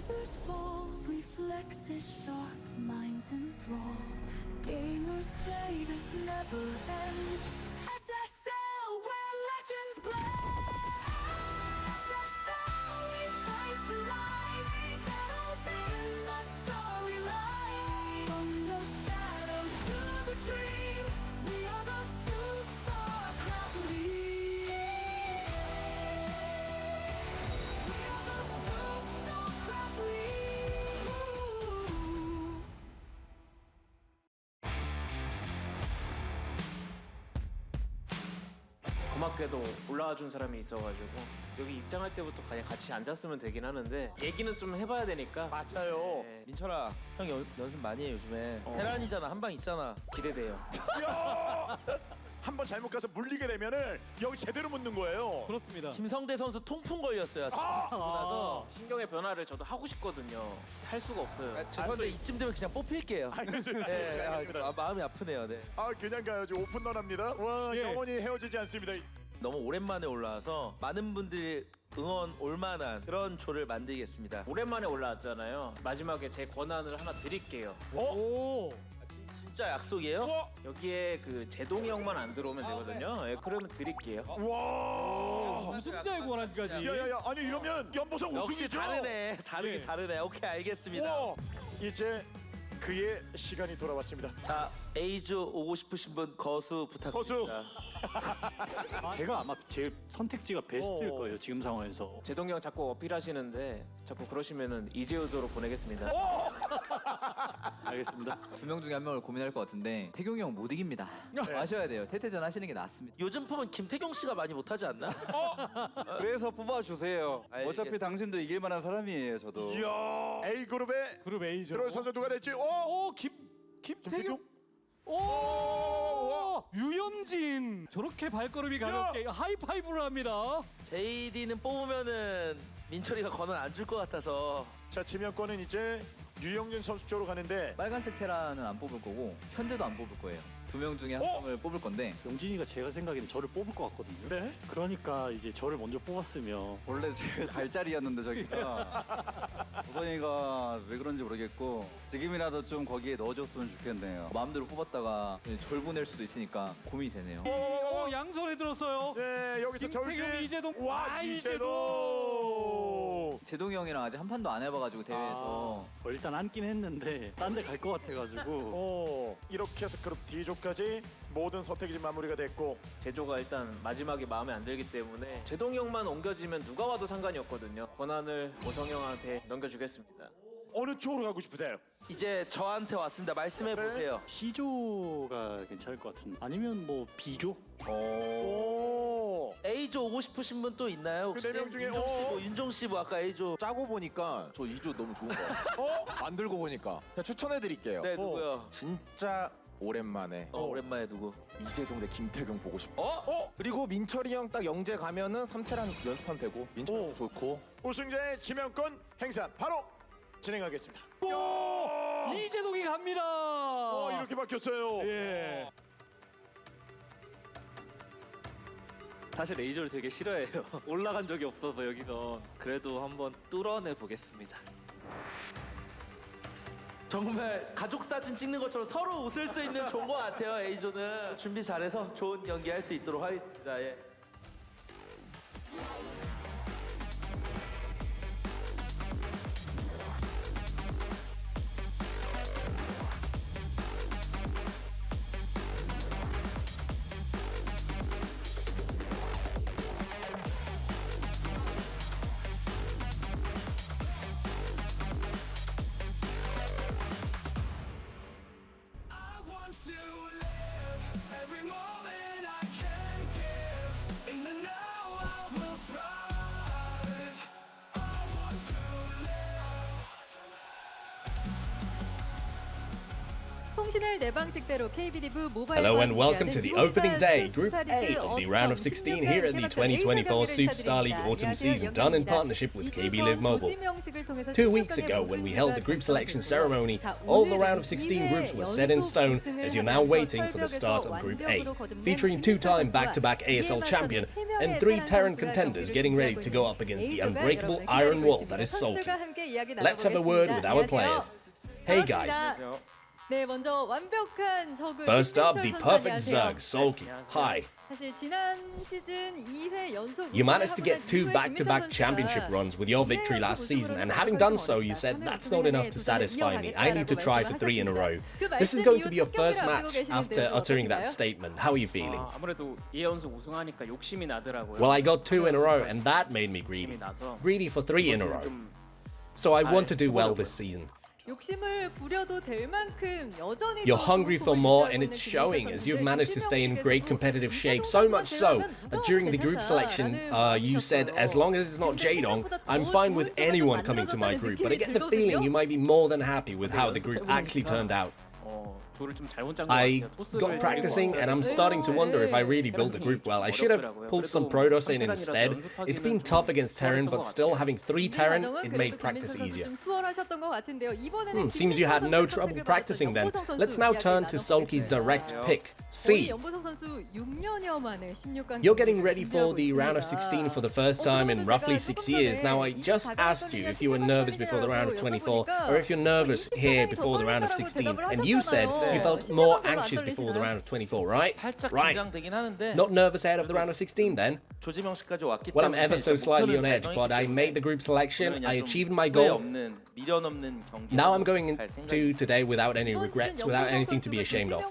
Losers fall, reflexes sharp, minds enthrall. Gamers play, this never ends. SSL, where legends play. SSL, we fight tonight. Battles in the storyline. From the shadows to the dream, we are the SOOP StarCraft League. We are the SOOP StarCraft League. 고맙게도 올라와 준 사람이 있어가지고 여기 입장할 때부터 그냥 같이 앉았으면 되긴 하는데 얘기는 좀 해봐야 되니까. 맞아요. 네, 민철아, 형 연습 많이 해 요즘에. 테란이잖아, 한 방 있잖아. 기대돼요. 한번 잘못 가서 물리게 되면은 여기 제대로 묻는 거예요. 그렇습니다. 김성대 선수 통풍 걸렸어요. 나서. 신경의 변화를 저도 하고 싶거든요. 할 수가 없어요. 죄송한데 이쯤 되면 그냥 뽑힐게요. 네, 마음이 아프네요. 네. 그냥 가야죠. 오픈런합니다. 와, 예. 영원히 헤어지지 않습니다. 너무 오랜만에 올라와서 많은 분들이 응원 올만한 그런 조를 만들겠습니다. 오랜만에 올라왔잖아요. 마지막에 제 권한을 하나 드릴게요. 오. 진짜 약속이에요? 여기에 그 제동이 형만 안 들어오면 되거든요. 예, 그러면 드릴게요. 와. 우승자의 권한까지. 야야야, 아니 이러면 연보성 역시 우승이죠. 다르네. 다르긴 네. 다르네. 오케이, 알겠습니다. 와, 이제 그의 시간이 돌아왔습니다. 자, A조 오고 싶으신 분 거수 부탁드립니다. 제가 아마 제일 선택지가 베스트일 거예요 지금 상황에서. 제동이 형 자꾸 어필하시는데 자꾸 그러시면은 이재우도로 보내겠습니다. 알겠습니다. 두 명 중에 한 명을 고민할 것 같은데 태경이 형 못 이깁니다. 아셔야 돼요. 태태전 하시는 게 낫습니다. 요즘 품은 김태경 씨가 많이 못하지 않나? 그래서 뽑아주세요. 알겠습니다. 어차피 당신도 이길 만한 사람이에요, 저도. 이야, A 그룹의 그룹 A죠. 들어올 선수 누가 될지. 김태경. 오. 유염진. 저렇게 발걸음이 가볍게 하이파이브를 합니다. JD는 뽑으면은 민철이가 권한 안 줄 것 같아서. 자, 지명권은 이제 유영진 선수 쪽으로 가는데. 빨간색 테라는 안 뽑을 거고 현재도 안 뽑을 거예요. 두 명 중에 한 명을 뽑을 건데 영진이가 제가 생각에는 저를 뽑을 것 같거든요. 네. 그러니까 이제 저를 먼저 뽑았으면 원래 제가 갈 자리였는데 저기가 우선이가 왜 그런지 모르겠고 지금이라도 좀 거기에 넣어줬으면 좋겠네요. 마음대로 뽑았다가 절 보낼 수도 있으니까 고민이 되네요. 오, 양손에 들었어요. 네, 여기서 김태경, 저울질. 이재동. 와, 이재동. 제동이 형이랑 아직 한 판도 안 해봐가지고 대회에서 일단 앉긴 했는데 딴 데 갈 것 같아가지고. 이렇게 해서 그룹 D조까지 모든 선택이 지금 마무리가 됐고. 제조가 일단 마지막에 마음에 안 들기 때문에 제동이 형만 옮겨지면 누가 와도 상관이 없거든요. 권한을 오성 형한테 넘겨주겠습니다. 어느 쪽으로 가고 싶으세요? 이제 저한테 왔습니다. 말씀해 보세요. C조가 괜찮을 것 같은데 아니면 뭐 B조? 오. A조 오고 싶으신 분 또 있나요? 혹시? 그 4명 중에, 윤종 씨, 뭐 윤종 씨, 뭐 아까 A조. 짜고 보니까 저 2조 너무 좋은 거 같아요. 만들고 보니까 제가 추천해 드릴게요. 네, 누구요? 진짜 오랜만에 오랜만에 누구? 이재동 대 김태경 보고 싶어. 그리고 민철이 형 딱 영재 가면은 3태랑 연습하면 되고 민철이 형도 좋고. 우승자의 지명권 행사 바로 진행하겠습니다. 이재동이 갑니다. 이렇게 바뀌었어요. 예. 사실 레이저를 되게 싫어해요. 올라간 적이 없어서 여기서 그래도 한번 뚫어내 보겠습니다. 정말 가족 사진 찍는 것처럼 서로 웃을 수 있는 좋은 것 같아요. A조는 준비 잘해서 좋은 연기할 수 있도록 하겠습니다. 예. 통신을 내 방식대로 KBD부 모바일 Hello and welcome to the opening day, Group A of the round of 16 here at the 2024 SOOP StarLeague Autumn Season, done in partnership with KB Live Mobile. 2 weeks ago, when we held the group selection ceremony, all the round of 16 groups were set in stone as you're now waiting for the start of Group A, featuring two-time back-to-back ASL champion and 3 Terran contenders getting ready to go up against the unbreakable iron wall that is Soulkey. Let's have a word with our players. Hey guys. 네, 먼저 완벽한 적응 First up, the 김민철 perfect 선수 안녕하세요. Zerg, Soulkey. Hi. 사실 지난 시즌 2회 연속 You managed to get 2 우승을 back-to-back 김민철 championship 선수가 runs with your victory last season, and having done so, you said that's not enough to satisfy me. I need to try for 3 in a row. This is going to be your first match after uttering that statement. How are you feeling? 아무래도 2연속 우승하니까 욕심이 나더라고요. Well, I got 2 in a row, and that made me greedy. Greedy for 3 in a row. So I want to do well this season. 욕심을 부려도 될 만큼 여전히 You're hungry for more, and it's showing as you've managed to stay in great competitive shape, so much so that during the group selection, you said, as long as it's not Jaedong, I'm fine with anyone coming to my group, but I get the feeling you might be more than happy with how the group actually turned out. I got practicing and I'm starting to wonder if I really built the group well. I should have pulled some Protoss in instead. It's been tough against Terran, but still having 3 Terran, it made practice easier. Seems you had no trouble practicing then. Let's now turn to Soulkey's direct pick, C. You're getting ready for the round of 16 for the first time in roughly 6 years. Now, I just asked you if you were nervous before the round of 24 or if you're nervous here before the round of 16, and you said you felt more anxious before the round of 24, right? Right. Not nervous ahead of the round of 16 then? Well, I'm ever so slightly on edge, but I made the group selection, I achieved my goal. Now I'm going into today without any regrets, without anything to be ashamed of.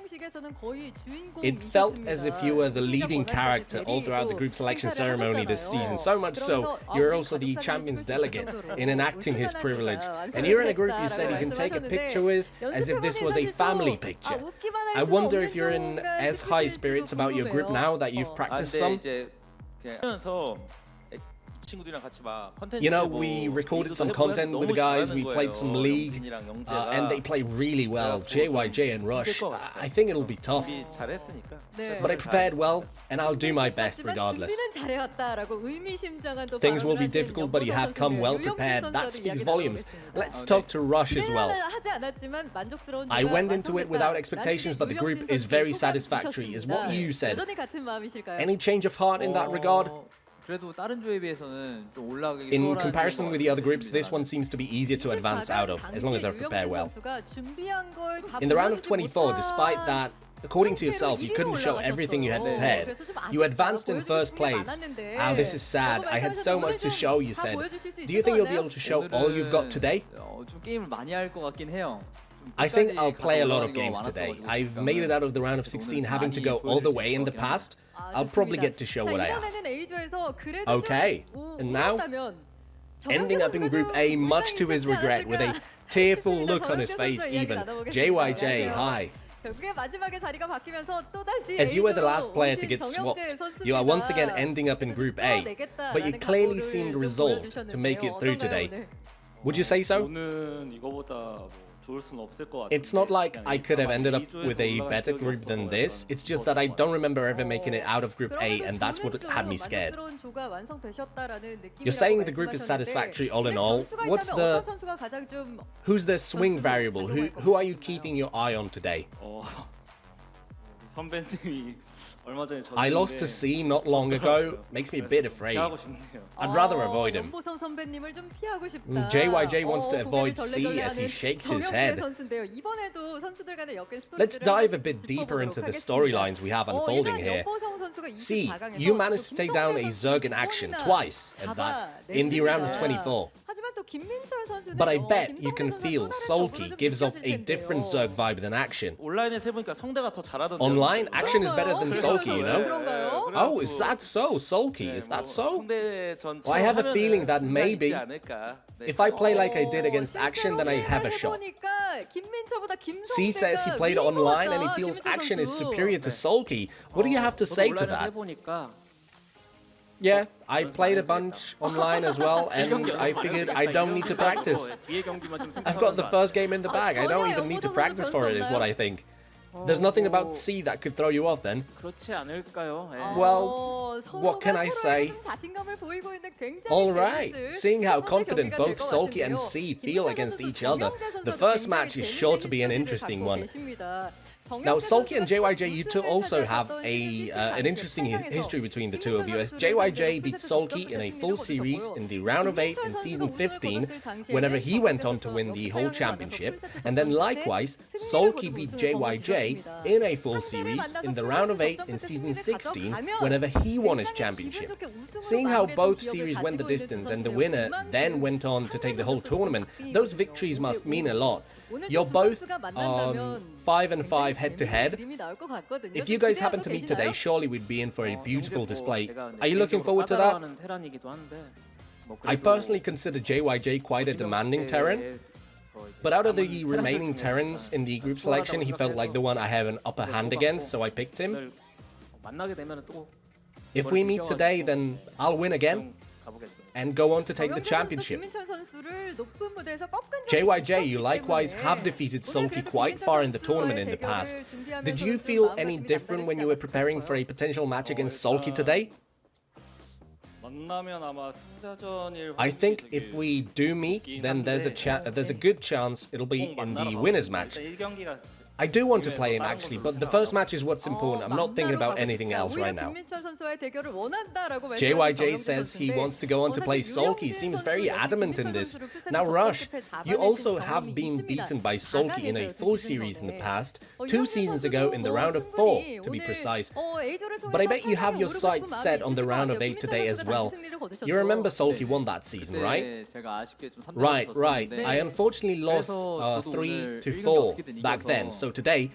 It felt as if you were the leading character all throughout the group selection ceremony this season, so much so you're also the champion's delegate in enacting his privilege. And you're in a group you said you can take a picture with as if this was a family picture. I wonder if you're in as high spirits about your group now that you've practiced some? You know, we recorded some content with the guys, we played some League, and they play really well, JYJ and Rush. I think it'll be tough. But I prepared well, and I'll do my best regardless. Things will be difficult, but you have come well prepared. That speaks volumes. Let's talk to Rush as well. I went into it without expectations, but the group is very satisfactory, is what you said. Any change of heart in that regard? In comparison with the other groups, this one seems to be easier to advance out of, as long as I prepare well. In the round of 24, despite that, according to yourself, you couldn't show everything you had prepared. You advanced in first place. Oh, this is sad. I had so much to show, you said. Do you think you'll be able to show all you've got today? I think I'll play a lot of games today. I've made it out of the round of 16 having to go all the way in the past. I'll probably get to show what I have. Okay, and now, ending up in Group A much to his regret with a tearful look on his face even. JYJ, hi. As you were the last player to get swapped, you are once again ending up in Group A, but you clearly seemed resolved to make it through today. Would you say so? It's not like I could have ended up with a better group than this, it's just that I don't remember ever making it out of Group A, and that's what had me scared. You're saying the group is satisfactory all in all. Who's the swing variable? Who are you keeping your eye on today? I lost to C not long ago, makes me a bit afraid. I'd rather avoid him. JYJ wants to avoid C as he shakes his head. Let's dive a bit deeper into the storylines we have unfolding here. C, you managed to take down a Zerg in action twice, at that, in the round of 24. But I bet you can feel Soulkey gives off a different Zerg vibe than Action. Online, Action is better than Soulkey, you know? Oh, is that so? Soulkey, is that so? Well, I have a feeling that maybe, if I play like I did against Action, then I have a shot. C says he played online and he feels Action is superior to Soulkey. What do you have to say to that? Yeah, I played a bunch online as well, and I figured I don't need to practice. I've got the first game in the bag, I don't even need to practice for it, is what I think. There's nothing about C that could throw you off then. Well, what can I say? Alright, seeing how confident both Soulkey and C feel against each other, the first match is sure to be an interesting one. Now, Soulkey and JYJ, you two also have an interesting history between the two of you, as JYJ beat Soulkey in a full series in the round of 8 in season 15, whenever he went on to win the whole championship, and then likewise, Soulkey beat JYJ in a full series in the round of 8 in season 16, whenever he won his championship. Seeing how both series went the distance and the winner then went on to take the whole tournament, those victories must mean a lot. You're both 5-5 head-to-head. If you guys happen to meet today, surely we'd be in for a beautiful display. Are you looking forward to that? I personally consider JYJ quite a demanding Terran, but out of the remaining Terrans in the group selection, he felt like the one I have an upper hand against, so I picked him. If we meet today, then I'll win again and go on to take the championship. JYJ, you likewise have defeated Soulkey quite far in the tournament in the past. Did you feel any different when you were preparing for a potential match against Soulkey today? I think if we do meet, then there's a good chance it'll be in the winners match. I do want to play him actually, but the first match is what's important. I'm not thinking about anything else right now. JYJ says he wants to go on to play Soulkey. Seems very adamant in this. Now Rush, you also have been beaten by Soulkey in a full series in the past, 2 seasons ago in the round of 4 to be precise. But I bet you have your sights set on the round of 8 today as well. You remember Soulkey won that season, right? Right. I unfortunately lost 3-4 back then. So today,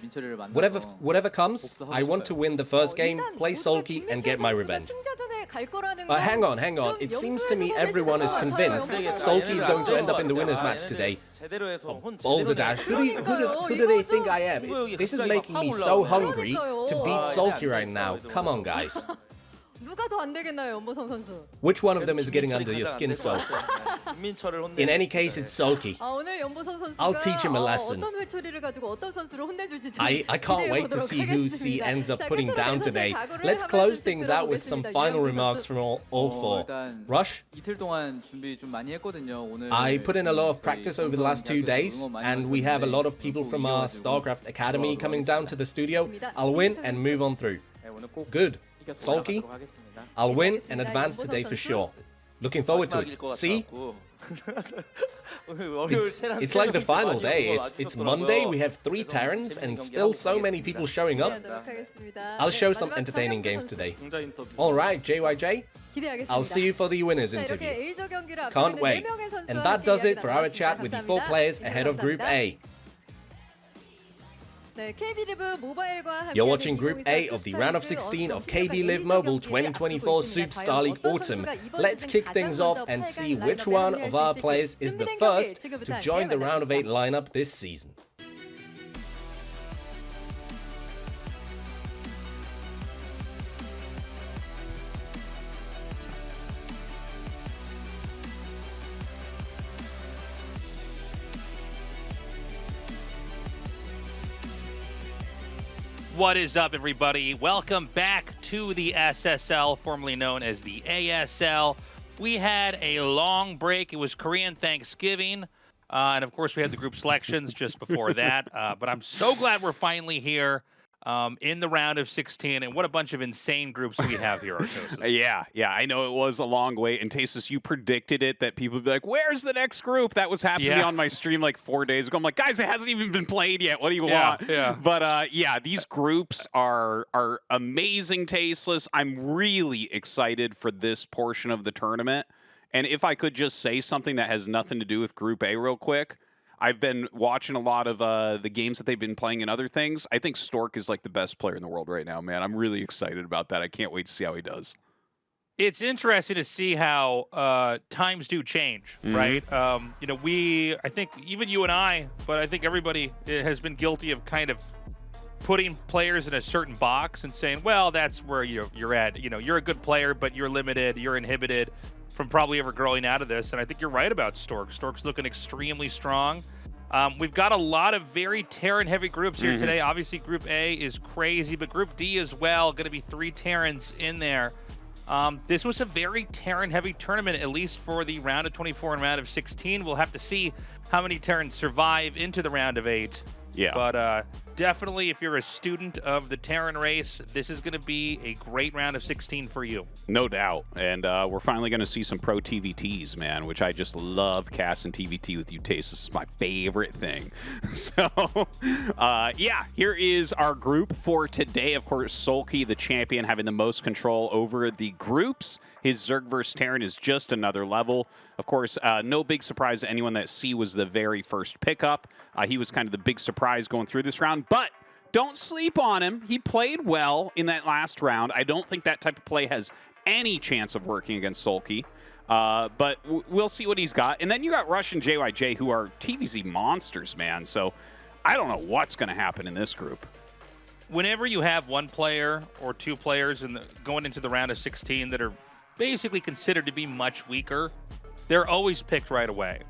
whatever comes, I want to win the first game, play Soulkey, and get my revenge. Hang on. It seems to me everyone is convinced Soulkey is going to end up in the winners match today. Boulder Dash, who do they think I am? This is making me so hungry to beat Soulkey right now. Come on, guys. Which one of them is getting under your skin so? In any case, it's Soulkey. I'll teach him a lesson. I can't wait to see who he ends up putting down today. Let's close things out with some final remarks from all 4. Rush? I put in a lot of practice over the last 2 days, and we have a lot of people from our StarCraft Academy coming down to the studio. I'll win and move on through. Good. Soulkey, I'll win and advance today for sure. Looking forward to it. See? It's like the final day. It's Monday, we have 3 Terrans and still so many people showing up. I'll show some entertaining games today. Alright, JYJ, I'll see you for the winners interview. Can't wait. And that does it for our chat with the 4 players ahead of Group A. You're watching Group A of the round of 16 of KB Live Mobile 2024 SOOP StarLeague Autumn. Let's kick things off and see which one of our players is the first to join the round of 8 lineup this season. What is up, everybody? Welcome back to the SSL, formerly known as the ASL. We had a long break. It was Korean Thanksgiving. And, of course, we had the group selections just before that. But I'm so glad we're finally here in the round of 16. And what a bunch of insane groups we have here, Tastosis. Yeah, I know it was a long wait. And Tastosis, you predicted it, that people would be like, where's the next group? That was happening on my stream like 4 days ago. I'm like, guys, it hasn't even been played yet. What do you want? Yeah. But these groups are amazing, Tasteless. I'm really excited for this portion of the tournament. And if I could just say something that has nothing to do with Group A real quick, I've been watching a lot of the games that they've been playing and other things. I think Stork is like the best player in the world right now, man. I'm really excited about that. I can't wait to see how he does. It's interesting to see how times do change, right? I think even you and I, but I think everybody has been guilty of kind of putting players in a certain box and saying, well, that's where you're at. You're a good player, but you're limited, you're inhibited from probably ever growing out of this. And I think you're right about Stork. Stork's looking extremely strong. We've got a lot of very Terran-heavy groups here today. Obviously, Group A is crazy, but Group D as well. Going to be 3 Terrans in there. This was a very Terran-heavy tournament, at least for the round of 24 and round of 16. We'll have to see how many Terrans survive into the round of 8. Yeah. But definitely, if you're a student of the Terran race, this is going to be a great round of 16 for you. No doubt. And we're finally going to see some pro TVTs, man, which I just love casting TVT with you, Taste. This is my favorite thing. So, yeah, here is our group for today. Of course, Soulkey, the champion, having the most control over the groups. His Zerg vs. Terran is just another level. Of course, no big surprise to anyone that C was the very first pickup. He was kind of the big surprise going through this round, but don't sleep on him. He played well in that last round. I don't think that type of play has any chance of working against Soulkey, but we'll see what he's got. And then you got Rush and JYJ, who are TVZ monsters, man. So I don't know what's going to happen in this group. Whenever you have one player or two players going into the round of 16 that are basically considered to be much weaker, they're always picked right away.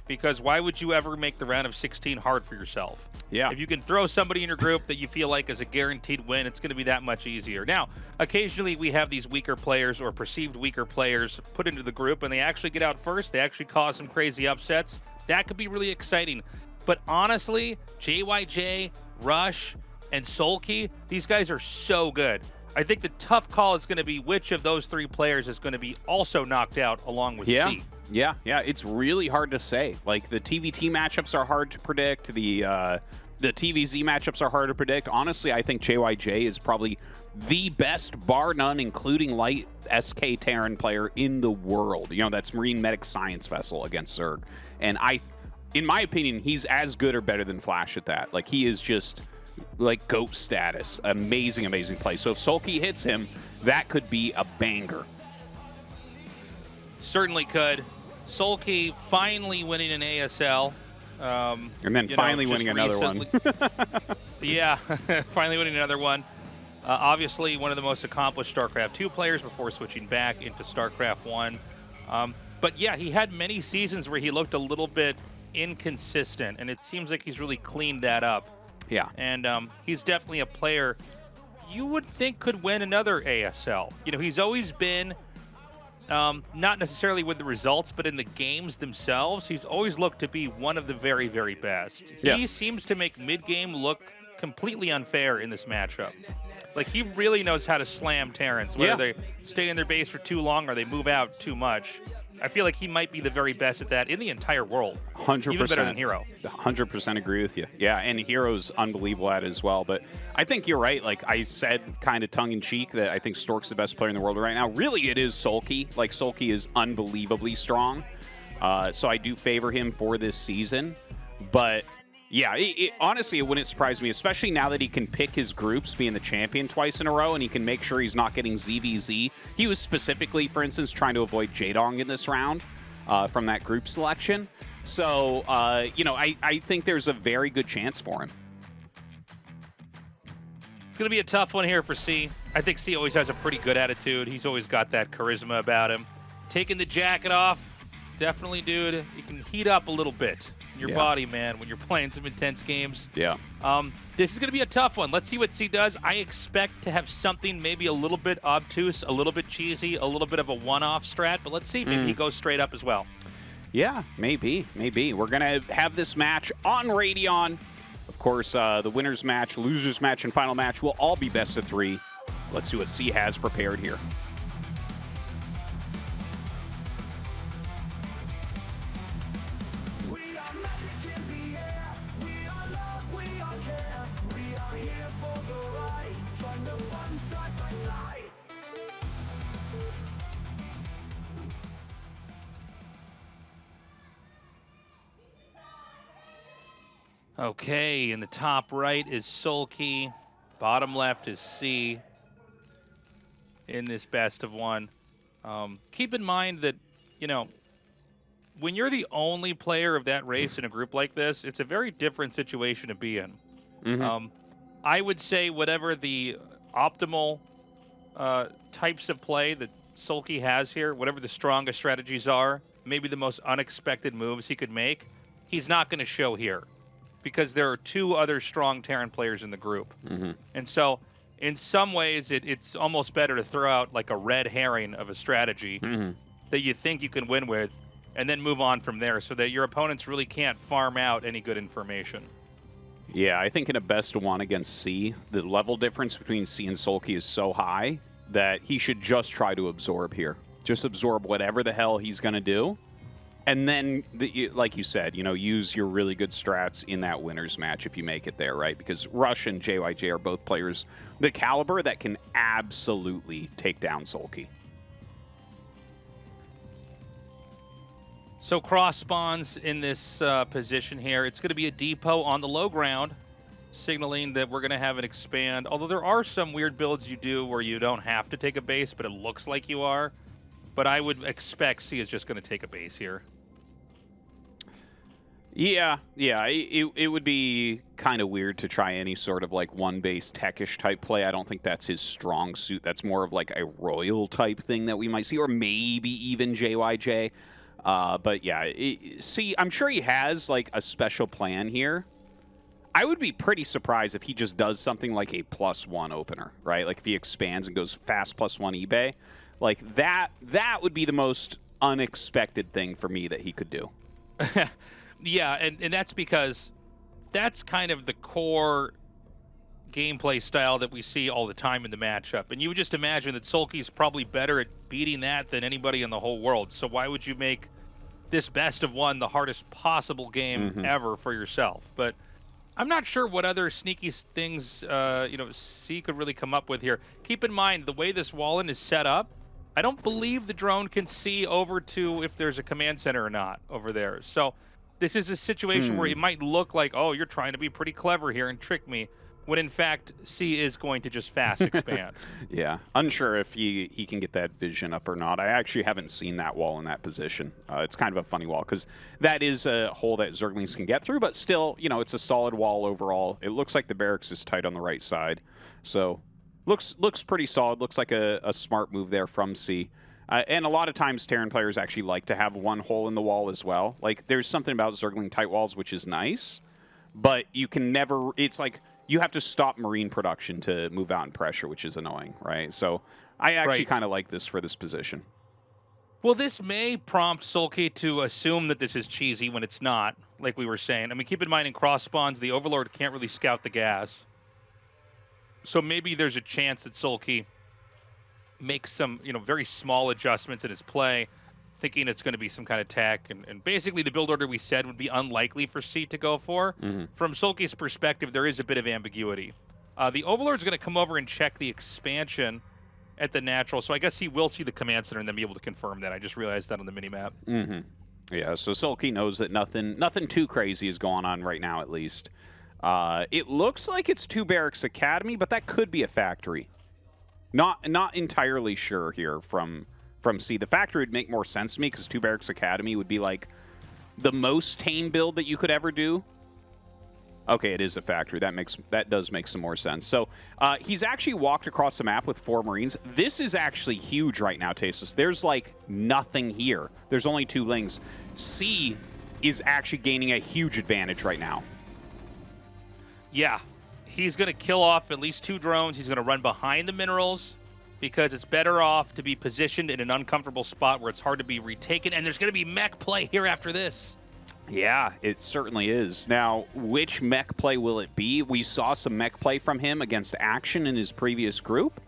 Because why would you ever make the round of 16 hard for yourself? Yeah. If you can throw somebody in your group that you feel like is a guaranteed win, it's going to be that much easier. Now, occasionally we have these weaker players or perceived weaker players put into the group and they actually get out first. They actually cause some crazy upsets. That could be really exciting. But honestly, JYJ, Rush, and Soulkey, these guys are so good. I think the tough call is going to be which of those three players is going to be also knocked out along with C. Yeah, it's really hard to say. Like, the TVT matchups are hard to predict. The TVZ matchups are hard to predict. Honestly, I think JYJ is probably the best, bar none, including light SK Terran player in the world. You know, that's Marine Medic Science Vessel against Zerg. And in my opinion, he's as good or better than Flash at that. Like, he is just like GOAT status. Amazing, amazing play. So if Soulkey hits him, that could be a banger. Certainly could. Soulkey finally winning an ASL. And then finally winning another one. Yeah, finally winning another one. Obviously, one of the most accomplished StarCraft 2 players before switching back into StarCraft 1. But yeah, he had many seasons where he looked a little bit inconsistent, and it seems like he's really cleaned that up. Yeah. And he's definitely a player you would think could win another ASL. You know, he's always been... not necessarily with the results, but in the games themselves, he's always looked to be one of the very, very best. He seems to make mid-game look completely unfair in this matchup. Like, he really knows how to slam Terrans, whether they stay in their base for too long or they move out too much. I feel like he might be the very best at that in the entire world. 100%. Even better than Hero. 100% agree with you. Yeah, and Hero's unbelievable at it as well. But I think you're right. Like I said, kind of tongue-in-cheek, that I think Stork's the best player in the world right now. Really, it is Soulkey. Like, Soulkey is unbelievably strong. So I do favor him for this season. But, yeah, honestly, it wouldn't surprise me, especially now that he can pick his groups, being the champion twice in a row, and he can make sure he's not getting ZVZ. He was specifically, for instance, trying to avoid Jaedong in this round from that group selection. So, you know, I think there's a very good chance for him. It's going to be a tough one here for C. I think C always has a pretty good attitude. He's always got that charisma about him. Taking the jacket off, definitely, dude, you can heat up a little bit. Your body, man, when you're playing some intense games. Yeah. This is going to be a tough one. Let's see what C does. I expect to have something maybe a little bit obtuse, a little bit cheesy, a little bit of a one-off strat, but let's see. Maybe he goes straight up as well. Yeah, maybe. We're going to have this match on Radeon. Of course, the winner's match, loser's match, and final match will all be best of 3. Let's see what C has prepared here. Okay, in the top right is Soulkey. Bottom left is C in this best of 1. Keep in mind that, you know, when you're the only player of that race in a group like this, it's a very different situation to be in. I would say whatever the optimal types of play that Soulkey has here, whatever the strongest strategies are, maybe the most unexpected moves he could make, he's not going to show here, because there are 2 other strong Terran players in the group. And so in some ways, it's almost better to throw out like a red herring of a strategy that you think you can win with, and then move on from there so that your opponents really can't farm out any good information. Yeah, I think in a best of one against C, the level difference between C and Soulkey is so high that he should just try to absorb here. Just absorb whatever the hell he's going to do. And then, like you said, you know, use your really good strats in that winner's match if you make it there, right? Because Rush and JYJ are both players the caliber that can absolutely take down Soulkey. So cross spawns in this position here. It's going to be a depot on the low ground, signaling that we're going to have an expand. Although there are some weird builds you do where you don't have to take a base, but it looks like you are. But I would expect C is just going to take a base here. Yeah. It would be kind of weird to try any sort of like one base techish type play. I don't think that's his strong suit. That's more of like a royal type thing that we might see, or maybe even JYJ. But yeah, see, I'm sure he has like a special plan here. I would be pretty surprised if he just does something like a +1 opener, right? Like if he expands and goes fast +1 eBay, like that would be the most unexpected thing for me that he could do. Yeah, and that's because that's kind of the core gameplay style that we see all the time in the matchup. And you would just imagine that Soulkey's probably better at beating that than anybody in the whole world. So why would you make this best of one the hardest possible game ever for yourself? But I'm not sure what other sneaky things C could really come up with here. Keep in mind, the way this wall-in is set up, I don't believe the drone can see over to if there's a command center or not over there. So this is a situation where it might look like, oh, you're trying to be pretty clever here and trick me, when in fact C is going to just fast expand. Yeah, unsure if he can get that vision up or not. I actually haven't seen that wall in that position. It's kind of a funny wall because that is a hole that Zerglings can get through, but still, you know, it's a solid wall overall. It looks like the barracks is tight on the right side, so looks pretty solid. Looks like a smart move there from C. And a lot of times Terran players actually like to have one hole in the wall as well. Like there's something about Zergling tight walls which is nice, but you can never. It's like you have to stop Marine production to move out in pressure, which is annoying, right? So I actually kind of like this for this position. Well, this may prompt Soulkey to assume that this is cheesy when it's not, like we were saying. I mean, keep in mind in cross spawns, the Overlord can't really scout the gas. So maybe there's a chance that Soulkey makes some, very small adjustments in his play, thinking it's going to be some kind of tech. And basically the build order we said would be unlikely for C to go for. From Soulkey's perspective, there is a bit of ambiguity. The Overlord's going to come over and check the expansion at the natural, so I guess he will see the command center and then be able to confirm that. I just realized that on the minimap. Yeah, so Soulkey knows that nothing too crazy is going on right now, at least. It looks like it's 2 Barracks Academy, but that could be a factory. Not entirely sure here from C. The factory would make more sense to me because 2 Barracks Academy would be like the most tame build that you could ever do. Okay, it is a factory. That does make some more sense. So he's actually walked across the map with 4 Marines. This is actually huge right now, Tastosis. There's like nothing here. There's only 2 Lings. C is actually gaining a huge advantage right now. Yeah, he's going to kill off at least 2 drones. He's going to run behind the minerals because it's better off to be positioned in an uncomfortable spot where it's hard to be retaken. And there's going to be mech play here after this. Yeah, it certainly is. Now, which mech play will it be? We saw some mech play from him against Action in his previous group.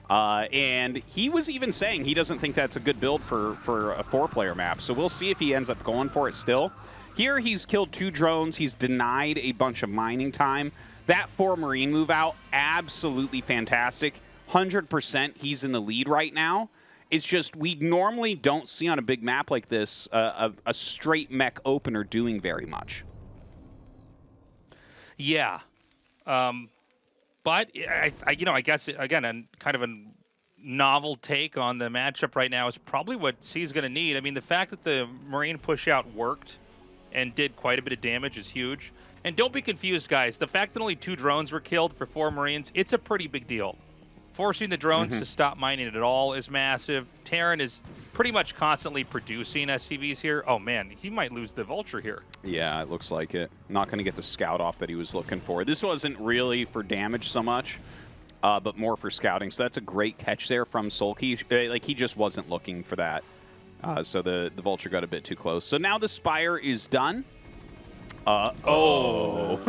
And he was even saying he doesn't think that's a good build for a 4-player map. So we'll see if he ends up going for it still. Here, he's killed 2 drones. He's denied a bunch of mining time. That 4 Marine move out, absolutely fantastic. 100% he's in the lead right now. It's just we normally don't see on a big map like this a straight mech opener doing very much. Yeah. But, I guess, again, kind of a novel take on the matchup right now is probably what C's going to need. I mean, the fact that the Marine push-out worked and did quite a bit of damage is huge. And don't be confused, guys. The fact that only 2 drones were killed for 4 Marines, it's a pretty big deal. Forcing the drones to stop mining at all is massive. Terran is pretty much constantly producing SCVs here. Oh, man, he might lose the Vulture here. Yeah, it looks like it. Not going to get the scout off that he was looking for. This wasn't really for damage so much, but more for scouting. So that's a great catch there from Soulkey. Like, he just wasn't looking for that. So the Vulture got a bit too close. So now the Spire is done. Uh-oh.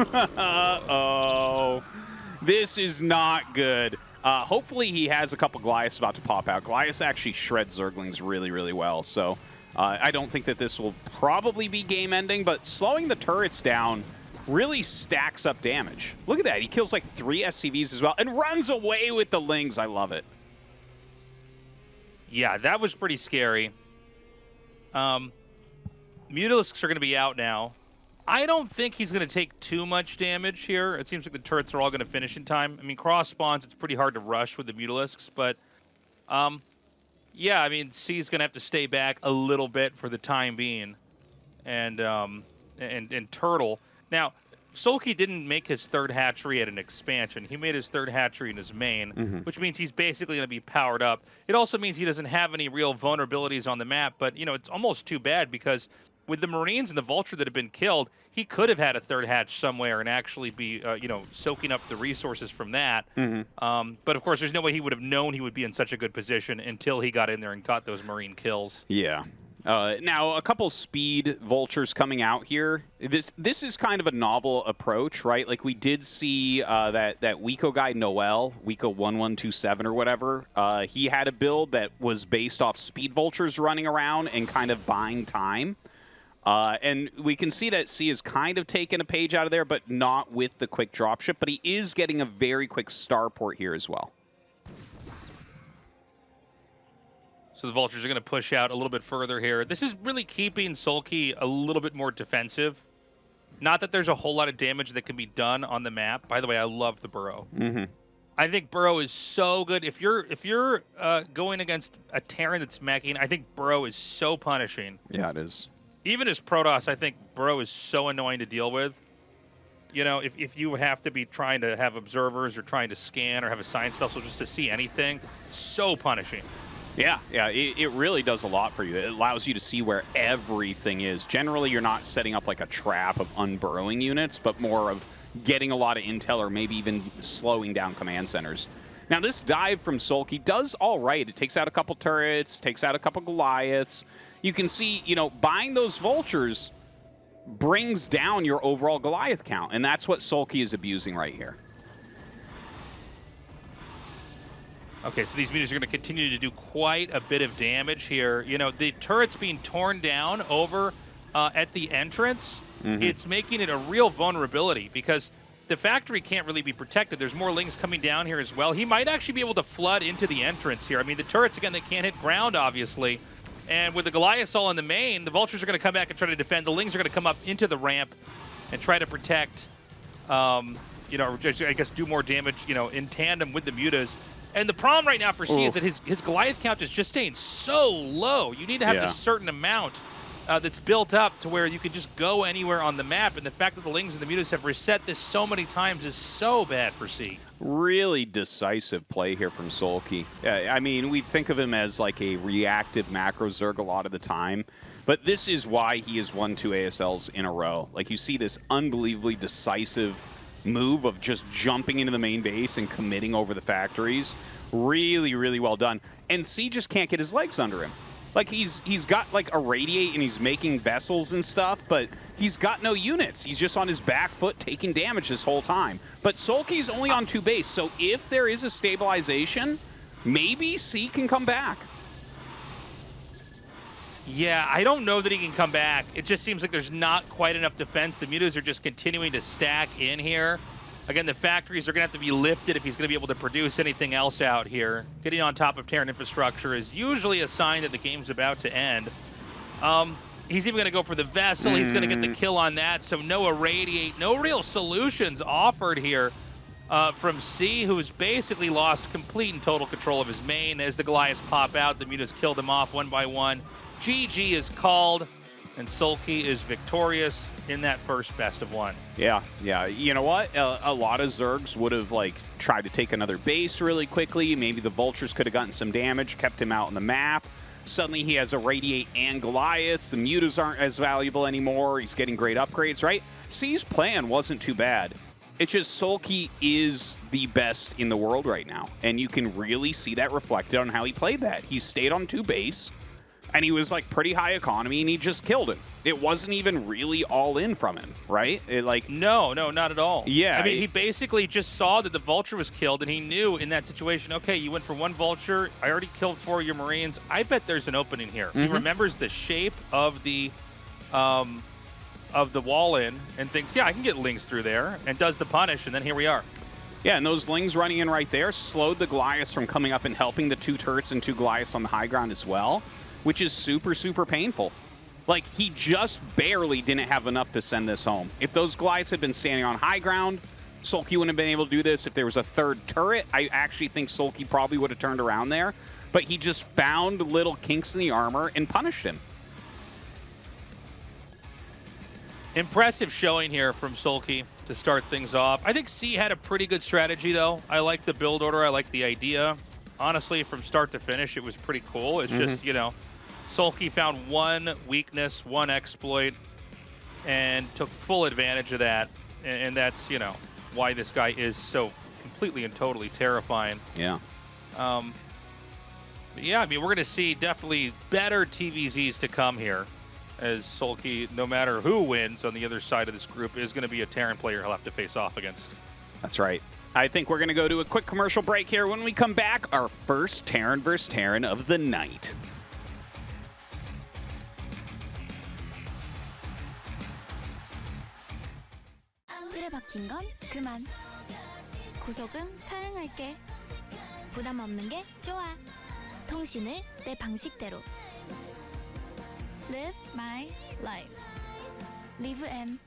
This is not good. Hopefully he has a couple Goliaths about to pop out. Goliaths actually shred Zerglings really, really well. So I don't think that this will probably be game-ending, but slowing the turrets down really stacks up damage. Look at that. He kills like 3 SCVs as well and runs away with the Lings. I love it. Yeah, that was pretty scary. Mutalisks are going to be out now. I don't think he's going to take too much damage here. It seems like the turrets are all going to finish in time. I mean, cross spawns, it's pretty hard to rush with the Mutalisks, but yeah, I mean, C's going to have to stay back a little bit for the time being. And Turtle. Now, Soulkey didn't make his third hatchery at an expansion. He made his third hatchery in his main, which means he's basically going to be powered up. It also means he doesn't have any real vulnerabilities on the map, but, you know, it's almost too bad because with the Marines and the Vulture that have been killed, he could have had a third hatch somewhere and actually be, you know, soaking up the resources from that. But, of course, there's no way he would have known he would be in such a good position until he got in there and got those Marine kills. Yeah. Now, a couple speed Vultures coming out here. This is kind of a novel approach, right? Like, we did see that Wiko guy, Noel, Wiko1127 or whatever. He had a build that was based off speed Vultures running around and kind of buying time. And we can see that C is kind of taking a page out of there, but not with the quick dropship. But he is getting a very quick starport here as well. So the Vultures are going to push out a little bit further here. This is really keeping Soulkey a little bit more defensive. Not that there's a whole lot of damage that can be done on the map. By the way, I love the Burrow. I think Burrow is so good. If you're going against a Terran that's meching, I think Burrow is so punishing. Yeah, it is. Even as Protoss, I think Burrow is so annoying to deal with. You know, if you have to be trying to have observers or trying to scan or have a science vessel just to see anything, so punishing. Yeah, it really does a lot for you. It allows you to see where everything is. Generally, you're not setting up like a trap of unburrowing units, but more of getting a lot of intel or maybe even slowing down command centers. Now, this dive from Soulkey does all right. It takes out a couple turrets, takes out a couple Goliaths. You can see, you know, buying those Vultures brings down your overall Goliath count, and that's what Soulkey is abusing right here. Okay, so these Mutas are going to continue to do quite a bit of damage here. You know, the turret's being torn down over at the entrance. It's making it a real vulnerability because the factory can't really be protected. There's more Lings coming down here as well. He might actually be able to flood into the entrance here. I mean, the turrets, again, they can't hit ground, obviously. And with the Goliaths all in the main, the Vultures are going to come back and try to defend. The Lings are going to come up into the ramp and try to protect, you know, I guess do more damage, you know, in tandem with the Mutas. And the problem right now for C is that his Goliath count is just staying so low. You need to have this certain amount that's built up to where you can just go anywhere on the map. And the fact that the Lings and the Mutas have reset this so many times is so bad for C. Really decisive play here from Soulkey. I mean, we think of him as like a reactive macro Zerg a lot of the time, but this is why he has won 2 ASLs in a row. Like, you see this unbelievably decisive move of just jumping into the main base and committing over the factories. Really, really well done. And C just can't get his legs under him. Like, he's got like a radiate and he's making vessels and stuff, but he's got no units. He's just on his back foot taking damage this whole time. But Soulkey's only on 2 base, so if there is a stabilization, maybe C can come back. Yeah, I don't know that he can come back. It just seems like there's not quite enough defense. The Mutas are just continuing to stack in here. Again, the factories are going to have to be lifted if he's going to be able to produce anything else out here. Getting on top of Terran infrastructure is usually a sign that the game's about to end. He's even going to go for the vessel. He's going to get the kill on that, so no irradiate, no real solutions offered here from C, who's basically lost complete and total control of his main. As the Goliaths pop out, the Mutas kill them off one by one. GG is called, and Soulkey is victorious in that first best of one. Yeah. You know what? A lot of Zergs would have like tried to take another base really quickly. Maybe the Vultures could have gotten some damage, kept him out on the map. Suddenly he has a Radiate and Goliaths. The Mutas aren't as valuable anymore. He's getting great upgrades, right? C's plan wasn't too bad. It's just Soulkey is the best in the world right now, and you can really see that reflected on how he played that. He stayed on 2 base. And he was like pretty high economy, and he just killed him. It wasn't even really all in from him, right? No, not at all. Yeah. I mean, he basically just saw that the vulture was killed, and he knew in that situation, okay, you went for one vulture. I already killed 4 of your Marines. I bet there's an opening here. He remembers the shape of the wall in and thinks, yeah, I can get Lings through there, and does the punish, and then here we are. Yeah, and those Lings running in right there slowed the Goliaths from coming up and helping the 2 turrets and 2 Goliaths on the high ground as well, which is super, super painful. Like, he just barely didn't have enough to send this home. If those Goliaths had been standing on high ground, Soulkey wouldn't have been able to do this. If there was a 3rd turret, I actually think Soulkey probably would have turned around there. But he just found little kinks in the armor and punished him. Impressive showing here from Soulkey to start things off. I think C had a pretty good strategy, though. I like the build order. I like the idea. Honestly, from start to finish, it was pretty cool. It's just, you know, Soulkey found one weakness, one exploit, and took full advantage of that. And that's, you know, why this guy is so completely and totally terrifying. Yeah. Yeah, I mean, we're going to see definitely better TVZs to come here, as Soulkey, no matter who wins on the other side of this group, is going to be a Terran player he'll have to face off against. That's right. I think we're going to go to a quick commercial break here. When we come back, our first Terran versus Terran of the night. 틀에 박힌 건 그만. 구속은 사양할게. 부담 없는 게 좋아. 통신을 내 방식대로. Live my life. Live M.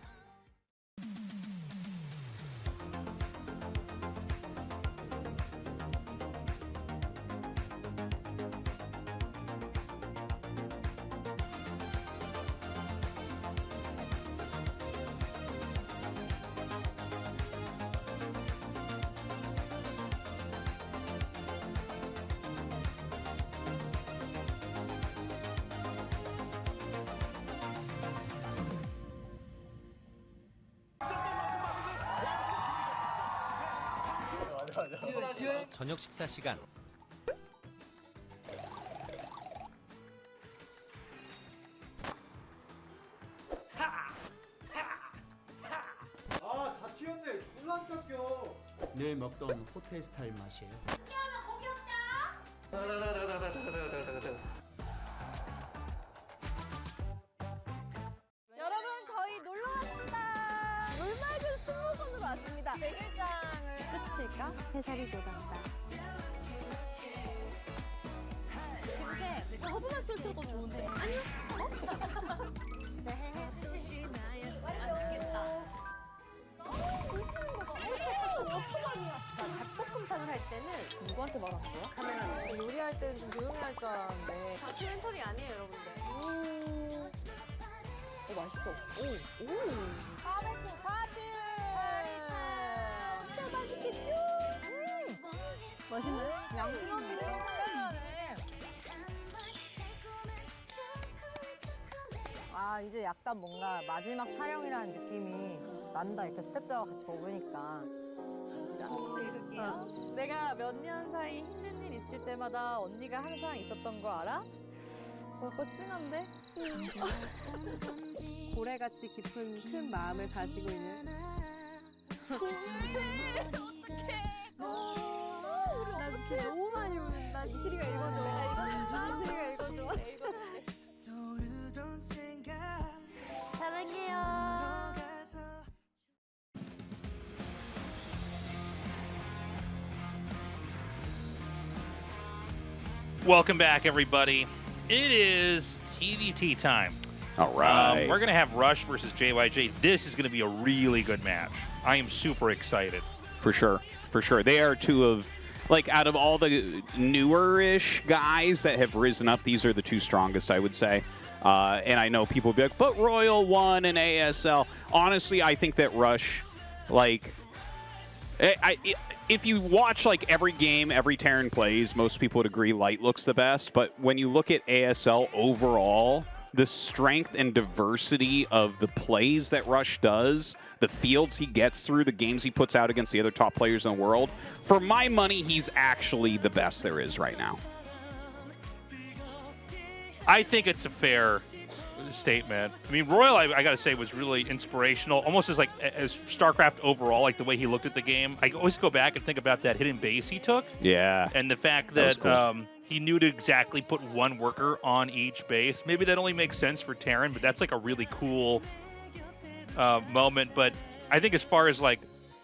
저녁 식사 시간. 아, 다 튀었네. 졸라 안 깎여. 늘 먹던 호텔 스타일 맛이에요. 여러분, 저희 놀러 왔습니다. 물맑은 승무선으로 왔습니다. 100일장을 끝일까? 해살이 돋았다. 근데 허브만 쓸 때도 좋은데. 아니요. 네. 맛있겠다. 다시 볶음탕을 할 때는 누구한테 말았어요? 카메라맨. 요리할 때는 좀 조용히 할 줄 알았는데. 다큐멘터리 아니에요, 여러분들. 맛있어. 오. 바베큐 파티! 진짜 맛있겠죠? 맛있나요? 양념이 생각나네. 아, 이제 약간 뭔가 마지막 촬영이라는 느낌이 난다. 이렇게 스태프들과 같이 먹으니까. 읽을게요. 내가 몇 년 사이 힘든 일 있을 때마다 언니가 항상 있었던 거 알아? 뭔가 찡한데? 고래같이 깊은 큰 마음을 가지고 있는 나 진짜 너무 많이 우는다. 이슬이가 읽어줘. 이슬이가 읽어줘. 사랑해요. Welcome back, everybody. It is TVT time. All right. We're going to have Rush versus JYJ. This is going to be a really good match. I am super excited. For sure. For sure. They are 2 of, like, out of all the newer-ish guys that have risen up, these are the 2 strongest, I would say. And I know people will be like, but Royal won and ASL. Honestly, I think that Rush, like, if you watch like every game, every Terran plays, most people would agree Light looks the best. But when you look at ASL overall, the strength and diversity of the plays that Rush does, the fields he gets through, the games he puts out against the other top players in the world, for my money, he's actually the best there is right now. I think it's a fair statement. I mean, Royal, I got to say, was really inspirational, almost as StarCraft overall, like the way he looked at the game. I always go back and think about that hidden base he took. Yeah. And the fact That that, was cool. he knew to exactly put one worker on each base. Maybe that only makes sense for Terran, but that's like a really cool moment. But I think as far as like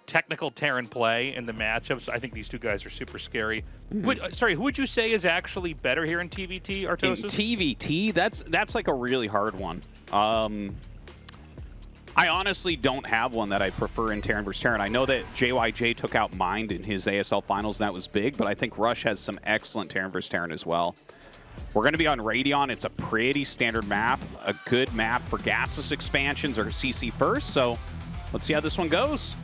technical Terran play in the matchups, I think these two guys are super scary. Sorry, who would you say is actually better here in TVT, Artosis? In TVT, that's like a really hard one. I honestly don't have one that I prefer in Terran versus Terran. I know that JYJ took out Mind in his ASL finals, and that was big, but I think Rush has some excellent Terran versus Terran as well. We're going to be on Radion. It's a pretty standard map, a good map for gaseous expansions or CC first, so let's see how this one goes.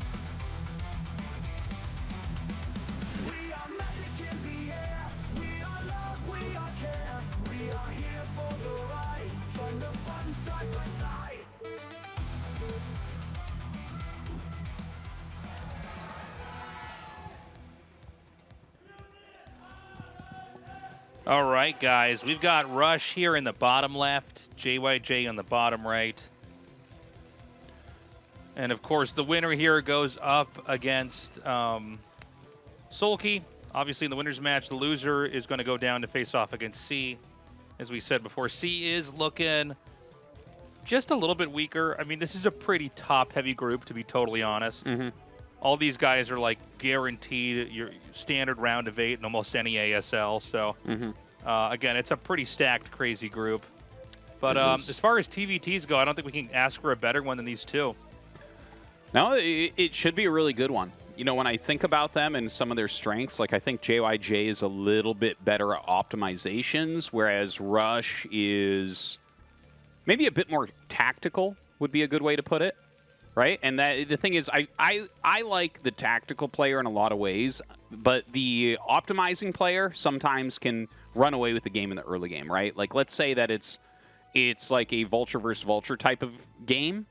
All right, guys, we've got Rush here in the bottom left, JYJ on the bottom right. And, of course, the winner here goes up against Soulkey. Obviously, in the winner's match, the loser is going to go down to face off against C. As we said before, C is looking just a little bit weaker. I mean, this is a pretty top-heavy group, to be totally honest. All these guys are like guaranteed your standard round of 8 in almost any ASL. So again, it's a pretty stacked, crazy group. But as far as TVTs go, I don't think we can ask for a better one than these two. No, it should be a really good one. You know, when I think about them and some of their strengths, like I think JYJ is a little bit better at optimizations, whereas Rush is maybe a bit more tactical, would be a good way to put it. Right? And that the thing is, I like the tactical player in a lot of ways, but the optimizing player sometimes can run away with the game in the early game, right? Like, let's say that it's like a vulture versus vulture type of game,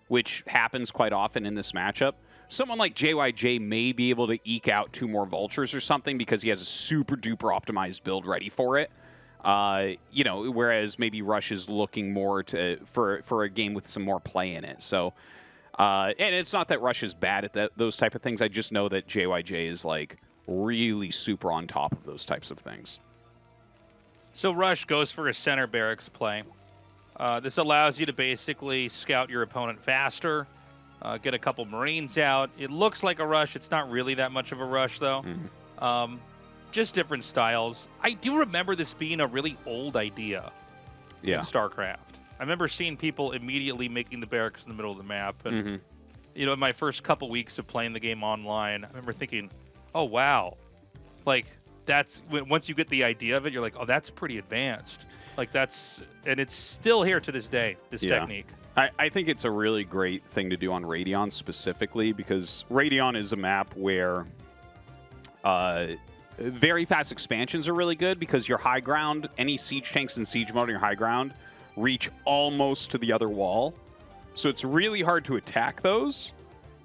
which happens quite often in this matchup. Someone like JYJ may be able to eke out 2 more vultures or something because he has a super duper optimized build ready for it. You know, whereas maybe Rush is looking more for a game with some more play in it. So. And it's not that Rush is bad at those type of things. I just know that JYJ is like really super on top of those types of things. So Rush goes for a center barracks play. This allows you to basically scout your opponent faster, get a couple Marines out. It looks like a rush. It's not really that much of a rush, though. Just different styles. I do remember this being a really old idea in StarCraft. I remember seeing people immediately making the barracks in the middle of the map. And, you know, in my first couple weeks of playing the game online, I remember thinking, oh, wow. Like, that's, once you get the idea of it, you're like, oh, that's pretty advanced. Like, that's, and it's still here to this day, this technique. I think it's a really great thing to do on Radion specifically because Radion is a map where very fast expansions are really good because your high ground, any siege tanks in siege mode on your high ground, reach almost to the other wall. So it's really hard to attack those,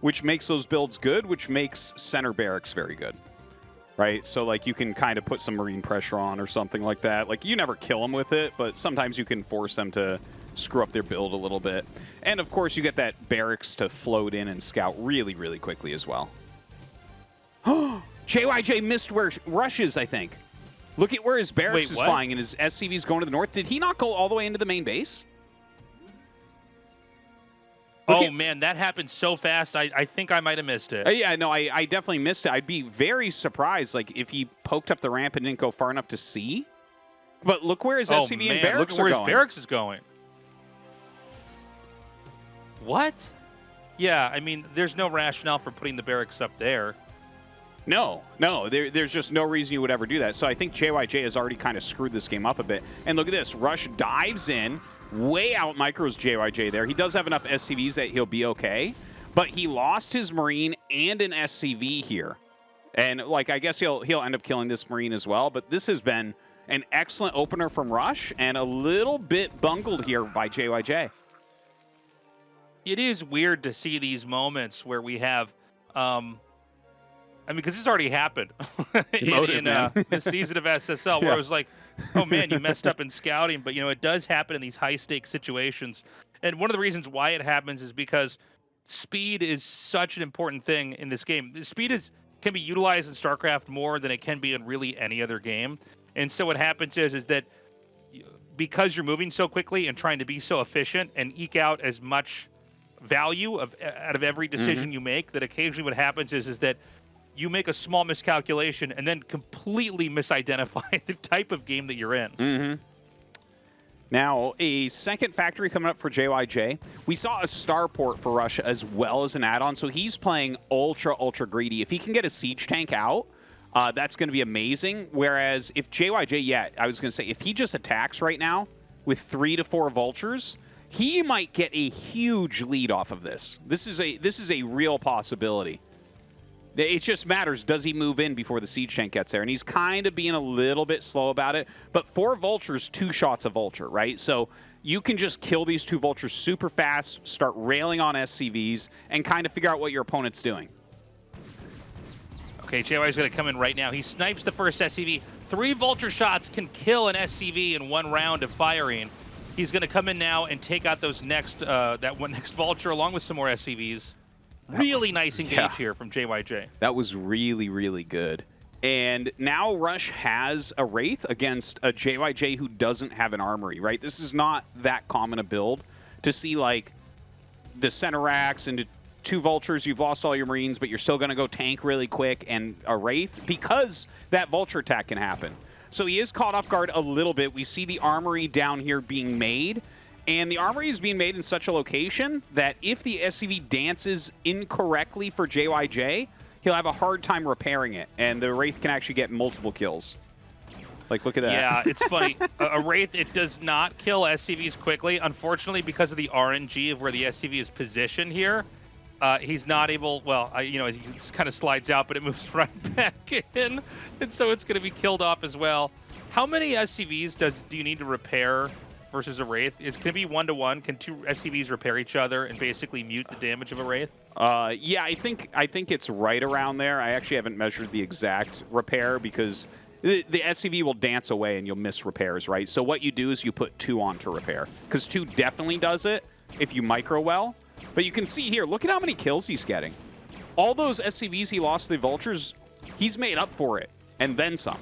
which makes those builds good, which makes center barracks very good. Right? So, like, you can kind of put some marine pressure on or something like that. Like, you never kill them with it, but sometimes you can force them to screw up their build a little bit. And, of course, you get that barracks to float in and scout really, really quickly as well. JYJ missed where Rush is, I think. Look at where his barracks is flying and his SCV is going to the north. Did he not go all the way into the main base? Oh, man, that happened so fast. I think I might have missed it. Yeah, no, I definitely missed it. I'd be very surprised, like, if he poked up the ramp and didn't go far enough to see. But look where his SCV and barracks look where are his going. barracks is going. What? Yeah, I mean, there's no rationale for putting the barracks up there. No, there's just no reason you would ever do that. So I think JYJ has already kind of screwed this game up a bit. And look at this. Rush dives in, way out micros JYJ there. He does have enough SCVs that he'll be okay. But he lost his Marine and an SCV here. And, like, I guess he'll end up killing this Marine as well. But this has been an excellent opener from Rush and a little bit bungled here by JYJ. It is weird to see these moments where we have... I mean, because this already happened in this season of SSL, where it was like, oh man, you messed up in scouting. But, you know, it does happen in these high-stakes situations. And one of the reasons why it happens is because speed is such an important thing in this game. Speed can be utilized in StarCraft more than it can be in really any other game. And so what happens is that because you're moving so quickly and trying to be so efficient and eke out as much value out of every decision you make, that occasionally what happens is that you make a small miscalculation and then completely misidentify the type of game that you're in. Now, a second factory coming up for JYJ. We saw a starport for Russia as well as an add-on, so he's playing ultra greedy. If he can get a siege tank out, that's going to be amazing. Whereas if JYJ, I was going to say, if he just attacks right now with 3 to 4 vultures, he might get a huge lead off of this. This is a real possibility. It just matters, does he move in before the siege tank gets there? And he's kind of being a little bit slow about it. But 4 vultures, 2 shots a vulture, right? So you can just kill these 2 vultures super fast, start railing on SCVs, and kind of figure out what your opponent's doing. Okay, JY's going to come in right now. He snipes the first SCV. 3 vulture shots can kill an SCV in 1 round of firing. He's going to come in now and take out those next next vulture along with some more SCVs. Really nice engage here from JYJ. That was really good. And now Rush has a Wraith against a JYJ who doesn't have an armory, right? This is not that common a build to see, like, the center racks into 2 vultures, you've lost all your marines, but you're still going to go tank really quick, and a Wraith, because that vulture attack can happen. So he is caught off guard a little bit. We see the armory down here being made, and the armory is being made in such a location that if the SCV dances incorrectly for JYJ, he'll have a hard time repairing it, and the Wraith can actually get multiple kills. Like, look at that. Yeah, it's funny. A Wraith, it does not kill SCVs quickly. Unfortunately, because of the RNG of where the SCV is positioned here, he's not able, well, you know, he kind of slides out, but it moves right back in, and so it's going to be killed off as well. How many SCVs do you need to repair versus a Wraith? Is can it be 1-to-1? Can 2 SCVs repair each other and basically mute the damage of a Wraith? Yeah, I think it's right around there. I actually haven't measured the exact repair because the SCV will dance away and you'll miss repairs, right? So what you do is you put 2 on to repair, because 2 definitely does it if you micro well. But you can see here, look at how many kills he's getting. All those SCVs he lost to the vultures, he's made up for it, and then some.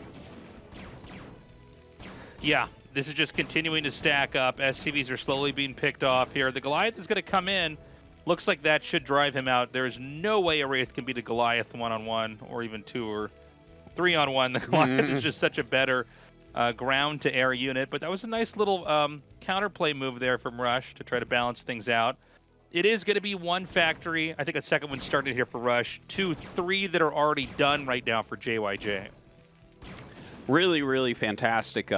Yeah, this is just continuing to stack up. SCVs are slowly being picked off here. The Goliath is going to come in. Looks like that should drive him out. There is no way a Wraith can beat a Goliath 1-on-1 or even 2 or 3-on-1. The Goliath is just such a better ground-to-air unit. But that was a nice little counterplay move there from Rush to try to balance things out. It is going to be 1 factory. I think a second one started here for Rush. 2, 3 that are already done right now for JYJ. Really fantastic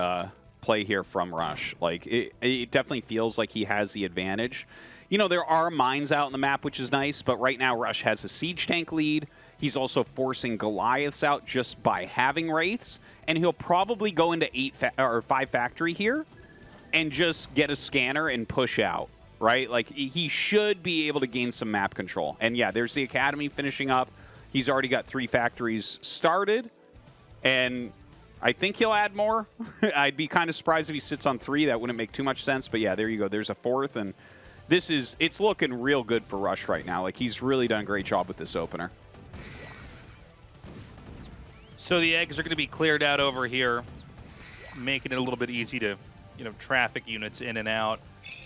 play here from Rush. Like, it definitely feels like he has the advantage. You know, there are mines out in the map, which is nice, but right now Rush has a siege tank lead. He's also forcing Goliaths out just by having Wraiths, and he'll probably go into 5 factory here and just get a scanner and push out. Right? Like, he should be able to gain some map control. And yeah, there's the Academy finishing up. He's already got 3 factories started. And I think he'll add more. I'd be kind of surprised if he sits on 3. That wouldn't make too much sense. But yeah, there you go. There's a 4th. And it's looking real good for Rush right now. Like, he's really done a great job with this opener. So the eggs are going to be cleared out over here, making it a little bit easy to, you know, traffic units in and out.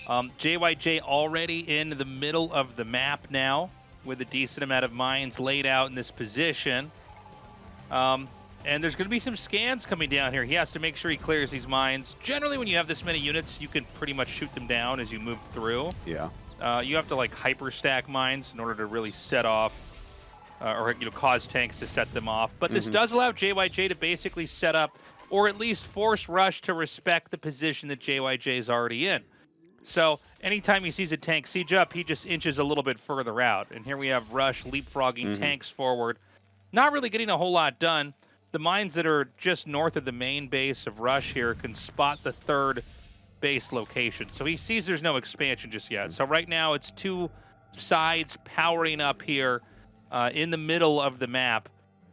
JYJ already in the middle of the map now with a decent amount of mines laid out in this position. And there's going to be some scans coming down here. He has to make sure he clears these mines. Generally, when you have this many units, you can pretty much shoot them down as you move through. Yeah. You have to, like, hyper stack mines in order to really set off or, you know, cause tanks to set them off. But this does allow JYJ to basically set up, or at least force Rush to respect the position that JYJ is already in. So anytime he sees a tank siege up, he just inches a little bit further out. And here we have Rush leapfrogging tanks forward. Not really getting a whole lot done. The mines that are just north of the main base of Rush here can spot the 3rd base location. So he sees there's no expansion just yet. So right now it's 2 sides powering up here in the middle of the map.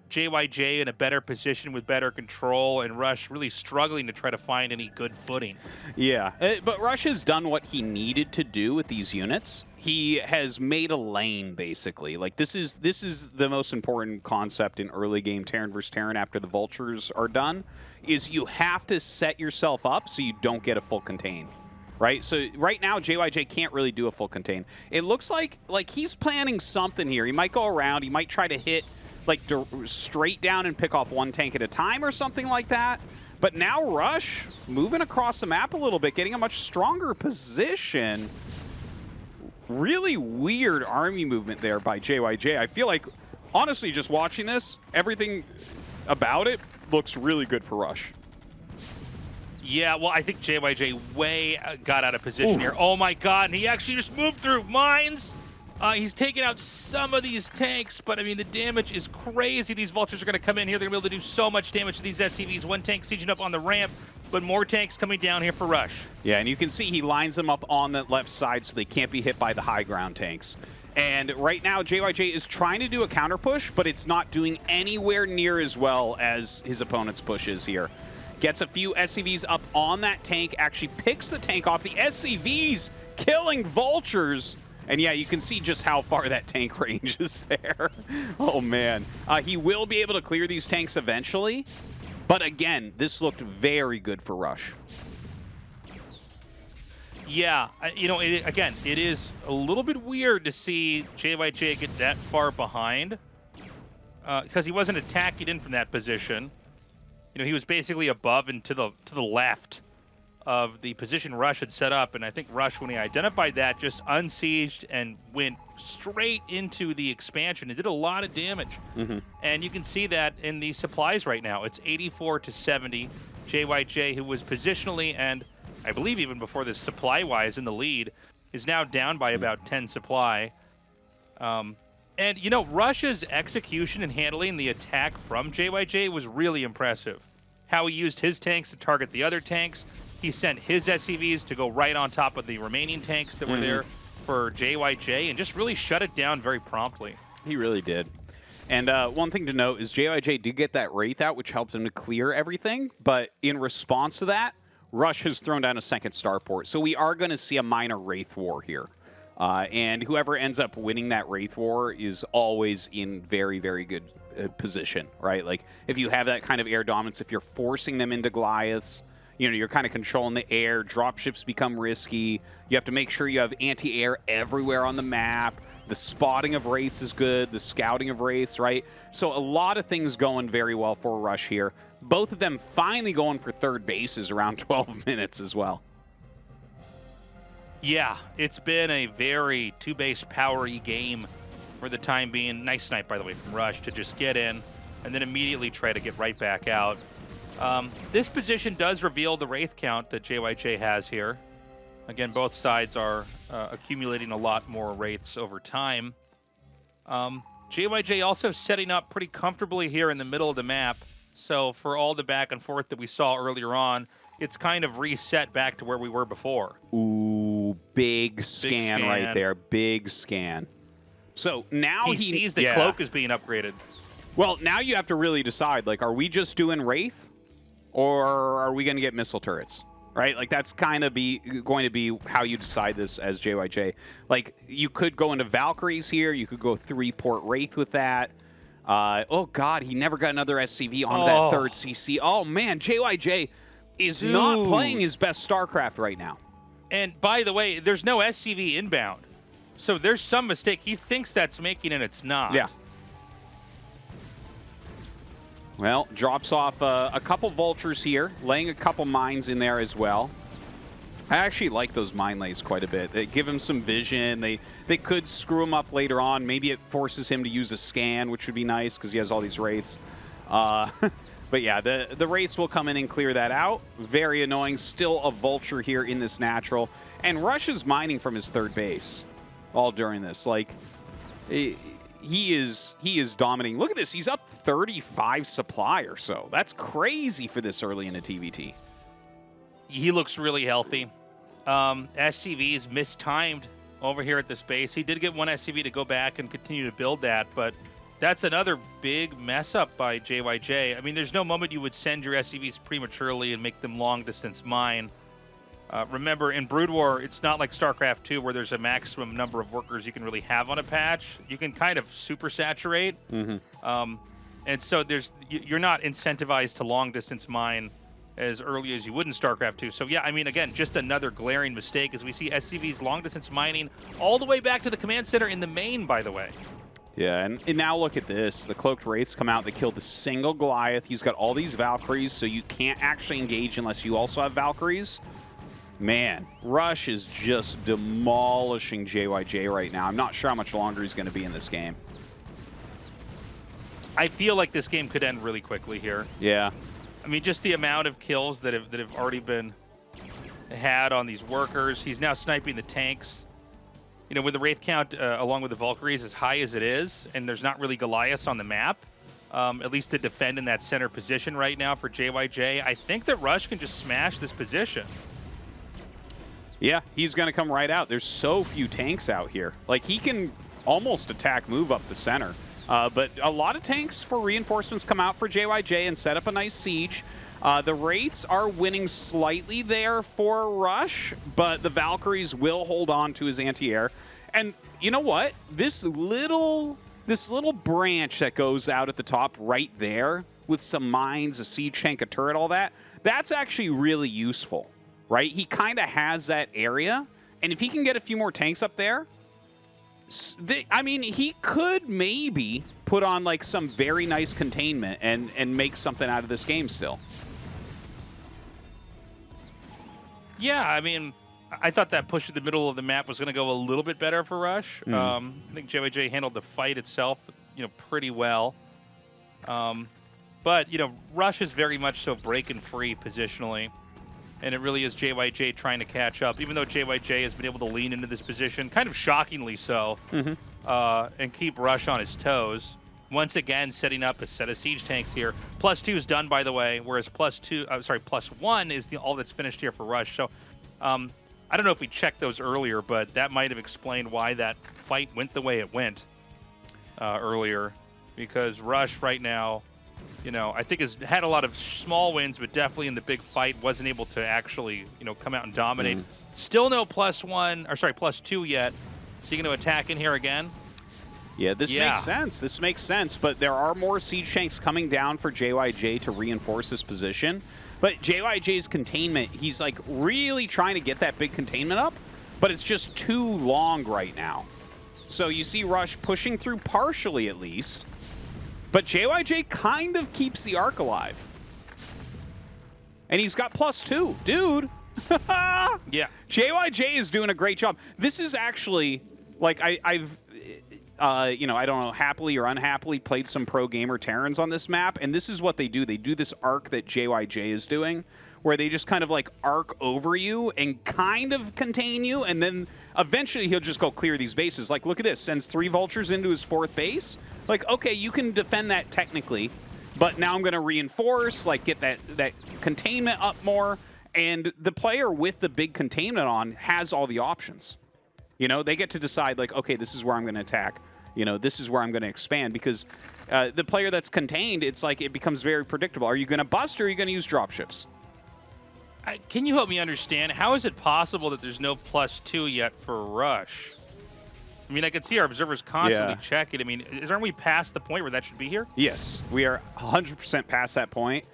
JYJ in a better position with better control, and Rush really struggling to try to find any good footing. Yeah, but Rush has done what he needed to do with these units. He has made a lane, basically. Like, this is the most important concept in early game Terran versus Terran after the Vultures are done, is you have to set yourself up so you don't get a full contain. Right? So right now, JYJ can't really do a full contain. It looks like he's planning something here. He might go around. He might try to hit like straight down and pick off one tank at a time or something like that. But now Rush moving across the map a little bit, getting a much stronger position. Really weird army movement there by JYJ. I feel like, honestly, just watching this, everything about it looks really good for Rush. Yeah, well, I think JYJ way got out of position here. Oh my god, and he actually just moved through mines. He's taken out some of these tanks, but I mean, the damage is crazy. These Vultures are going to come in here. They're going to be able to do so much damage to these SCVs. One tank sieging up on the ramp, but more tanks coming down here for Rush. Yeah, and you can see he lines them up on the left side so they can't be hit by the high ground tanks. And right now, JYJ is trying to do a counter push, but it's not doing anywhere near as well as his opponent's pushes here. Gets a few SCVs up on that tank, actually picks the tank off. The SCVs killing Vultures. And yeah, you can see just how far that tank range is there. Oh, man. He will be able to clear these tanks eventually. But again, this looked very good for Rush. Yeah, you know, again, it is a little bit weird to see JYJ get that far behind because he wasn't attacking in from that position. You know, he was basically above and to the left of the position Rush had set up, and I think Rush, when he identified that, just unsieged and went straight into the expansion. It did a lot of damage, and you can see that in the supplies right now. It's 84 to 70. JYJ, who was positionally and I believe even before this supply-wise in the lead, is now down by about 10 supply. And, you know, Rush's execution and handling the attack from JYJ was really impressive. How he used his tanks to target the other tanks. He sent his SCVs to go right on top of the remaining tanks that were there for JYJ and just really shut it down very promptly. He really did. And one thing to note is JYJ did get that Wraith out, which helped him to clear everything. But in response to that, Rush has thrown down a second starport. So we are going to see a minor Wraith war here. And whoever ends up winning that Wraith war is always in very, very good position, right? Like, if you have that kind of air dominance, if you're forcing them into Goliaths, you know, you're kind of controlling the air. Dropships become risky. You have to make sure you have anti-air everywhere on the map. The spotting of Wraiths is good. The scouting of Wraiths, right? So a lot of things going very well for Rush here. Both of them finally going for third bases around 12 minutes as well. Yeah, it's been a very two-base power-y game for the time being. Nice snipe, by the way, from Rush to just get in and then immediately try to get right back out. This position does reveal the Wraith count that JYJ has here. Again, both sides are accumulating a lot more Wraiths over time. JYJ also setting up pretty comfortably here in the middle of the map. So for all the back and forth that we saw earlier on, it's kind of reset back to where we were before. Ooh, big scan right there. Big scan. So now he sees the cloak is being upgraded. Well, now you have to really decide, like, are we just doing Wraith or are we going to get missile turrets? Right? Like, that's kind of going to be how you decide this as JYJ. Like, you could go into Valkyries here. You could go 3-port Wraith with that. Oh, God, he never got another SCV onto that third CC. Oh, man, JYJ is not playing his best StarCraft right now. And, by the way, there's no SCV inbound. So there's some mistake. He thinks that's making it, it's not. Yeah. Well, drops off a couple Vultures here, laying a couple mines in there as well. I actually like those mine lays quite a bit. They give him some vision. They could screw him up later on. Maybe it forces him to use a scan, which would be nice because he has all these Wraiths. But yeah, the Wraiths will come in and clear that out. Very annoying. Still a Vulture here in this natural. And Rush is mining from his third base all during this. Like, he is dominating. Look at this. He's up 35 supply or so. That's crazy for this early in a TVT. He looks really healthy. SCV's mistimed over here at this base. He did get one SCV to go back and continue to build that, but That's another big mess up by JYJ. I mean, there's no moment you would send your SCVs prematurely and make them long distance mine. Remember, in Brood War, it's not like StarCraft 2 where there's a maximum number of workers you can really have on a patch. You can kind of super saturate. And so you're not incentivized to long distance mine as early as you would in StarCraft 2. So yeah, I mean, again, just another glaring mistake as we see SCVs long distance mining all the way back to the command center in the main, by the way. Yeah, and now look at this. The Cloaked Wraiths come out. They killed the single Goliath. He's got all these Valkyries, so you can't actually engage unless you also have Valkyries. Man, Rush is just demolishing JYJ right now. I'm not sure how much longer he's going to be in this game. I feel like this game could end really quickly here. Yeah. I mean, just the amount of kills that have already been had on these workers. He's now sniping the tanks. You know, with the Wraith count along with the Valkyries as high as it is, and there's not really Goliaths on the map, at least to defend in that center position right now for JYJ, I think that Rush can just smash this position. Yeah, he's going to come right out. There's so few tanks out here. Like, he can almost attack move up the center. But a lot of tanks for reinforcements come out for JYJ and set up a nice siege. The Wraiths are winning slightly there for Rush, but the Valkyries will hold on to his anti-air. And you know what? This little branch that goes out at the top right there with some mines, a siege tank, a turret, all that, that's actually really useful, right? He kind of has that area, and if he can get a few more tanks up there, I mean, he could maybe put on like some very nice containment and make something out of this game still. Yeah, I mean, I thought that push to the middle of the map was going to go a little bit better for Rush. I think JYJ handled the fight itself, you know, pretty well. But, you know, Rush is very much so breaking free positionally. And it really is JYJ trying to catch up, even though JYJ has been able to lean into this position, kind of shockingly so, and keep Rush on his toes. Once again, setting up a set of siege tanks here. +2 is done, by the way, whereas +1 is all that's finished here for Rush. So I don't know if we checked those earlier, but that might have explained why that fight went the way it went earlier, because Rush right now, you know, I think has had a lot of small wins, but definitely in the big fight wasn't able to actually, you know, come out and dominate. Still no +2 yet. Is he going to attack in here again? Yeah, this makes sense. This makes sense, but there are more siege tanks coming down for JYJ to reinforce this position. But JYJ's containment, he's like really trying to get that big containment up, but it's just too long right now. So you see Rush pushing through partially at least, but JYJ kind of keeps the arc alive. And he's got +2. Dude! Yeah. JYJ is doing a great job. This is actually, like, I've you know, I don't know, happily or unhappily played some pro gamer Terrans on this map, and this is what they do. They do this arc that JYJ is doing, where they just kind of like arc over you and kind of contain you, and then eventually he'll just go clear these bases. Like, look at this, sends 3 vultures into his 4th base. Like, okay, you can defend that technically, but now I'm going to reinforce, like get that containment up more, and the player with the big containment on has all the options. You know, they get to decide, like, okay, this is where I'm going to attack. You know, this is where I'm going to expand, because the player that's contained, it's like it becomes very predictable. Are you going to bust or are you going to use dropships? Can you help me understand? How is it possible that there's no +2 yet for Rush? I mean, I can see our observers constantly checking. I mean, aren't we past the point where that should be here? Yes, we are 100% past that point.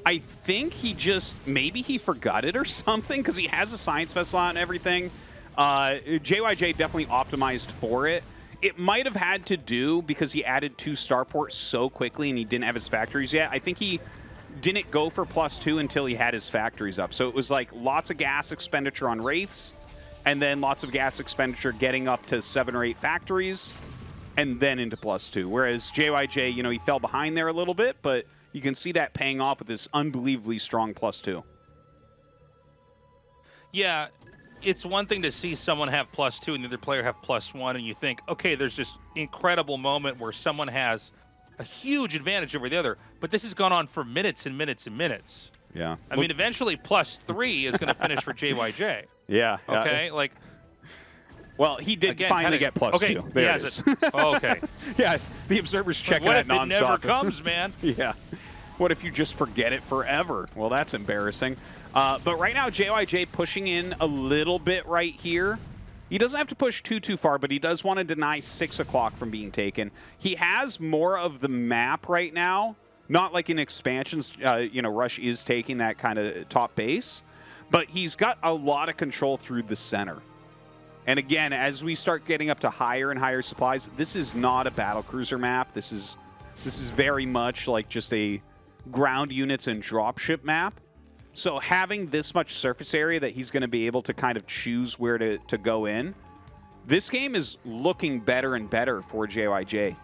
I think he just, maybe he forgot it or something, because he has a science vessel on and everything. JYJ definitely optimized for it. It might have had to do because he added 2 starports so quickly and he didn't have his factories yet. I think he didn't go for +2 until he had his factories up. So it was like lots of gas expenditure on Wraiths, and then lots of gas expenditure getting up to 7 or 8 factories, and then into +2. Whereas JYJ, you know, he fell behind there a little bit, but you can see that paying off with this unbelievably strong +2. Yeah. It's one thing to see someone have +2 and the other player have +1, and you think, okay, there's this incredible moment where someone has a huge advantage over the other, but this has gone on for minutes and minutes and minutes. Yeah. I mean, eventually +3 is going to finish for JYJ. Yeah. Okay, like, Well, he did Again, finally kinda- get plus okay, 2. he There it has is. it. Oh, okay. Yeah, the observer's checking what that if it nonstop. never comes, man? Yeah. What if you just forget it forever? Well, that's embarrassing. But right now, JYJ pushing in a little bit right here. He doesn't have to push too far, but he does want to deny 6 o'clock from being taken. He has more of the map right now. Not like in expansions, Rush is taking that kind of top base. But he's got a lot of control through the center. And again, as we start getting up to higher and higher supplies, this is not a battlecruiser map. This is very much like just a ground units and dropship map. So having this much surface area that he's going to be able to kind of choose where to go in, this game is looking better and better for JYJ.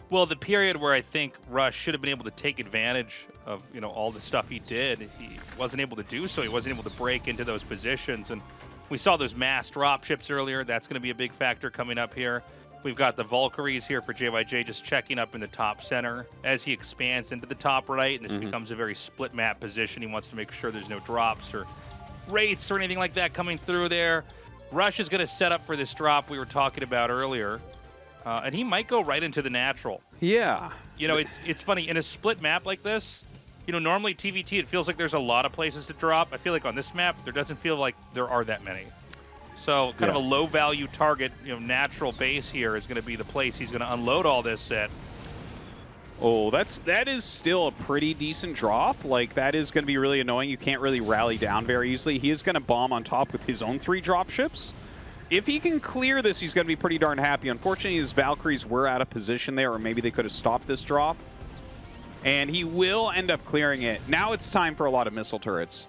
Well, the period where I think Rush should have been able to take advantage of all the stuff he did, he wasn't able to do so. He wasn't able to break into those positions, and we saw those mass drop ships earlier. That's going to be a big factor coming up here. We've got the Valkyries here for JYJ just checking up in the top center as he expands into the top right, and this becomes a very split map position. He wants to make sure there's no drops or wraiths or anything like that coming through there. Rush is going to set up for this drop we were talking about earlier, and he might go right into the natural. Yeah. It's funny, in a split map like this, normally TVT, it feels like there's a lot of places to drop. I feel like on this map, there doesn't feel like there are that many. So kind of a low-value target, natural base here is going to be the place he's going to unload all this at. Oh, that is still a pretty decent drop. Like, that is going to be really annoying. You can't really rally down very easily. He is going to bomb on top with his own 3 drop ships. If he can clear this, he's going to be pretty darn happy. Unfortunately, his Valkyries were out of position there, or maybe they could have stopped this drop. And he will end up clearing it. Now it's time for a lot of missile turrets.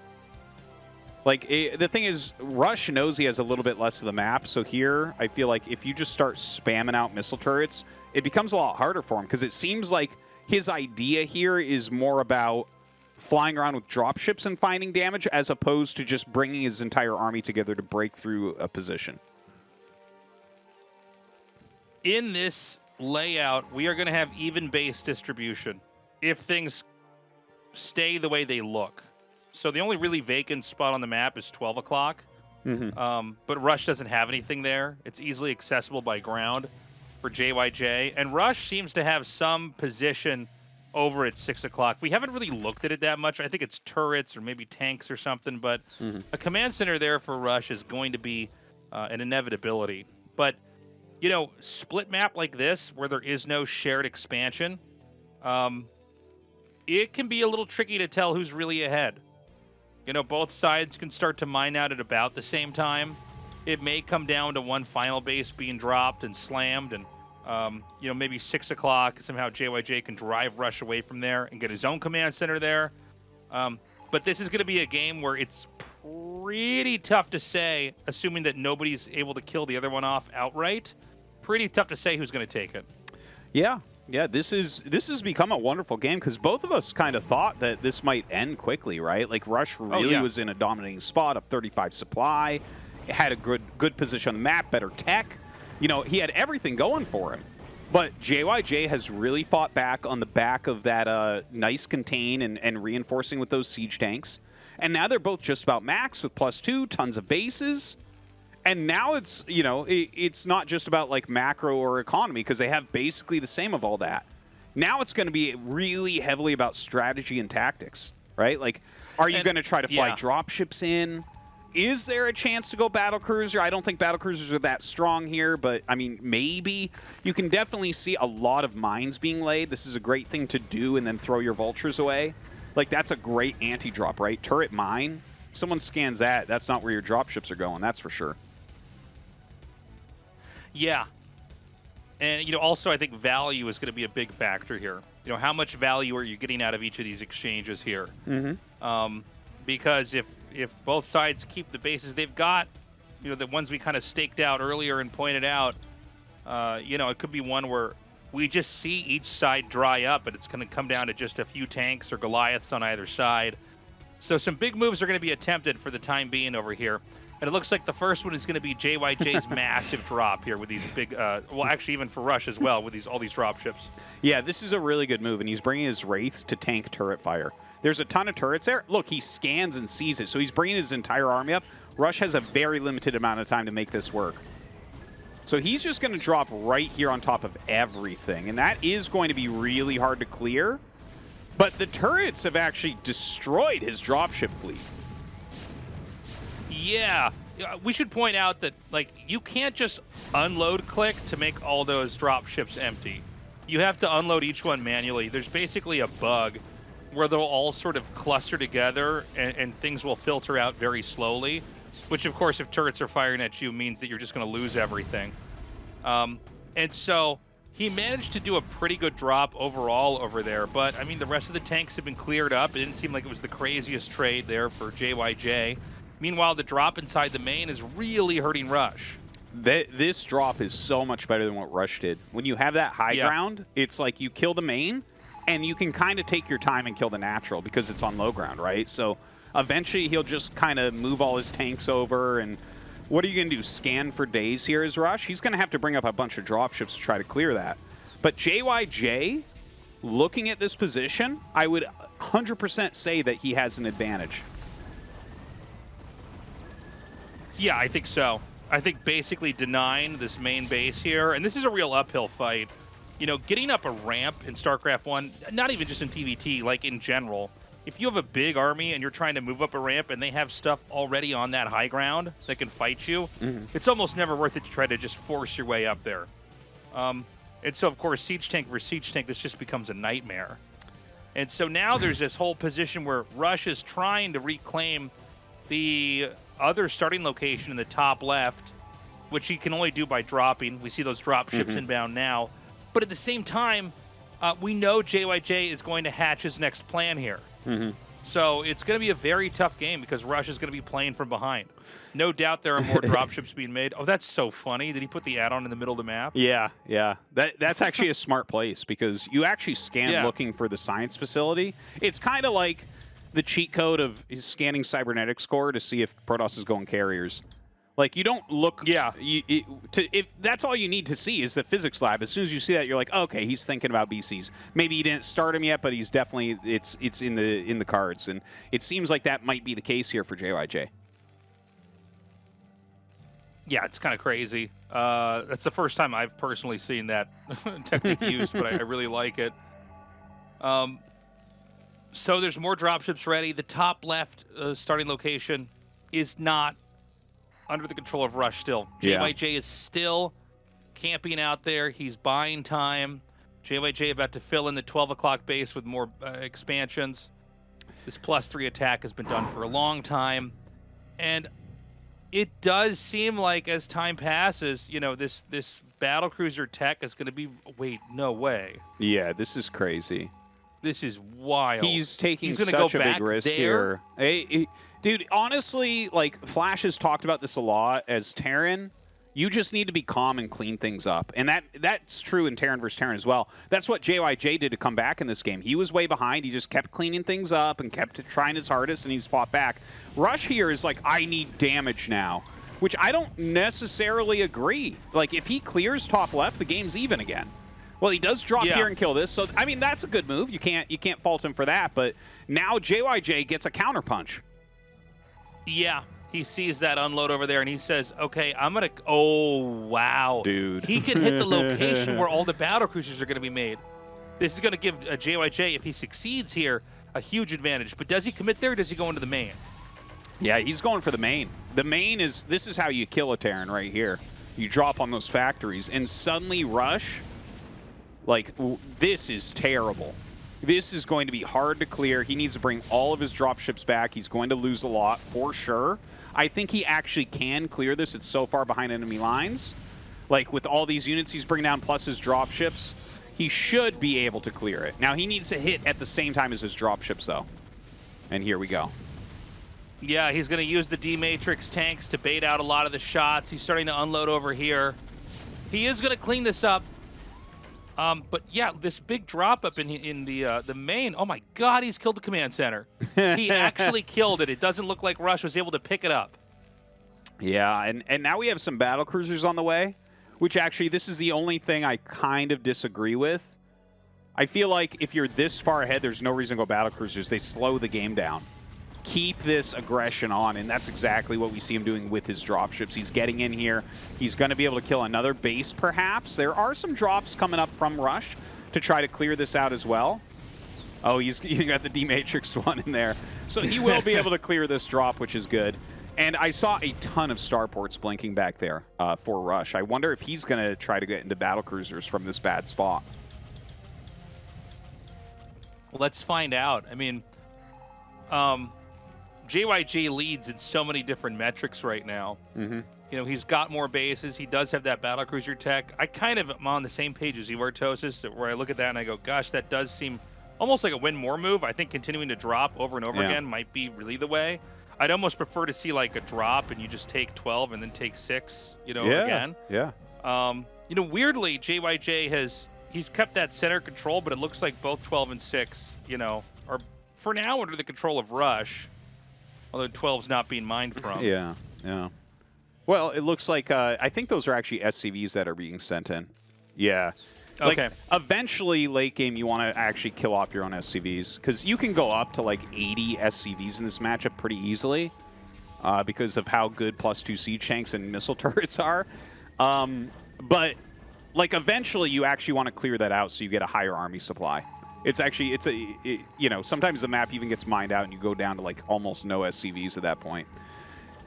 Like, the thing is, Rush knows he has a little bit less of the map, so here, I feel like if you just start spamming out missile turrets, it becomes a lot harder for him, because it seems like his idea here is more about flying around with dropships and finding damage, as opposed to just bringing his entire army together to break through a position. In this layout, we are going to have even base distribution if things stay the way they look. So the only really vacant spot on the map is 12 o'clock. But Rush doesn't have anything there. It's easily accessible by ground for JYJ. And Rush seems to have some position over at 6 o'clock. We haven't really looked at it that much. I think it's turrets or maybe tanks or something. But a command center there for Rush is going to be an inevitability. But, split map like this, where there is no shared expansion, it can be a little tricky to tell who's really ahead. Both sides can start to mine out at about the same time. It may come down to one final base being dropped and slammed, and maybe 6 o'clock, somehow JYJ can drive Rush away from there and get his own command center there. But this is going to be a game where it's pretty tough to say, assuming that nobody's able to kill the other one off outright. Pretty tough to say who's going to take it. Yeah. Yeah, this has become a wonderful game, because both of us kind of thought that this might end quickly, right? Like, Rush really was in a dominating spot, up 35 supply, had a good position on the map, better tech. He had everything going for him. But JYJ has really fought back on the back of that nice contain and reinforcing with those siege tanks. And now they're both just about max with +2, tons of bases. And now it's, it's not just about like macro or economy, because they have basically the same of all that. Now it's going to be really heavily about strategy and tactics, right? Like, are you going to try to fly dropships in? Is there a chance to go battlecruiser? I don't think battlecruisers are that strong here, but I mean, maybe. You can definitely see a lot of mines being laid. This is a great thing to do, and then throw your vultures away. Like, that's a great anti-drop, right? Turret mine. Someone scans that. That's not where your dropships are going, that's for sure. Yeah. And, also I think value is going to be a big factor here. How much value are you getting out of each of these exchanges here? Because if both sides keep the bases they've got, the ones we kind of staked out earlier and pointed out, it could be one where we just see each side dry up, and it's going to come down to just a few tanks or Goliaths on either side. So some big moves are going to be attempted for the time being over here. And it looks like the first one is going to be JYJ's massive drop here with these big, well, actually even for Rush as well, with all these drop ships. Yeah, this is a really good move, and he's bringing his Wraiths to tank turret fire. There's a ton of turrets there. Look, he scans and sees it, so he's bringing his entire army up. Rush has a very limited amount of time to make this work. So he's just going to drop right here on top of everything, and that is going to be really hard to clear. But the turrets have actually destroyed his dropship fleet. Yeah. We should point out that, like, you can't just unload click to make all those dropships empty. You have to unload each one manually. There's basically a bug where they'll all sort of cluster together and things will filter out very slowly, which, of course, if turrets are firing at you, means that you're just going to lose everything. And so he managed to do a pretty good drop overall over there, but, I mean, the rest of the tanks have been cleared up. It didn't seem like it was the craziest trade there for JYJ. Meanwhile, the drop inside the main is really hurting Rush. This drop is so much better than what Rush did. When you have that high ground, it's like you kill the main, and you can kind of take your time and kill the natural because it's on low ground, right? So eventually he'll just kind of move all his tanks over, and what are you going to do, scan for days here as Rush? He's going to have to bring up a bunch of dropships to try to clear that. But JYJ, looking at this position, I would 100% say that he has an advantage. Yeah, I think so. I think basically denying this main base here, and this is a real uphill fight. You know, getting up a ramp in StarCraft 1, not even just in TVT, like in general, if you have a big army and you're trying to move up a ramp and they have stuff already on that high ground that can fight you, it's almost never worth it to try to just force your way up there. And so, of course, siege tank versus siege tank, this just becomes a nightmare. And so now there's this whole position where Rush is trying to reclaim the other starting location in the top left, which he can only do by dropping. We see those drop ships inbound now. But at the same time, we know JYJ is going to hatch his next plan here. So it's going to be a very tough game because Rush is going to be playing from behind. No doubt there are more dropships being made. Oh, that's so funny. Did he put the add-on in the middle of the map? Yeah, yeah. That's actually a smart place because you actually scan looking for the science facility. It's kind of like the cheat code of his scanning cybernetic score to see if Protoss is going carriers. Like, you don't look... Yeah. If that's all you need to see is the physics lab. As soon as you see that, you're like, okay, he's thinking about BCs. Maybe he didn't start him yet, but he's definitely... It's in the cards. And it seems like that might be the case here for JYJ. Yeah, it's kind of crazy. That's the first time I've personally seen that technique used, but I really like it. So there's more dropships ready. The top left starting location is not under the control of Rush still. JYJ is still camping out there. He's buying time. JYJ about to fill in the 12 o'clock base with more expansions. This +3 attack has been done for a long time. And it does seem like as time passes, you know, this battlecruiser tech is going to be... Wait, no way. Yeah, this is crazy. This is wild. He's taking such a big risk here. Hey, dude, honestly, like, Flash has talked about this a lot as Terran. You just need to be calm and clean things up. And that's true in Terran versus Terran as well. That's what JYJ did to come back in this game. He was way behind. He just kept cleaning things up and kept trying his hardest, and he's fought back. Rush here is like, I need damage now, which I don't necessarily agree. Like, if he clears top left, the game's even again. Well, he does drop here and kill this, so I mean that's a good move. You can't fault him for that. But now JYJ gets a counterpunch. Yeah, he sees that unload over there and he says, "Okay, I'm gonna." Oh wow, dude! He can hit the location where all the battle cruisers are going to be made. This is going to give JYJ, if he succeeds here, a huge advantage. But does he commit there? Or does he go into the main? Yeah, he's going for the main. The main is this is how you kill a Terran right here. You drop on those factories, and suddenly Rush. Like, this is terrible. This is going to be hard to clear. He needs to bring all of his dropships back. He's going to lose a lot, for sure. I think he actually can clear this. It's so far behind enemy lines. Like, with all these units he's bringing down, plus his dropships, he should be able to clear it. Now, he needs to hit at the same time as his dropships, though. And here we go. Yeah, he's going to use the D-Matrix tanks to bait out a lot of the shots. He's starting to unload over here. He is going to clean this up. But yeah, this big drop up in the main. Oh my God, he's killed the command center. He actually killed it. It doesn't look like Rush was able to pick it up. Yeah, and now we have some battle cruisers on the way, which actually this is the only thing I kind of disagree with. I feel like if you're this far ahead, there's no reason to go battle cruisers. They slow the game down. keep this aggression on, and that's exactly what we see him doing with his dropships. He's getting in here. He's going to be able to kill another base, perhaps. There are some drops coming up from Rush to try to clear this out as well. Oh, he got the D-Matrix one in there. So he will be able to clear this drop, which is good. And I saw a ton of starports blinking back there for Rush. I wonder if he's going to try to get into battlecruisers from this bad spot. Let's find out. I mean, JYJ leads in so many different metrics right now. Mm-hmm. You know, he's got more bases. He does have that battlecruiser tech. I kind of am on the same page as you are, Tastosis, where I look at that and I go, gosh, that does seem almost like a win more move. I think continuing to drop over and over again might be really the way. I'd almost prefer to see like a drop and you just take 12 and then take 6, you know, again. Yeah. You know, weirdly, JYJ he's kept that center control, but it looks like both 12 and 6, you know, are for now under the control of Rush, although 12's not being mined from. Yeah, yeah. Well, it looks like, I think those are actually SCVs that are being sent in. Yeah. Like, okay. Eventually, late game, you want to actually kill off your own SCVs, because you can go up to like 80 SCVs in this matchup pretty easily because of how good +2 siege tanks and missile turrets are. But like eventually, you actually want to clear that out so you get a higher army supply. It's actually, you know, sometimes the map even gets mined out and you go down to like almost no SCVs at that point.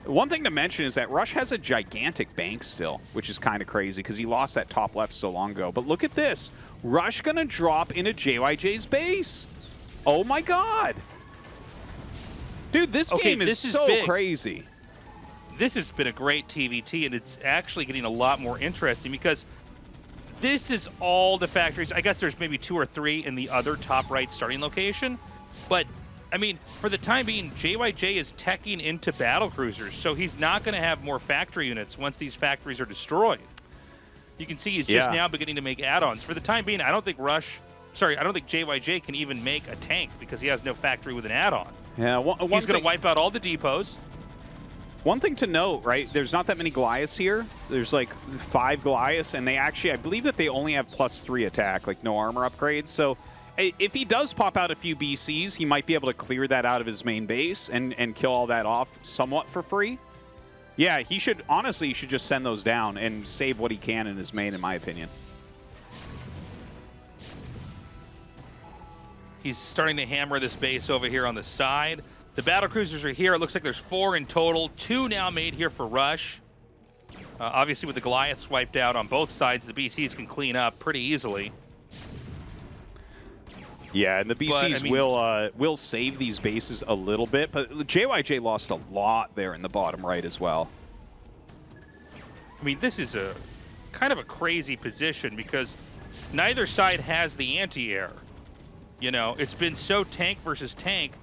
One thing to mention is that Rush has a gigantic bank still, which is kind of crazy because he lost that top left so long ago. But look at this. Rush going to drop into JYJ's base. Oh, my God. Dude, this game is so crazy. This has been a great TVT, and it's actually getting a lot more interesting because this is all the factories. I guess there's maybe 2 or 3 in the other top right starting location, but I mean, for the time being, JYJ is teching into battlecruisers, so he's not going to have more factory units once these factories are destroyed. You can see he's just now beginning to make add-ons. For the time being, I don't think JYJ can even make a tank because he has no factory with an add-on. Yeah, he's going to wipe out all the depots. One thing to note, right, there's not that many Goliaths here. There's like 5 Goliaths, and they actually, I believe that they only have +3 attack, like no armor upgrades, so if he does pop out a few BCs, he might be able to clear that out of his main base and kill all that off somewhat for free. Yeah, he should just send those down and save what he can in his main, in my opinion. He's starting to hammer this base over here on the side. The battlecruisers are here. It looks like there's 4 in total. 2 now made here for Rush. Obviously, with the Goliaths wiped out on both sides, the BCs can clean up pretty easily. Yeah, and the BCs will save these bases a little bit, but JYJ lost a lot there in the bottom right as well. I mean, this is a kind of a crazy position because neither side has the anti-air. You know, it's been so tank versus tank.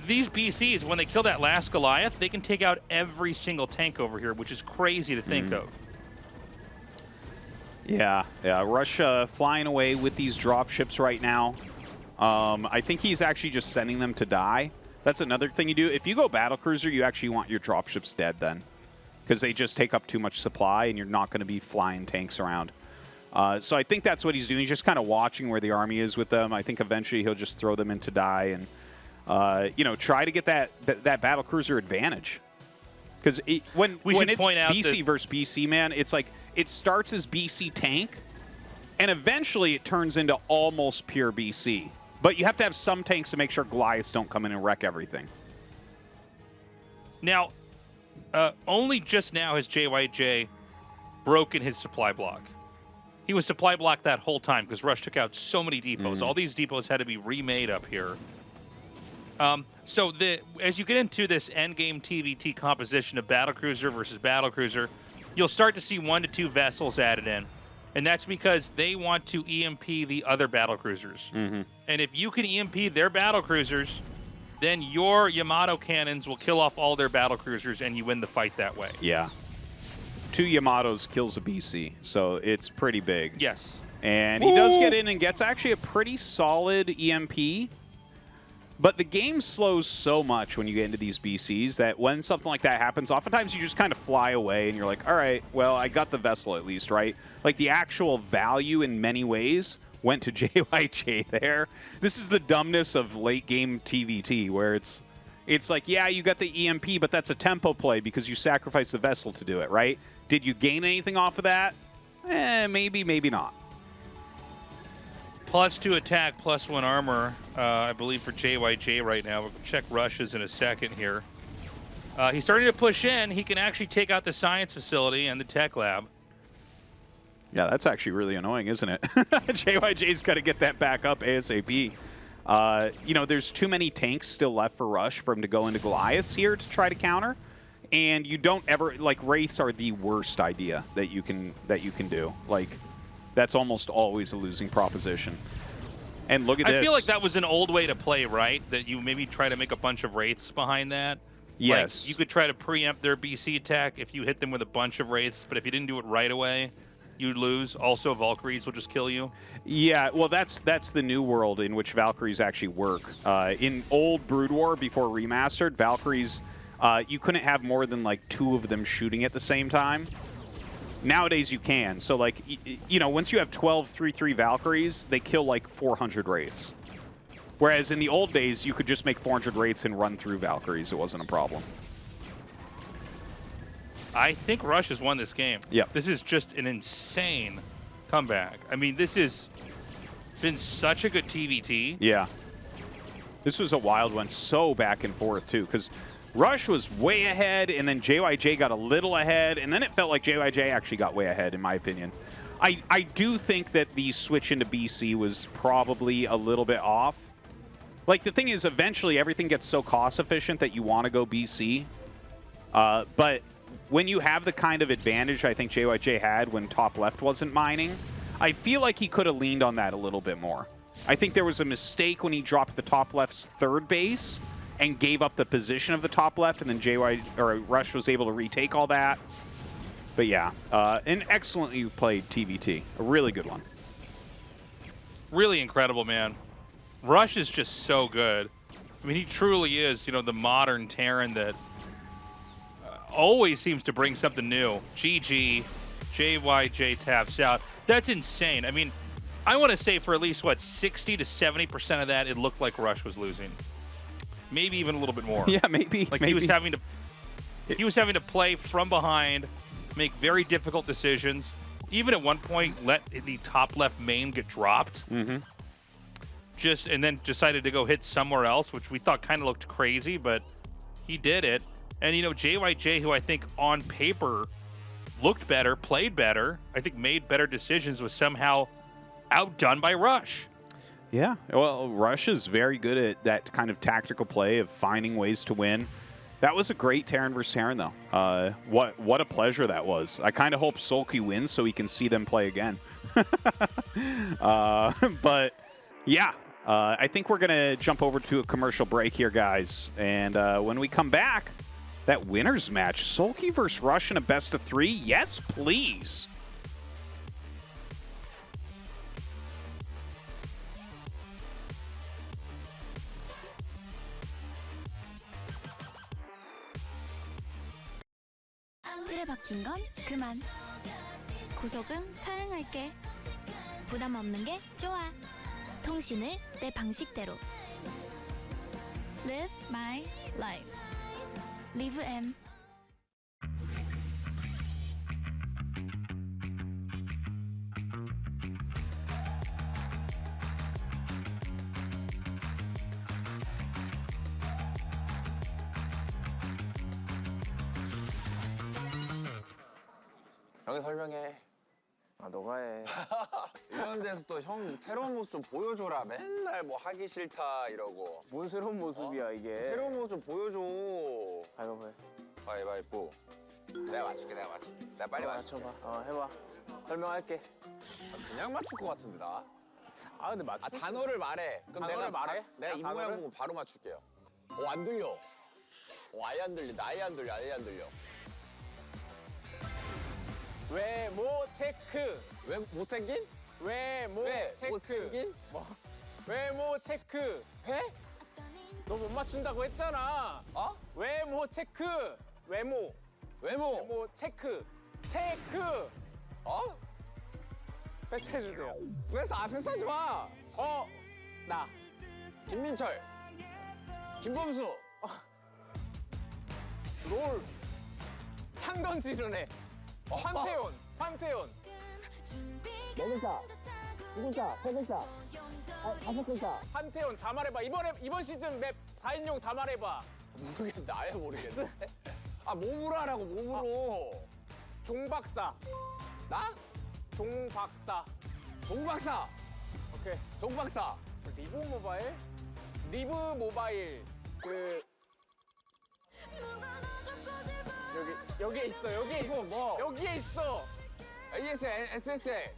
These BCs, when they kill that last Goliath, they can take out every single tank over here, which is crazy to think of. Yeah, Rush flying away with these drop ships right now. I think he's actually just sending them to die. That's another thing you do. If you go battlecruiser, you actually want your dropships dead then, because they just take up too much supply and you're not going to be flying tanks around. So I think that's what he's doing. He's just kind of watching where the army is with them. I think eventually he'll just throw them into die and you know, try to get that battlecruiser advantage. Because when it's BC versus BC, man, it's like it starts as BC tank, and eventually it turns into almost pure BC. But you have to have some tanks to make sure Goliaths don't come in and wreck everything. Now, only just now has JYJ broken his supply block. He was supply blocked that whole time because Rush took out so many depots. All these depots had to be remade up here. So as you get into this endgame TVT composition of battlecruiser versus battlecruiser, you'll start to see 1 to 2 vessels added in. And that's because they want to EMP the other battlecruisers. And if you can EMP their battlecruisers, then your Yamato cannons will kill off all their battlecruisers and you win the fight that way. Yeah. 2 Yamatos kills a BC, so it's pretty big. Yes. And he does get in and gets actually a pretty solid EMP. But the game slows so much when you get into these BCs that when something like that happens, oftentimes you just kind of fly away and you're like, all right, well, I got the vessel at least, right? Like the actual value in many ways went to JYJ there. This is the dumbness of late game TVT where it's, it's like, yeah, you got the EMP, but that's a tempo play because you sacrificed the vessel to do it, right? Did you gain anything off of that? Maybe, maybe not. +2 attack, +1 armor, I believe, for JYJ right now. We'll check rushes in a second here. He's starting to push in. He can actually take out the science facility and the tech lab. Yeah, that's actually really annoying, isn't it? JYJ's got to get that back up ASAP. You know, there's too many tanks still left for Rush for him to go into Goliaths here to try to counter. And you don't ever, like, Wraiths are the worst idea that you can do. Like, that's almost always a losing proposition. And look at this. I feel like that was an old way to play, right? That you maybe try to make a bunch of Wraiths behind that. Yes. Like, you could try to preempt their BC attack if you hit them with a bunch of Wraiths, but if you didn't do it right away, you'd lose. Also, Valkyries will just kill you. Yeah, well, that's the new world in which Valkyries actually work. In old Brood War, before Remastered, Valkyries, you couldn't have more than, like, 2 of them shooting at the same time. Nowadays, you can. So, like, you know, once you have 12 3/3 Valkyries, they kill, like, 400 Wraiths. Whereas in the old days, you could just make 400 Wraiths and run through Valkyries. It wasn't a problem. I think Rush has won this game. Yep. This is just an insane comeback. I mean, this has been such a good TVT. Yeah. This was a wild one. So back and forth, too, because Rush was way ahead, and then JYJ got a little ahead, and then it felt like JYJ actually got way ahead, in my opinion. I do think that the switch into BC was probably a little bit off. Like, the thing is, eventually everything gets so cost efficient that you want to go BC. But when you have the kind of advantage I think JYJ had when top left wasn't mining, I feel like he could have leaned on that a little bit more. I think there was a mistake when he dropped the top left's third base and gave up the position of the top left, and then Rush was able to retake all that. But yeah, an excellently played TVT. A really good one. Really incredible, man. Rush is just so good. I mean, he truly is, you know, the modern Terran that always seems to bring something new. GG, JYJ taps out. That's insane. I mean, I want to say for at least, what, 60 to 70% of that, it looked like Rush was losing. Maybe even a little bit more. Yeah, maybe. Like maybe. he was having to play from behind, make very difficult decisions. Even at one point, let the top left main get dropped. Mm-hmm. And then decided to go hit somewhere else, which we thought kind of looked crazy, but he did it. And, you know, JYJ, who I think on paper looked better, played better, I think made better decisions, was somehow outdone by Rush. Yeah, well, Rush is very good at that kind of tactical play of finding ways to win. That was a great Terran versus Terran, though. What a pleasure that was. I kind of hope Soulkey wins so we can see them play again. But, yeah. I think we're going to jump over to a commercial break here, guys. And when we come back, that winner's match, Soulkey versus Rush in a best-of-3? Yes, please. 틀에 박힌 건 그만. 구속은 사양할게. 부담 없는 게 좋아. 통신을 내 방식대로. Live my life. Live M. 형이 설명해. 아, 너가 해. 이런 데서 또 형 새로운 모습 좀 보여줘라. 맨날 뭐 하기 싫다 이러고. 뭔 새로운 모습이야, 이게. 새로운 모습 좀 보여줘. 가위바위보 해. 가위바위보. 내가 맞출게, 내가 맞출게. 내가 빨리 맞출게. 맞춰봐. 해봐. 설명할게. 그냥 맞출 것 같은데, 나? 아, 근데 맞출 단어를 말해. 그럼 단어를 말해? 내가 입 모양 보고 바로 맞출게요. 안 들려. 아예 안 들린다. 아예 안 들려. 아예 안 들려. 외모 체크. 왜 못생긴? 외모 체크. 못생긴? 뭐? 외모 체크. 해? 너 못 맞춘다고 했잖아. 어? 외모 체크. 외모 체크. 체크. 어? 패스해주세요. 패스하지 마. 나. 김민철. 김범수. 롤. 창 던지는 애. 황태온. 황태온. 네 글자, 두 글자, 세 글자, 다섯 글자. 한태원 다 말해봐. 이번 시즌 맵 4인용 다 말해봐. 모르겠는데 아예 모르겠는데. 아 몸으로 하라고 몸으로. 종박사. 나? 종박사. 동박사. 오케이. 동박사. 리브 모바일? 리브 모바일. 그 여기에 있어. 여기에 있어. 뭐? 여기에 있어. ASL, SSL.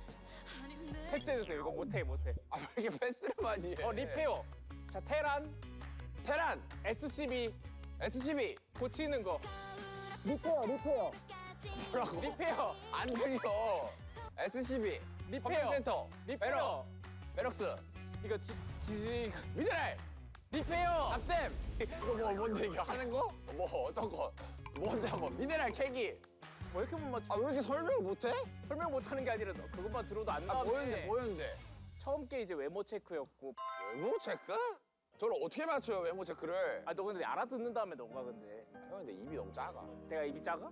패스해주세요. 이거 못해. 아 왜 이렇게 패스를 많이 해? 리페어. 자 테란. SCB. SCB. 고치는 거. 리페어. 뭐라고? 리페어. 안 들려. SCB. 리페어. 센터. 리페어. 베럭스. 이거 지지. 미네랄. 리페어. 납땜. 이거 뭐 뭔데 이거 하는 거? 뭐 어떤 거? 뭔데 한번 미네랄 캐기. 뭐 이렇게 못 맞춰? 아 왜 이렇게 설명을 못해? 설명 못하는 게 아니라 너 그것만 들어도 안 아 나오는데. 뭐였는데? 처음 게 이제 외모 체크였고. 외모 체크? 저를 어떻게 맞춰요 외모 체크를? 아 너 근데 알아듣는 다음에 너가 근데. 형 근데 입이 너무 작아. 내가 입이 작아?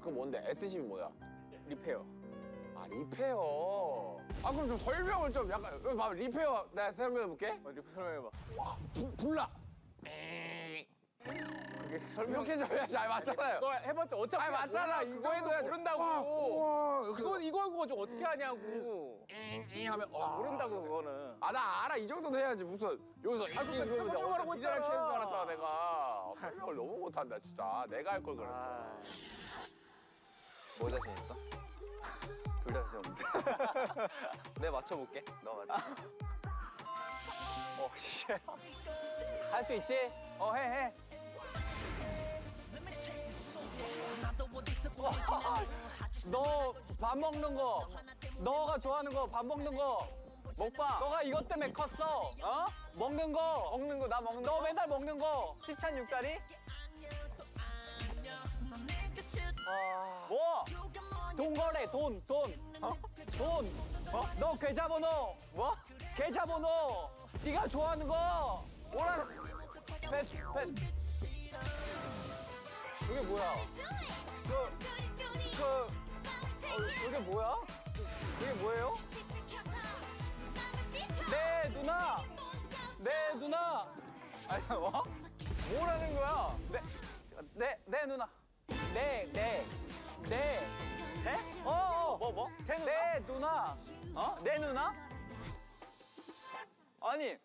그 뭔데? SCB 뭐야? 리페어. 아 리페어. 아 그럼 좀 설명을 좀 약간 여기 봐봐 리페어 내가 설명해 볼게. 리페어 설명해봐. 와 불나. 그게 설명. 이렇게 좀 해야지. 아 맞잖아요. 너 해봤자 어차피. 아니, 맞잖아. 이거 해도 해야지. 모른다고. 우와, 이거 하고 좀 어떻게 하냐고. 하면 모른다고 그거는. 아 나 알아 이 정도는 해야지 무슨 여기서 근데 설명하라고 미네랄 했잖아. 캐는 줄 알았잖아 내가. 설명을 너무 못한다 진짜. 내가 할 걸 그랬어. 뭐 자신 있어? 둘 다 자신 없는데. 내가 맞춰볼게. 너 맞춰. 씨. 할 수 있지? 해. 너 밥 먹는 거, 너가 좋아하는 거 밥 먹는 거 먹방. 너가 이것 때문에 컸어. 먹는 거, 나 먹는 거. 너 맨날 먹는 거. 시찬 육다리? 뭐? 돈 거래, 돈. 너 계좌번호. 뭐? 계좌번호. 네가 좋아하는 거. 뭐라? 패스. 그게 뭐야? 그게 뭐야? 그게 뭐예요? 네 누나. 아니 뭐? 뭐라는 거야? 네 누나. 네? 뭐? 네 누나. 네 누나? 아니.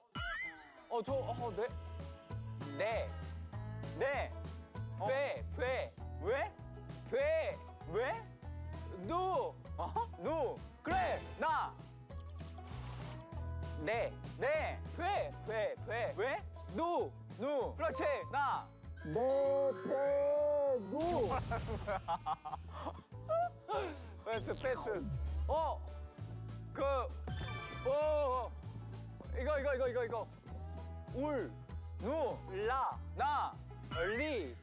네. 왜? 누. 그래, 나. 네. 왜? 누. 그렇지, 나. 누. 패스. 이거. 울. 누. 라. 나. 리.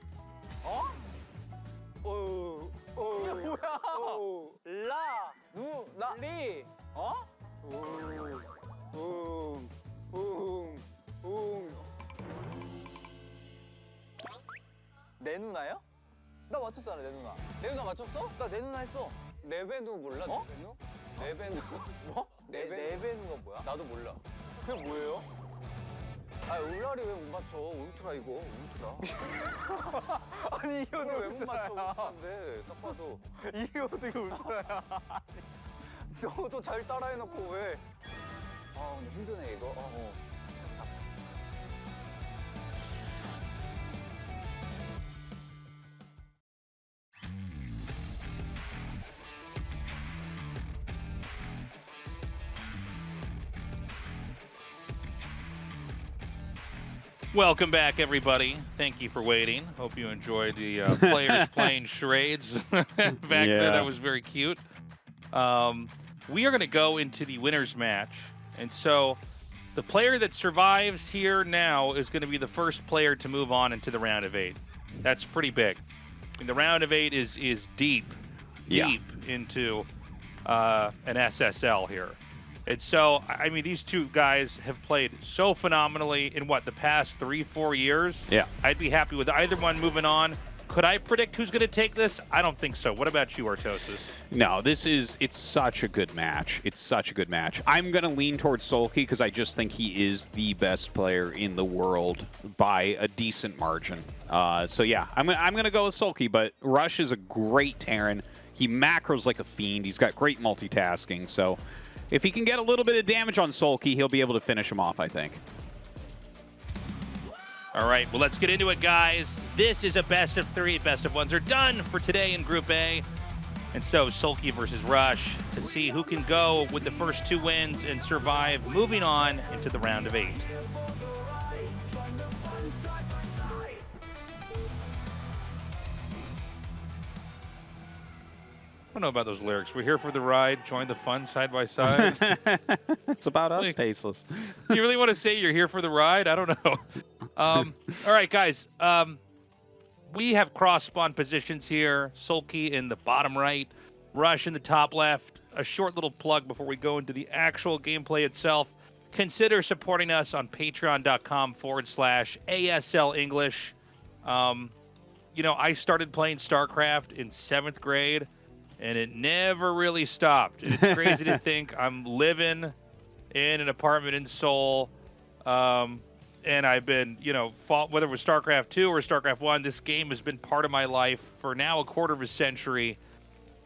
이게 뭐야? 라. 누. 나. 리. 내 누나요? 나 맞췄잖아, 내 누나. 내 누나 맞췄어? 나 내 누나 했어. 네베누 몰라? 네베누? 네베누. 뭐? 네베누가 뭐야? 나도 몰라. 그게 뭐예요? 아, 울라리 왜 못 맞춰? 울트라 이거, 울트라. 아니, 이거 왜 못 맞춰? 울트라인데, 딱 봐도. 이게 어떻게 울트라야? 너도 잘 따라해놓고 왜? 아, 근데 힘드네, 이거. Welcome back, everybody. Thank you for waiting. Hope you enjoyed the players playing charades back there. That was very cute. We are going to go into the winner's match. And so the player that survives here now is going to be the first player to move on into the round of 8. That's pretty big. And the round of 8 is deep into an SSL here. And so, I mean, these two guys have played so phenomenally in, the past 3-4 years? Yeah. I'd be happy with either one moving on. Could I predict who's going to take this? I don't think so. What about you, Tastosis? No, it's such a good match. It's such a good match. I'm going to lean towards Soulkey because I just think he is the best player in the world by a decent margin. So yeah, I'm going to go with Soulkey, but Rush is a great Terran. He macros like a fiend. He's got great multitasking. So if he can get a little bit of damage on Soulkey, he'll be able to finish him off, I think. All right, well, let's get into it, guys. This is a best of 3. Best of 1s are done for today in Group A. And so Soulkey versus Rush to see who can go with the first 2 wins and survive moving on into the round of 8. I don't know about those lyrics. We're here for the ride, join the fun side by side. It's about us, Tasteless. You really want to say you're here for the ride? I don't know. All right, guys. We have cross-spawn positions here. Soulkey in the bottom right, Rush in the top left. A short little plug before we go into the actual gameplay itself. Consider supporting us on patreon.com/ASL English. You know, I started playing StarCraft in 7th grade, and it never really stopped. It's crazy to think I'm living in an apartment in Seoul, and I've been, you know, whether it was StarCraft 2 or StarCraft 1, this game has been part of my life for now a quarter of a century.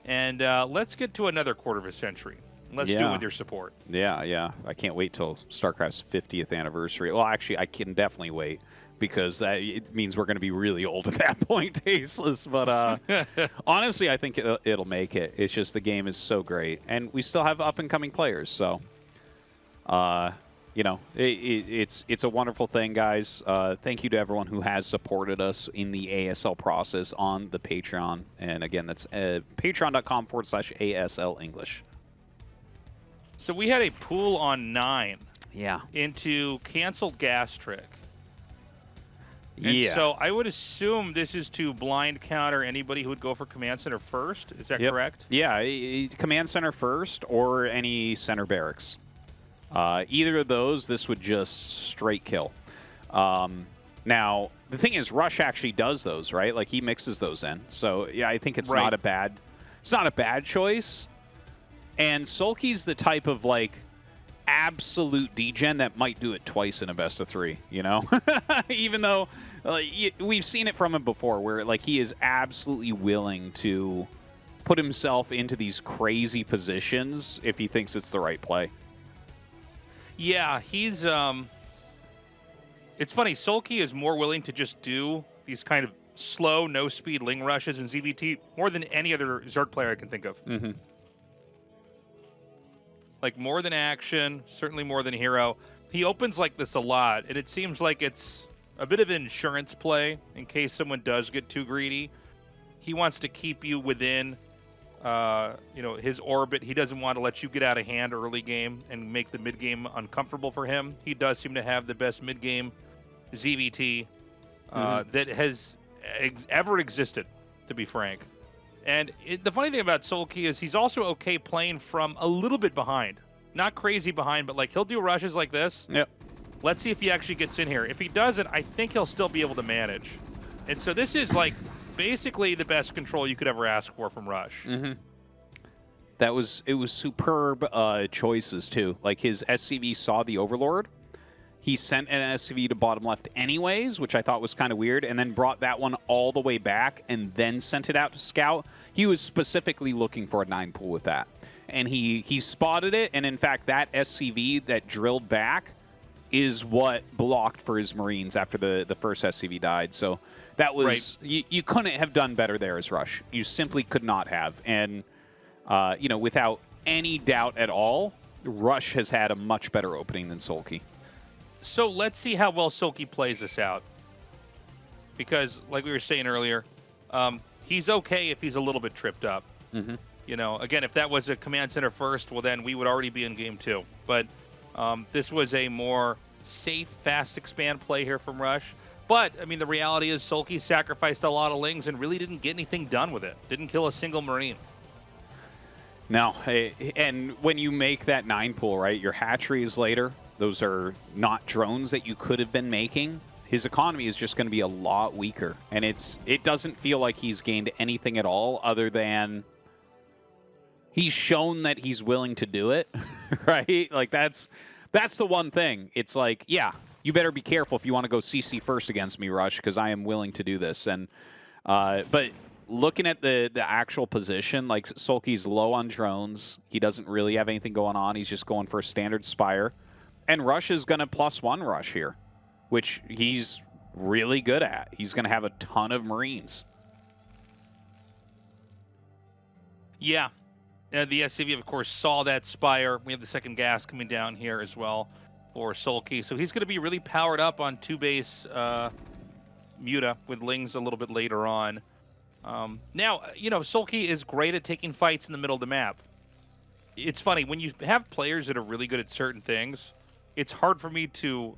And let's get to another quarter of a century. Let's do it with your support. Yeah. I can't wait till StarCraft's 50th anniversary. Well, actually, I can definitely wait because it means we're going to be really old at that point, Tasteless. But honestly, I think it'll make it. It's just the game is so great. And we still have up-and-coming players, so... you know, it's a wonderful thing, guys. Thank you to everyone who has supported us in the ASL process on the Patreon. And again, that's patreon.com/ASL English. So we had a pool on 9. Yeah. Into canceled Gastric. And yeah. so I would assume this is to blind counter anybody who would go for Command Center first. Is that correct? Yeah, Command Center first or any center barracks. Either of those, this would just straight kill. Now, the thing is, Rush actually does those, right? Like, he mixes those in. So, yeah, I think it's not a bad choice. And Soulkey's the type of, like, absolute degen that might do it twice in a best of 3, you know? Even though we've seen it from him before where, like, he is absolutely willing to put himself into these crazy positions if he thinks it's the right play. Yeah, he's it's funny, Soulkey is more willing to just do these kind of slow, no-speed Ling rushes in ZVT more than any other Zerg player I can think of. Mm-hmm. Like, more than action, certainly more than hero. He opens like this a lot, and it seems like it's a bit of an insurance play in case someone does get too greedy. He wants to keep you within you know, his orbit. He doesn't want to let you get out of hand early game and make the mid game uncomfortable for him. He does seem to have the best mid game ZVT that has ever existed, to be frank. And the funny thing about Soulkey is he's also okay playing from a little bit behind, not crazy behind, but like he'll do rushes like this. Yep. Let's see if he actually gets in here. If he doesn't, I think he'll still be able to manage. And so this is like basically the best control you could ever ask for from Rush. Mm-hmm. It was superb choices too. Like, his SCV saw the Overlord. He sent an SCV to bottom left anyways, which I thought was kind of weird, and then brought that one all the way back and then sent it out to scout. He was specifically looking for a 9 pool with that. And he spotted it, and in fact, that SCV that drilled back is what blocked for his Marines after the first SCV died. So that was... You couldn't have done better there as Rush. You simply could not have. And, you know, without any doubt at all, Rush has had a much better opening than Soulkey. So let's see how well Soulkey plays this out. Because, like we were saying earlier, he's okay if he's a little bit tripped up. Mm-hmm. You know, again, if that was a Command Center first, well, then we would already be in game 2. But this was a more safe, fast expand play here from Rush. But, I mean, the reality is Soulkey sacrificed a lot of Lings and really didn't get anything done with it. Didn't kill a single Marine. No, and when you make that 9 pool, right, your hatcheries later, those are not drones that you could have been making. his economy is just going to be a lot weaker. And it doesn't feel like he's gained anything at all other than he's shown that he's willing to do it, right? Like, that's the one thing. It's like, yeah, you better be careful if you want to go CC first against me, Rush, because I am willing to do this. And but looking at the actual position, like, Soulkey's low on drones. He doesn't really have anything going on. He's just going for a standard Spire. And Rush is going to +1 Rush here, which he's really good at. He's going to have a ton of Marines. Yeah. The SCV, of course, saw that Spire. We have the second gas coming down here as well for Soulkey. So he's going to be really powered up on 2-base Muta with Lings a little bit later on. Now, you know, Soulkey is great at taking fights in the middle of the map. It's funny, when you have players that are really good at certain things, it's hard for me to,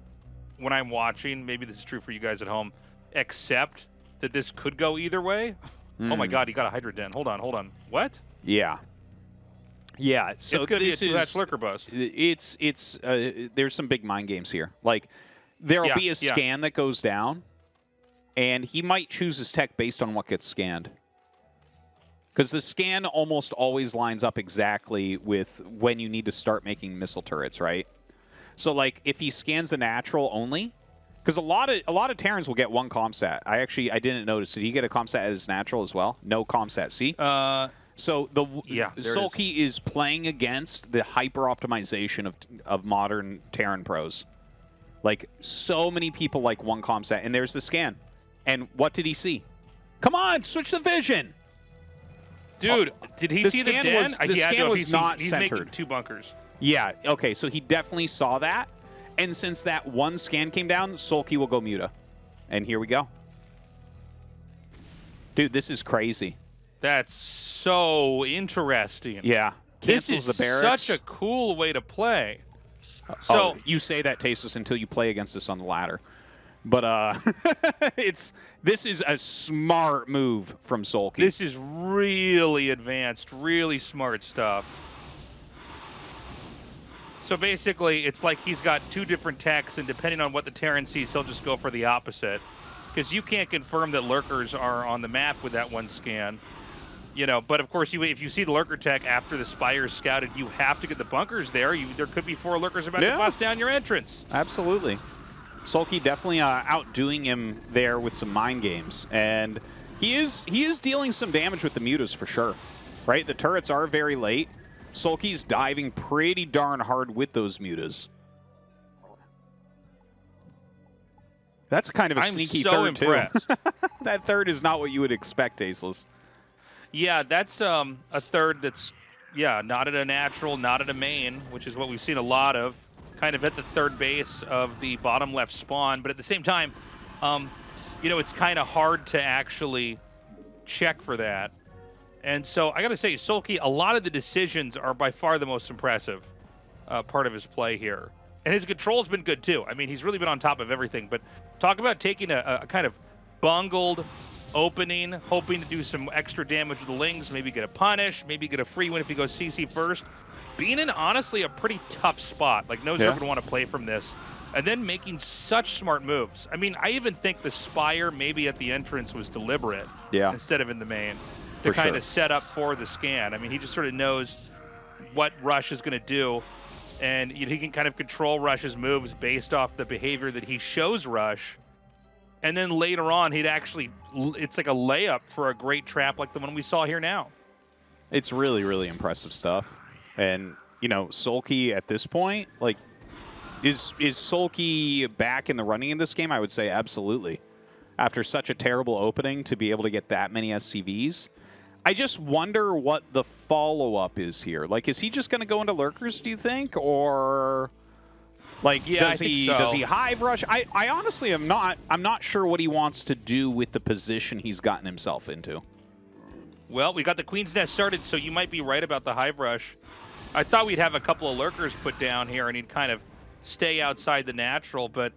when I'm watching, maybe this is true for you guys at home, accept that this could go either way. Oh my God, he got a Hydra Den. Hold on. What? Yeah. Yeah, so it's gonna this be a is Lurker bust. It's there's some big mind games here. Like, there'll be a scan that goes down, and he might choose his tech based on what gets scanned. Because the scan almost always lines up exactly with when you need to start making missile turrets, right? So, like, if he scans a natural only, because a lot of Terrans will get one comsat. I didn't notice. Did he get a comsat at his natural as well? No comsat. See? So Soulkey is playing against the hyper optimization of modern Terran pros. Like, so many people like one comsat, and there's the scan. And what did he see? Come on, switch the vision. Dude, did he see the den? The scan was not he's centered. Making 2 bunkers. Yeah, okay, so he definitely saw that. And since that one scan came down, Soulkey will go Muta. And here we go. Dude, this is crazy. That's so interesting. Yeah. This Cancels is the barracks. such a cool way to play. So you say that, Tastosis, until you play against us on the ladder. But this is a smart move from Soulkey. This is really advanced, really smart stuff. So basically, it's like he's got 2 different techs, and depending on what the Terran sees, he'll just go for the opposite. Because you can't confirm that Lurkers are on the map with that one scan. You know, but of course, if you see the Lurker tech after the Spire's scouted, you have to get the bunkers there. There could be 4 Lurkers about to bust down your entrance. Absolutely. Soulkey definitely outdoing him there with some mind games. And he is dealing some damage with the Mutas for sure. Right? The turrets are very late. Soulkey's diving pretty darn hard with those Mutas. That's kind of a sneaky third, impressed. too. That third is not what you would expect, Aceless. Yeah, that's a third that's, not at a natural, not at a main, which is what we've seen a lot of, kind of at the third base of the bottom left spawn. But at the same time, you know, it's kind of hard to actually check for that. And so I got to say, Soulkey, a lot of the decisions are by far the most impressive part of his play here. And his control's been good, too. I mean, he's really been on top of everything. But talk about taking a kind of bungled opening, hoping to do some extra damage with the Lings, maybe get a punish, maybe get a free win if he goes CC first. Being in, honestly, a pretty tough spot. Like, nobody's ever going to want to play from this. And then making such smart moves. I mean, I even think the Spire maybe at the entrance was deliberate instead of in the main to kind of set up for the scan. I mean, he just sort of knows what Rush is going to do. And he can kind of control Rush's moves based off the behavior that he shows Rush. And then later on, it's like a layup for a great trap like the one we saw here now. It's really, really impressive stuff. And, you know, Soulkey at this point, like, is Soulkey back in the running in this game? I would say absolutely. After such a terrible opening, to be able to get that many SCVs. I just wonder what the follow-up is here. Like, is he just going to go into Lurkers, do you think? Or, like, does he hive rush? I honestly am not. I'm not sure what he wants to do with the position he's gotten himself into. Well, we got the Queen's Nest started, so you might be right about the hive rush. I thought we'd have a couple of Lurkers put down here, and he'd kind of stay outside the natural. But,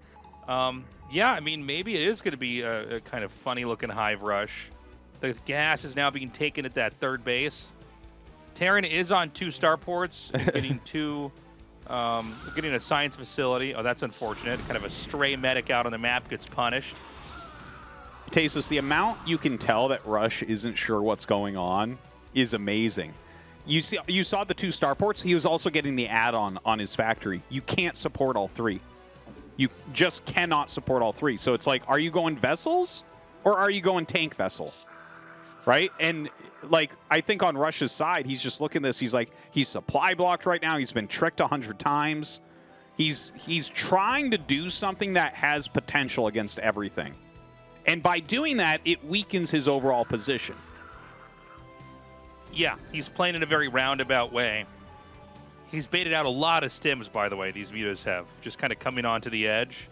yeah, I mean, maybe it is going to be a kind of funny-looking hive rush. The gas is now being taken at that third base. Terran is on 2 starports, getting 2 Getting a science facility. Oh, that's unfortunate. Kind of a stray medic out on the map gets punished. Tastosis, the amount you can tell that Rush isn't sure what's going on is amazing. You saw the 2 starports. He was also getting the add-on on his factory. You can't support all 3. You just cannot support all 3. So it's like, are you going vessels or are you going tank vessel? Right? And like, I think on Rush's side, he's just looking at this. He's like, he's supply blocked right now. He's been tricked 100 times. He's trying to do something that has potential against everything. And by doing that, it weakens his overall position. Yeah, he's playing in a very roundabout way. He's baited out a lot of stims, by the way, these Mutas have. Just kind of coming onto the edge.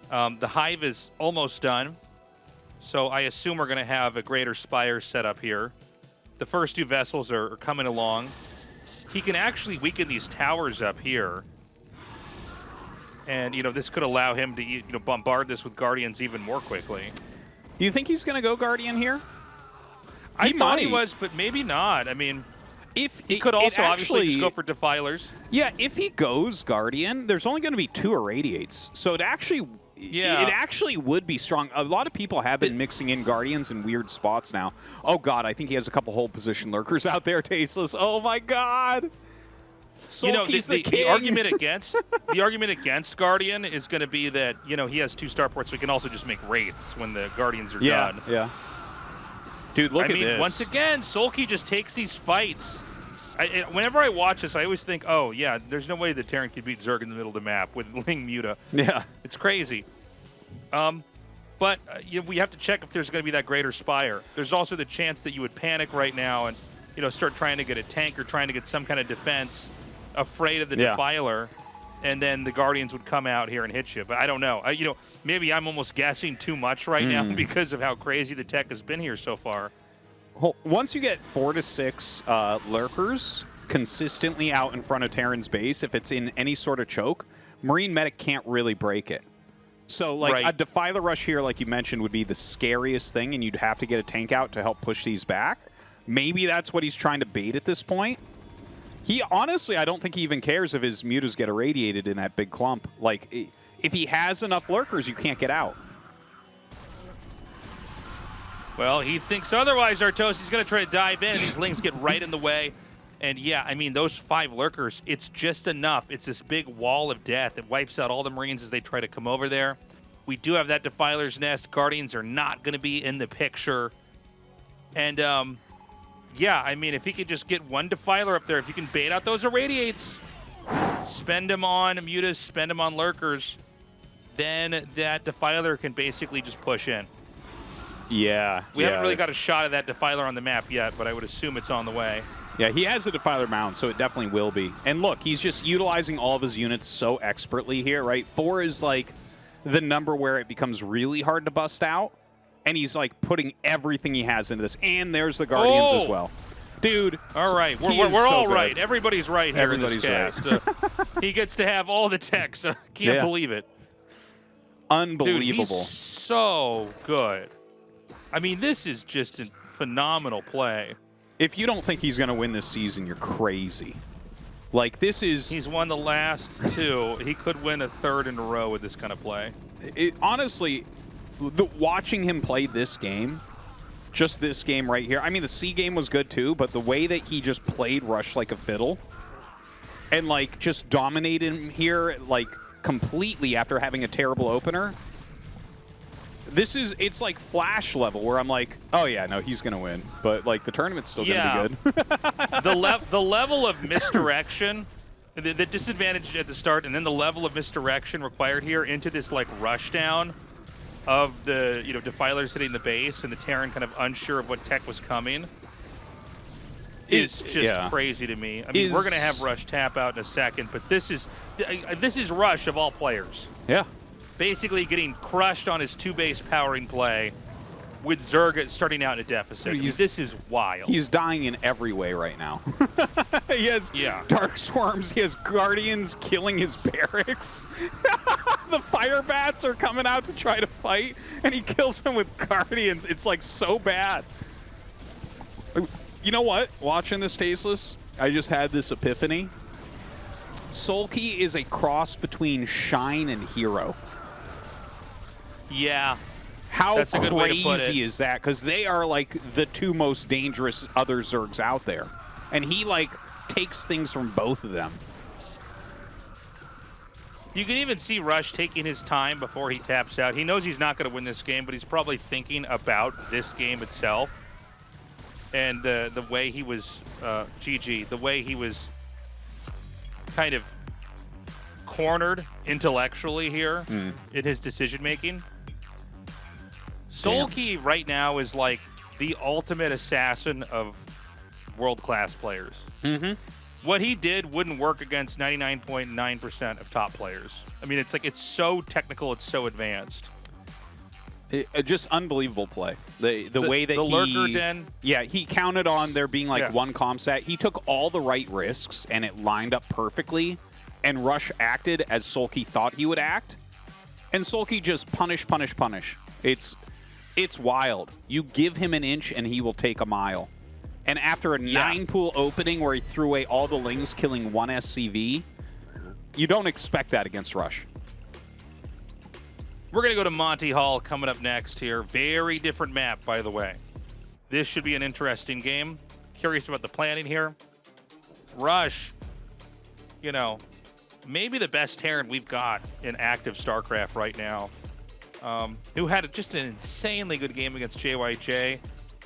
The Hive is almost done. So I assume we're going to have a greater Spire set up here. The first 2 vessels are coming along. He can actually weaken these towers up here. And, this could allow him to, bombard this with Guardians even more quickly. Do you think he's going to go Guardian here? I thought he was, but maybe not. I mean, he could also obviously just go for Defilers. Yeah, if he goes Guardian, there's only going to be 2 Irradiates. So it actually would be strong. A lot of people have been mixing in Guardians in weird spots now. Oh, God, I think he has a couple hold position lurkers out there, Tasteless. Oh, my God. Soulkey's the argument against Guardian is going to be that he has 2 starports, so he can also just make wraiths when the Guardians are done. Yeah. Dude, look at this. Once again, Soulkey just takes these fights. Whenever I watch this, I always think, oh yeah, there's no way that Terran could beat Zerg in the middle of the map with Ling Muta. Yeah, it's crazy. But we have to check if there's going to be that greater Spire. There's also the chance that you would panic right now and start trying to get a tank or trying to get some kind of defense, afraid of the Defiler, and then the Guardians would come out here and hit you. But I don't know. Maybe I'm almost guessing too much right now because of how crazy the tech has been here so far. Once you get 4 to 6 lurkers consistently out in front of Terran's base, if it's in any sort of choke, Marine Medic can't really break it. So, like, a Defiler rush here, like you mentioned, would be the scariest thing, and you'd have to get a tank out to help push these back. Maybe that's what he's trying to bait at this point. Honestly, I don't think he even cares if his mutas get irradiated in that big clump. Like, if he has enough lurkers, you can't get out. Well, he thinks otherwise, Artos. He's going to try to dive in. These Lings get right in the way. And yeah, I mean, those 5 lurkers, it's just enough. It's this big wall of death. It wipes out all the Marines as they try to come over there. We do have that Defiler's Nest. Guardians are not going to be in the picture. And, yeah, I mean, if he could just get 1 Defiler up there, if you can bait out those Irradiates, spend them on Mutas, spend them on Lurkers, then that Defiler can basically just push in. Yeah. We haven't really got a shot of that Defiler on the map yet, but I would assume it's on the way. Yeah, he has a Defiler mount, so it definitely will be. And look, he's just utilizing all of his units so expertly here, right? 4 is like the number where it becomes really hard to bust out, and he's like putting everything he has into this. And there's the Guardians as well. Dude. All right, we're all right. Everybody's right here in this cast. Right. He gets to have all the tech, so can't believe it. Unbelievable. Dude, he's so good. I mean, this is just a phenomenal play. If you don't think he's going to win this season, you're crazy. Like, this is... He's won the last 2. He could win a 3rd in a row with this kind of play. Honestly, watching him play this game, just this game right here, I mean, the C game was good too, but the way that he just played Rush like a fiddle and, like, just dominated him here, like, completely after having a terrible opener... It's like Flash level where I'm like, oh yeah, no, he's going to win. But like the tournament's still going to be good. The level of misdirection, the disadvantage at the start, and then the level of misdirection required here into this like rush down of the Defilers hitting the base and the Terran kind of unsure of what tech was coming is just crazy to me. I mean, we're going to have Rush tap out in a second, but this is Rush of all players. Yeah. Basically getting crushed on his 2-base powering play with Zerg starting out in a deficit. This is wild. He's dying in every way right now. He has Dark Swarms. He has Guardians killing his barracks. The Fire Bats are coming out to try to fight, and he kills them with Guardians. It's like so bad. You know what? Watching this Tasteless, I just had this epiphany. Soulkey is a cross between Shine and Hero. Yeah. How That's a good way to put it. crazy is that? Because they are like the two most dangerous other Zergs out there. And he like takes things from both of them. You can even see Rush taking his time before he taps out. He knows he's not going to win this game, but he's probably thinking about this game itself. And the way he was, GG, the way he was kind of cornered intellectually here in his decision-making. Soulkey right now is like the ultimate assassin of world-class players. What he did wouldn't work against 99.9% of top players. I mean, it's like it's so technical, it's so advanced. Just unbelievable play. The way that the he lurker den. Yeah, he counted on there being like Yeah. one comsat. He took all the right risks and it lined up perfectly. And Rush acted as Soulkey thought he would act. And Soulkey just punish. It's wild. You give him an inch and he will take a mile. And after a 9-pool opening where he threw away all the lings, killing 1 SCV, you don't expect that against Rush. We're going to go to Monty Hall coming up next here. Very different map, by the way. This should be an interesting game. Curious about the planning here. Rush, you know, maybe the best Terran we've got in active StarCraft right now. Who had just an insanely good game against JYJ,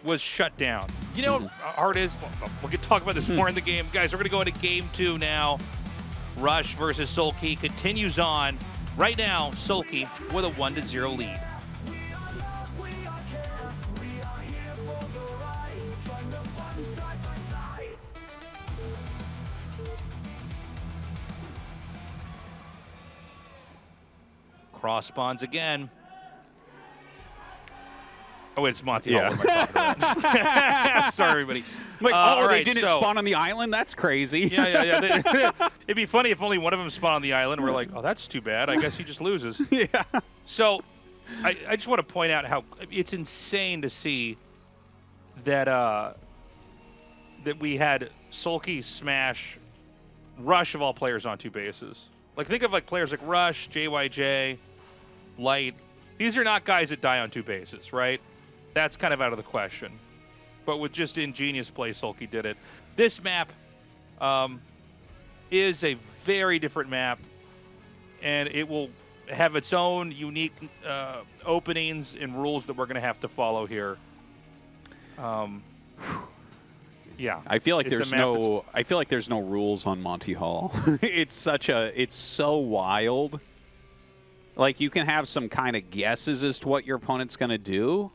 was shut down. You know how hard it is? We'll get talk about this more in the game. Guys, we're going to go into game 2 now. Rush versus Soulkey continues on. Right now, Soulkey with a 1-0 lead. Cross spawns again. Oh, wait, it's Monty Hall. What am I talking about? Sorry, everybody. Like, all they right, didn't so- spawn on the island? That's crazy. Yeah. It'd be funny if only one of them spawned on the island. We're like, oh, that's too bad. I guess he just loses. Yeah. So I just want to point out how it's insane to see that that we had Soulkey smash Rush of all players on 2 bases. Like, think of like players like Rush, JYJ, Light. These are not guys that die on 2 bases, right? That's kind of out of the question. But with just ingenious play, Soulkey did it. This map is a very different map, and it will have its own unique openings and rules that we're going to have to follow here. Yeah, I feel like it's a there's map no. I feel like there's no rules on Monty Hall. It's so wild. Like, you can have some kind of guesses as to what your opponent's going to do.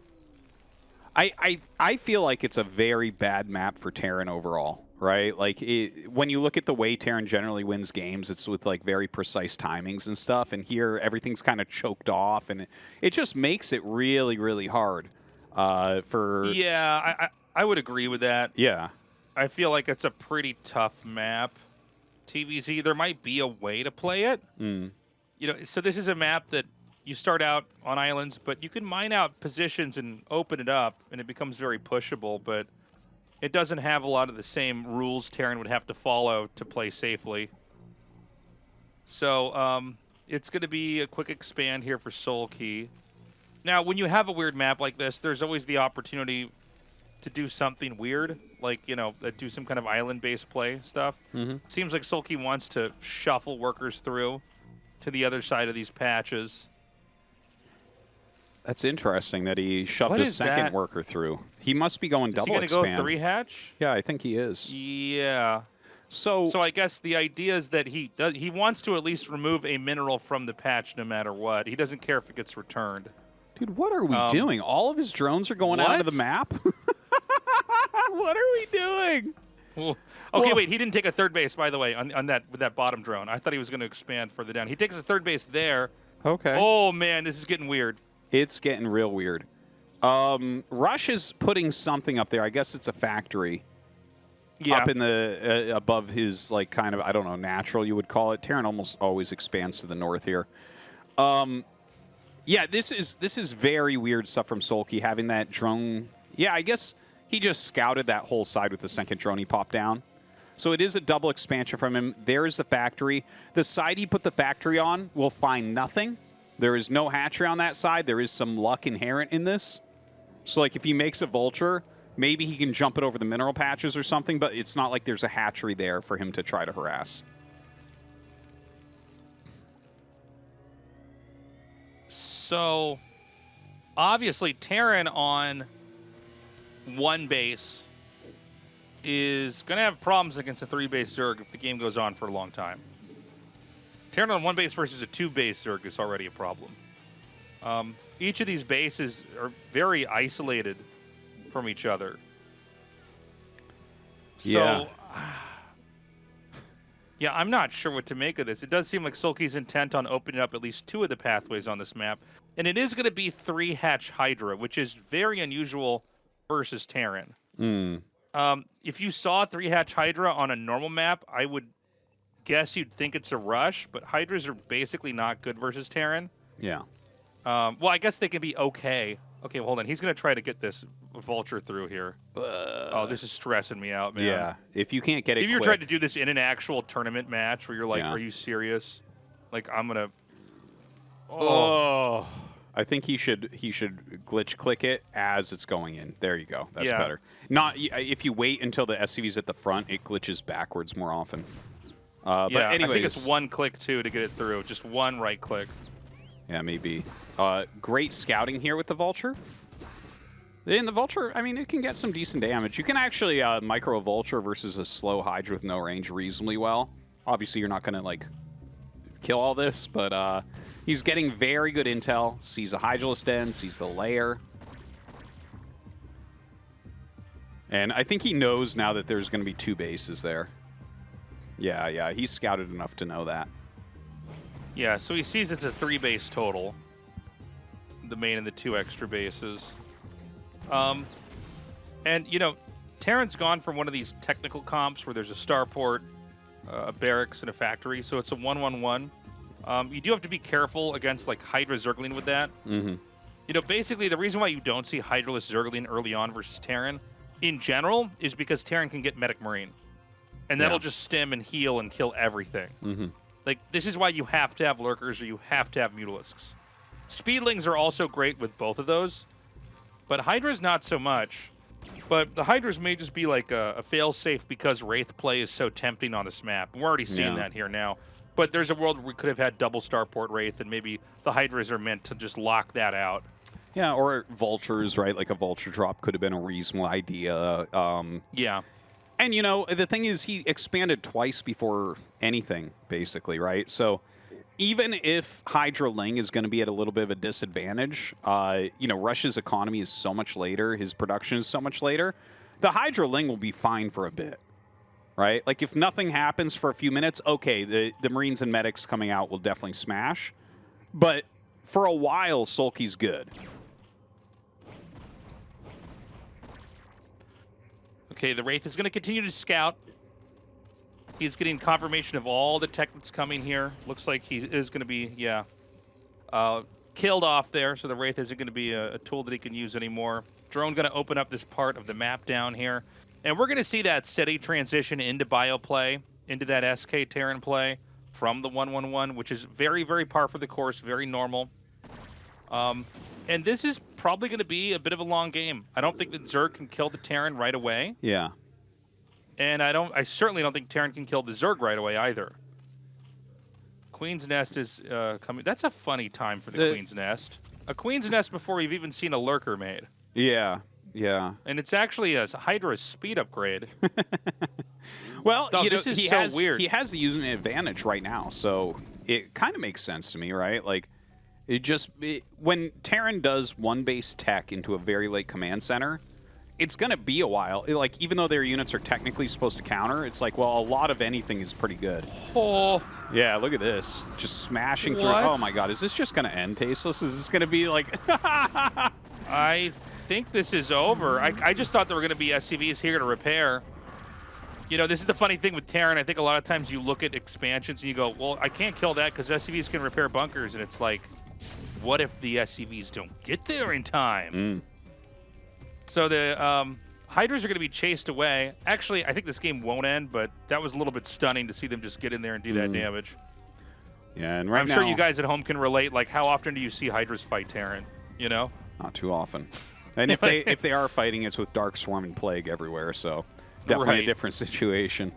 I feel like it's a very bad map for Terran overall, right? Like, when you look at the way Terran generally wins games, it's with, like, very precise timings and stuff. And here, everything's kind of choked off. And it just makes it really, really hard for... Yeah, I would agree with that. Yeah. I feel like it's a pretty tough map. TVZ, there might be a way to play it. You know, so this is a map that you start out on islands, but you can mine out positions and open it up, and it becomes very pushable, but it doesn't have a lot of the same rules Terran would have to follow to play safely. So it's going to be a quick expand here for Soulkey. Now, when you have a weird map like this, there's always the opportunity to do something weird, like, you know, do some kind of island-based play stuff. Seems like Soulkey wants to shuffle workers through to the other side of these patches. That's interesting that he shoved What a is second that? worker through. He must be going Is double he going to expand. go 3-hatch? Yeah, I think he is. Yeah. So I guess the idea is that he wants to at least remove a mineral from the patch no matter what. He doesn't care if it gets returned. Dude, what are we doing? All of his drones are going out of the map? What are we doing? Well, okay, wait. He didn't take a third base, by the way, on that with that bottom drone. I thought he was going to expand further down. He takes a third base there. Okay. Oh man, this is getting weird. It's getting real weird. Rush is putting something up there. I guess it's a factory. Yeah. Up in the above his, like, kind of, I don't know, natural you would call it. Terran almost always expands to the north here. Yeah, this is very weird stuff from Soulkey, having that drone. Yeah, I guess he just scouted that whole side with the second drone he popped down. So it is a double expansion from him. There's the factory. The side he put the factory on will find nothing. There is no hatchery on that side. There is some luck inherent in this. So, like, if he makes a vulture, maybe he can jump it over the mineral patches or something, but it's not like there's a hatchery there for him to try to harass. So, obviously, Terran on one base is going to have problems against a 3-base Zerg if the game goes on for a long time. Terran on one base versus a 2-base Zerg is already a problem. Each of these bases are very isolated from each other. So, yeah, I'm not sure what to make of this. It does seem like Soulkey's intent on opening up at least 2 of the pathways on this map. And it is going to be 3-hatch Hydra, which is very unusual versus Terran. If you saw 3-hatch Hydra on a normal map, I would guess you'd think it's a rush, but Hydras are basically not good versus Terran. Yeah. Well, I guess they can be okay. Okay, well, hold on. He's going to try to get this vulture through here. Oh, this is stressing me out, man. Yeah, if you can't get it If you're quick. trying to do this in an actual tournament match where you're like, are you serious? Like, I'm going to... Oh. I think he should glitch click it as it's going in. There you go. That's better. Not if you wait until the SCV's at the front, it glitches backwards more often. But anyways, I think it's 1 click, too, to get it through. Just 1 right click. Yeah, maybe. Great scouting here with the Vulture. And the Vulture, I mean, it can get some decent damage. You can actually micro a Vulture versus a slow Hydra with no range reasonably well. Obviously, you're not going to, like, kill all this, but he's getting very good intel. Sees the Hydralisk Den, sees the lair. And I think he knows now that there's going to be 2 bases there. Yeah, he's scouted enough to know that. Yeah, so he sees it's a 3-base total. The main and the 2 extra bases. And, you know, Terran's gone from one of these technical comps where there's a starport, a barracks, and a factory, so it's a 1-1-1. You do have to be careful against, like, Hydra Zergling with that. Mm-hmm. You know, basically, the reason why you don't see Hydralisk Zergling early on versus Terran, in general, is because Terran can get Medic Marine. And that'll just stem and heal and kill everything. Mm-hmm. Like, this is why you have to have Lurkers or you have to have Mutalisks. Speedlings are also great with both of those, but Hydra's not so much. But the Hydras may just be like a fail-safe because Wraith play is so tempting on this map. We're already seeing that here now. But there's a world where we could have had double Starport Wraith, and maybe the Hydras are meant to just lock that out. Yeah, or Vultures, right? Like a Vulture drop could have been a reasonable idea. Yeah. And, you know, the thing is, he expanded twice before anything, basically, right? So even if Hydra Ling is going to be at a little bit of a disadvantage, you know, Rush's economy is so much later, his production is so much later, the Hydra Ling will be fine for a bit, right? Like, if nothing happens for a few minutes, okay, the Marines and Medics coming out will definitely smash. But for a while, Soulkey's good. Okay, the Wraith is going to continue to scout. He's getting confirmation of all the tech that's coming here. Looks like he is going to be, killed off there, so the Wraith isn't going to be a tool that he can use anymore. Drone going to open up this part of the map down here. And we're going to see that steady transition into bio play, into that SK Terran play from the 1-1-1, which is very, very par for the course, very normal. And this is probably going to be a bit of a long game. I don't think that Zerg can kill the Terran right away. Yeah. And I certainly don't think Terran can kill the Zerg right away either. Queen's Nest is coming. That's a funny time for the Queen's Nest. A Queen's Nest before we've even seen a Lurker made. Yeah. And it's actually a Hydra speed upgrade. Well, you know, this is weird. He has the using advantage right now, so it kind of makes sense to me, right? Like, when Terran does one base tech into a very late command center, it's going to be a while. Like, even though their units are technically supposed to counter, it's like, well, a lot of anything is pretty good. Oh. Yeah, look at this. Just smashing through. Oh, my God. Is this just going to end, Tasteless? Is this going to be like... I think this is over. I just thought there were going to be SCVs here to repair. You know, this is the funny thing with Terran. I think a lot of times you look at expansions and you go, well, I can't kill that because SCVs can repair bunkers. And it's like, what if the SCVs don't get there in time? So the Hydras are going to be chased away. Actually, I think this game won't end, but that was a little bit stunning to see them just get in there and do that damage. Yeah, and right I'm now, sure you guys at home can relate. Like, how often do you see Hydras fight Terran? You know? Not too often. And if they are fighting, it's with Dark Swarm and Plague everywhere, so definitely a different situation.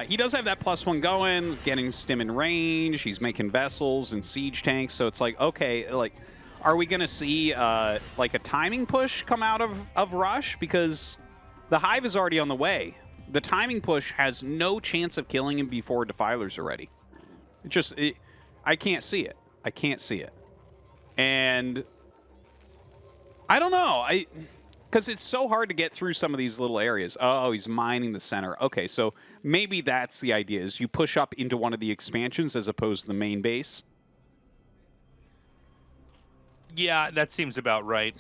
He does have that +1 going, getting Stim in range. He's making vessels and siege tanks, so it's like, okay, like, are we going to see like a timing push come out of Rush? Because the Hive is already on the way. The timing push has no chance of killing him before Defilers are ready. I can't see it. I can't see it. And I don't know. Because it's so hard to get through some of these little areas. Oh, he's mining the center. Okay, so maybe that's the idea, is you push up into one of the expansions as opposed to the main base. Yeah, that seems about right.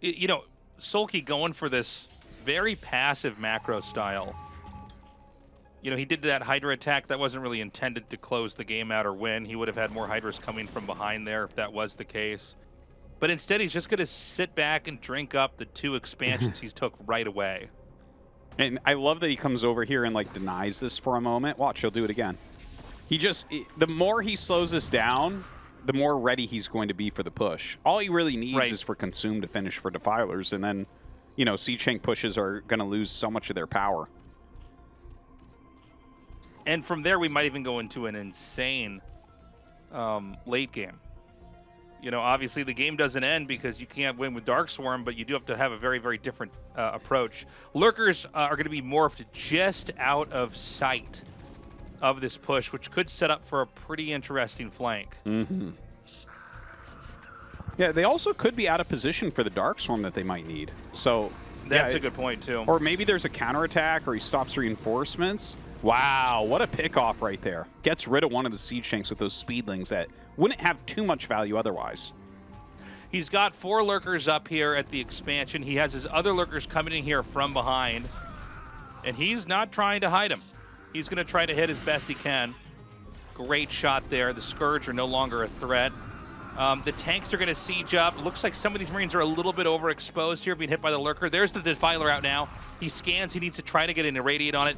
You know, Soulkey going for this very passive macro style. You know, he did that Hydra attack that wasn't really intended to close the game out or win. He would have had more Hydras coming from behind there if that was the case. But instead, he's just going to sit back and drink up the 2 expansions he's took right away. And I love that he comes over here and, like, denies this for a moment. Watch, he'll do it again. The more he slows this down, the more ready he's going to be for the push. All he really needs is for Consume to finish for Defilers, and then, you know, Siege Tank pushes are going to lose so much of their power. And from there, we might even go into an insane late game. You know, obviously the game doesn't end because you can't win with Dark Swarm, but you do have to have a very, very different approach. Lurkers are going to be morphed just out of sight of this push, which could set up for a pretty interesting flank. Mm-hmm. Yeah, they also could be out of position for the Dark Swarm that they might need. So that's a good point, too. Or maybe there's a counterattack or he stops reinforcements. Wow, what a pickoff right there. Gets rid of one of the siege tanks with those speedlings that wouldn't have too much value otherwise. He's got 4 lurkers up here at the expansion. He has his other lurkers coming in here from behind. And he's not trying to hide them. He's going to try to hit as best he can. Great shot there. The Scourge are no longer a threat. The tanks are going to siege up. Looks like some of these Marines are a little bit overexposed here, being hit by the lurker. There's the Defiler out now. He scans. He needs to try to get an irradiate on it.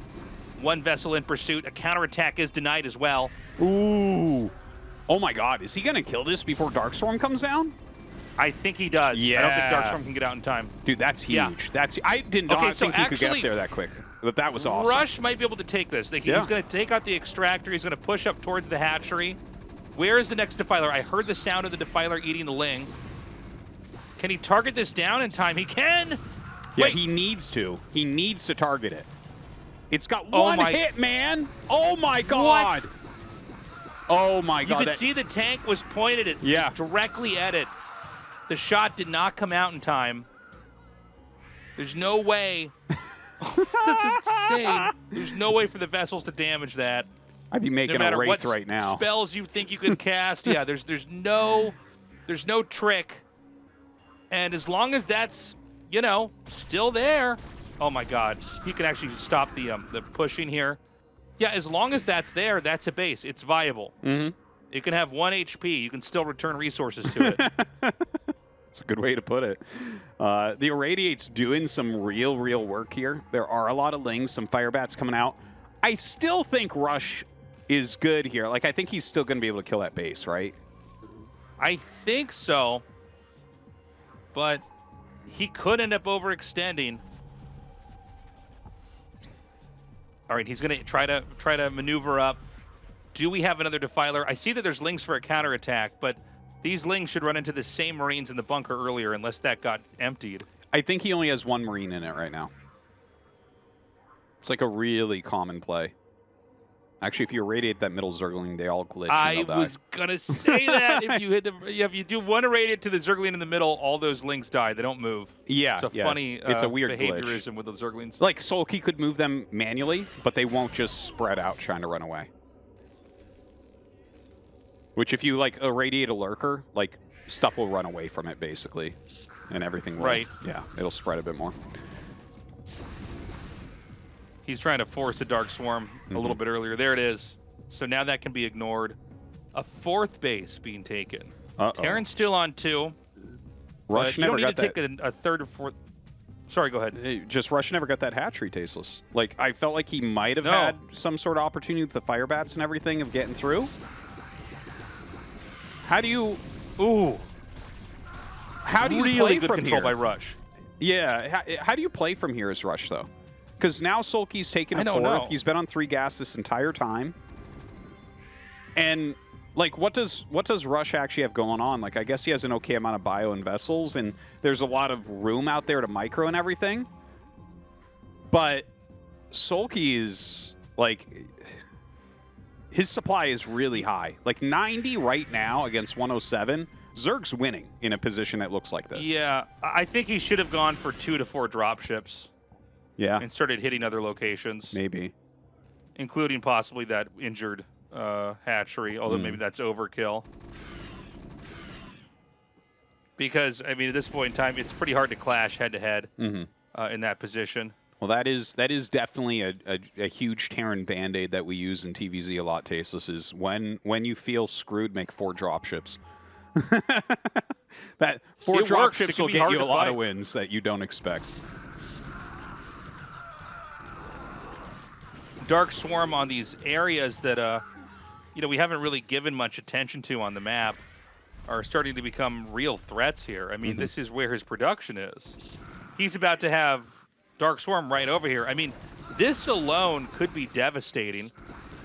1 vessel in pursuit. A counterattack is denied as well. Ooh. Oh my god, is he going to kill this before Darkstorm comes down? I think he does. Yeah. I don't think Darkstorm can get out in time. Dude, that's huge. Yeah. I did not think he could get there that quick. But that was awesome. Rush might be able to take this. He's going to take out the extractor. He's going to push up towards the hatchery. Where is the next Defiler? I heard the sound of the Defiler eating the Ling. Can he target this down in time? He can! Yeah, he needs to. He needs to target it. It's got one hit, man! Oh my god! What? Oh my god. You could see the tank was pointed directly at it. The shot did not come out in time. There's no way. That's insane. There's no way for the vessels to damage that. I'd be making no a Wraith right now. Spells you think you can cast, yeah, there's no trick. And as long as that's, you know, still there. Oh my god. He can actually stop the pushing here. Yeah, as long as that's there, that's a base. It's viable. Mm-hmm. It can have 1 HP. You can still return resources to it. That's a good way to put it. The Irradiate's doing some real work here. There are a lot of Lings, some Firebats coming out. I still think Rush is good here. Like, I think he's still going to be able to kill that base, right? I think so. But he could end up overextending. All right, he's going to try to maneuver up. Do we have another Defiler? I see that there's Lings for a counterattack, but these Lings should run into the same Marines in the bunker earlier unless that got emptied. I think he only has 1 Marine in it right now. It's like a really common play. Actually, if you irradiate that middle Zergling, they all glitch and they'll die. I was going to say that. If you do 1 irradiate to the Zergling in the middle, all those Lings die. They don't move. Yeah, it's a funny it's a weird behaviorism glitch. With the Zerglings. Like, Soulkey could move them manually, but they won't just spread out trying to run away. Which, if you, like, irradiate a lurker, like, stuff will run away from it, basically. And everything will. Right. Yeah, it'll spread a bit more. He's trying to force a Dark Swarm a little bit earlier. There it is. So now that can be ignored. A 4th base being taken. Terran's still on 2. Rush you don't never need got to take a third or fourth. Sorry, go ahead. Just Rush never got that hatchery tasteless. Like, I felt like he might have had some sort of opportunity with the fire bats and everything of getting through. How do you... Ooh. How do you really play good from control here? by Rush. Yeah, how do you play from here as Rush, though? Because now Soulkey's taken a fourth. Know. He's been on 3 gas this entire time. And... like, what does Rush actually have going on? Like, I guess he has an okay amount of bio and vessels, and there's a lot of room out there to micro and everything. But Soulkey is, like, his supply is really high. Like, 90 right now against 107. Zerg's winning in a position that looks like this. Yeah, I think he should have gone for 2 to 4 dropships. Yeah. And started hitting other locations. Maybe. Including possibly that injured... hatchery, although maybe that's overkill. Because, I mean, at this point in time, it's pretty hard to clash head-to-head in that position. Well, that is definitely a huge Terran Band-Aid that we use in TVZ a lot, Tasteless, is when you feel screwed, make 4 dropships. That 4 dropships will get you a lot of wins that you don't expect. Dark Swarm on these areas that we haven't really given much attention to on the map are starting to become real threats here. I mean, this is where his production is. He's about to have Dark Swarm right over here. I mean, this alone could be devastating.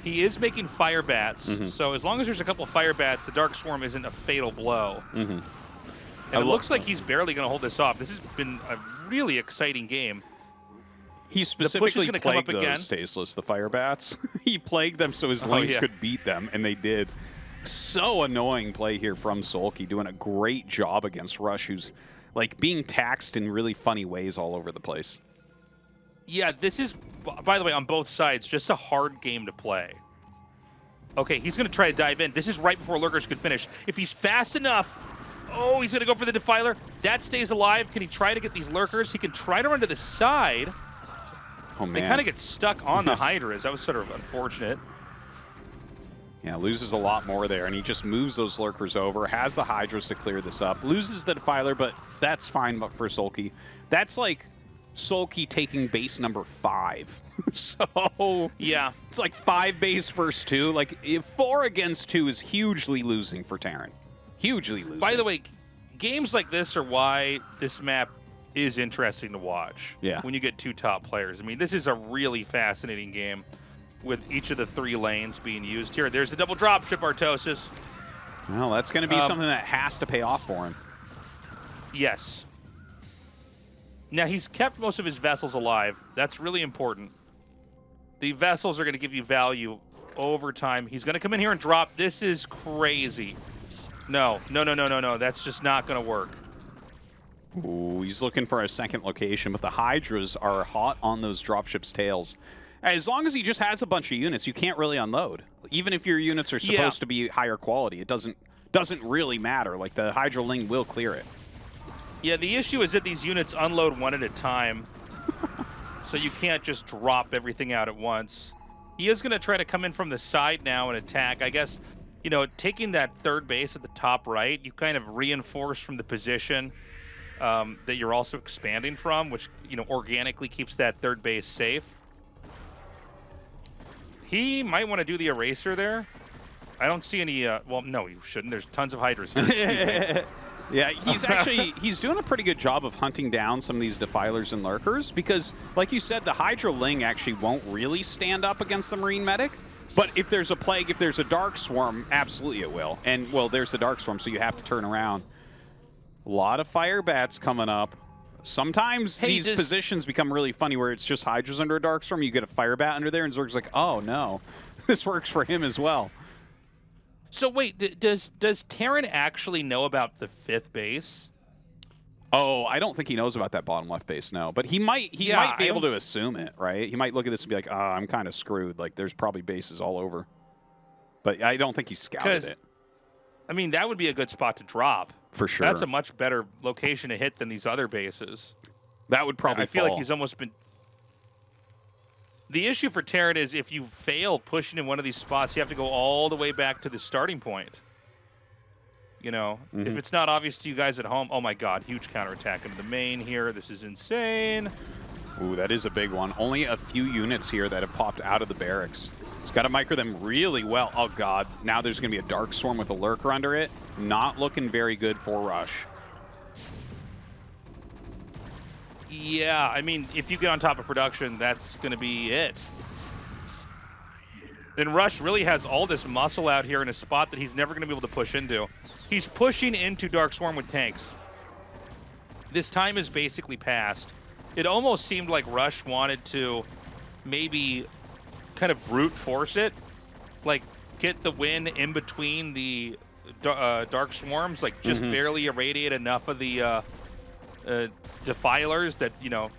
He is making fire bats, so as long as there's a couple fire bats, the Dark Swarm isn't a fatal blow. And it looks like he's barely going to hold this off. This has been a really exciting game. He specifically plagued those Tasteless, the fire bats. He plagued them so his lanes could beat them, and they did. So annoying play here from Soulkey, doing a great job against Rush, who's like being taxed in really funny ways all over the place. Yeah, this is, by the way, on both sides, just a hard game to play. Okay, he's going to try to dive in. This is right before Lurkers could finish. If he's fast enough, oh, he's going to go for the Defiler. That stays alive. Can he try to get these Lurkers? He can try to run to the side. Oh, man. They kind of get stuck on the Hydras. That was sort of unfortunate. Yeah, loses a lot more there, and he just moves those Lurkers over, has the Hydras to clear this up, loses the Defiler, but that's fine for Soulkey. That's like Soulkey taking base number 5. So, yeah, it's like 5 base versus 2. Like, 4 against 2 is hugely losing for Terran. Hugely losing. By the way, games like this are why this map is interesting to watch. Yeah. When you get 2 top players. I mean, this is a really fascinating game with each of the 3 lanes being used here. There's the double dropship, Tastosis. Well, that's going to be something that has to pay off for him. Yes. Now, he's kept most of his vessels alive. That's really important. The vessels are going to give you value over time. He's going to come in here and drop. This is crazy. No. That's just not going to work. Ooh, he's looking for a second location, but the Hydras are hot on those dropships' tails. As long as he just has a bunch of units, you can't really unload. Even if your units are supposed to be higher quality, it doesn't really matter. Like, the Hydra Ling will clear it. Yeah, the issue is that these units unload one at a time, so you can't just drop everything out at once. He is going to try to come in from the side now and attack. I guess, taking that third base at the top right, you kind of reinforce from the position that you're also expanding from, which, organically keeps that third base safe. He might want to do the eraser there. I don't see any, well, no, you shouldn't. There's tons of Hydras here. Yeah, he's doing a pretty good job of hunting down some of these Defilers and Lurkers because, like you said, the Hydra Ling actually won't really stand up against the Marine Medic. But if there's a Plague, if there's a Dark Swarm, absolutely it will. And, well, there's the Dark Swarm, so you have to turn around. A lot of Fire Bats coming up. Sometimes these positions become really funny where it's just Hydras under a Dark Storm. You get a Fire Bat under there, and Zerg's like, oh, no. This works for him as well. So wait, does Terran actually know about the 5th base? Oh, I don't think he knows about that bottom left base, no. But he might be able to assume it, right? He might look at this and be like, oh, I'm kind of screwed. Like, there's probably bases all over. But I don't think he scouted it. I mean, that would be a good spot to drop. For sure. That's a much better location to hit than these other bases. That would probably I feel like he's almost been... The issue for Terran is if you fail pushing in one of these spots, you have to go all the way back to the starting point. You know, if it's not obvious to you guys at home, oh my God, huge counterattack into the main here. This is insane. Ooh, that is a big one. Only a few units here that have popped out of the barracks. He's got to micro them really well. Oh God, now there's going to be a Dark Swarm with a Lurker under it. Not looking very good for Rush. Yeah, I mean, if you get on top of production, that's going to be it. And Rush really has all this muscle out here in a spot that he's never going to be able to push into. He's pushing into Dark Swarm with tanks. This time is basically passed. It almost seemed like Rush wanted to maybe kind of brute force it, like get the win in between the Dark Swarms, like just barely irradiate enough of the Defilers that, you know,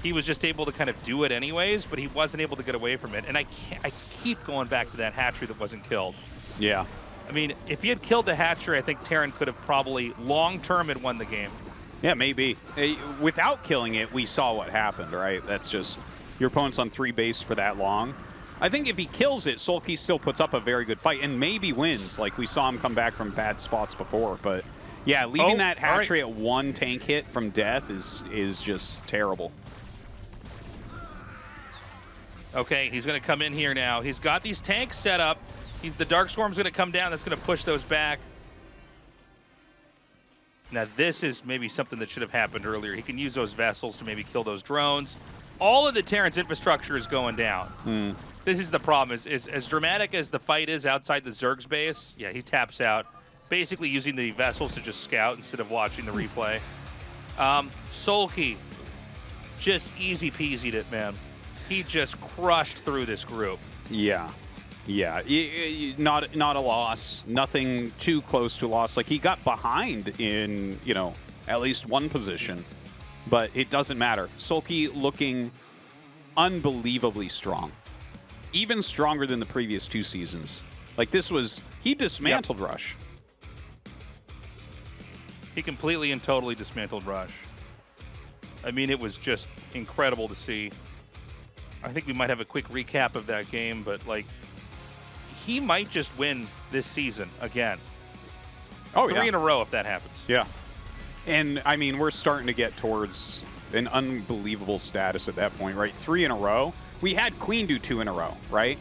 he was just able to kind of do it anyways, but he wasn't able to get away from it. And I keep going back to that hatchery that wasn't killed. Yeah. I mean, if he had killed the hatchery, I think Terran could have probably long-term had won the game. Yeah, maybe. Without killing it, we saw what happened, right? That's just your opponent's on 3 base for that long. I think if he kills it, Soulkey still puts up a very good fight and maybe wins. Like, we saw him come back from bad spots before, but yeah, leaving that hatchery at 1 tank hit from death is just terrible. Okay, he's going to come in here now. He's got these tanks set up. The Dark Swarm's going to come down. That's going to push those back. Now, this is maybe something that should have happened earlier. He can use those vessels to maybe kill those drones. All of the Terran's infrastructure is going down. This is the problem. Is as dramatic as the fight is outside the Zerg's base, yeah, he taps out, basically using the vessels to just scout instead of watching the replay. Soulkey, just easy peasied it, man. He just crushed through this group. Yeah. Yeah, not a loss. Nothing too close to a loss. Like, he got behind in, you know, at least one position, but it doesn't matter. Soulkey looking unbelievably strong. Even stronger than the previous 2 seasons. Like, this was, he dismantled Rush. He completely and totally dismantled Rush. I mean, it was just incredible to see. I think we might have a quick recap of that game, but, like, he might just win this season again. Oh, 3 in a row if that happens. Yeah. And, I mean, we're starting to get towards an unbelievable status at that point, right? 3 in a row. We had Queen do 2 in a row, right?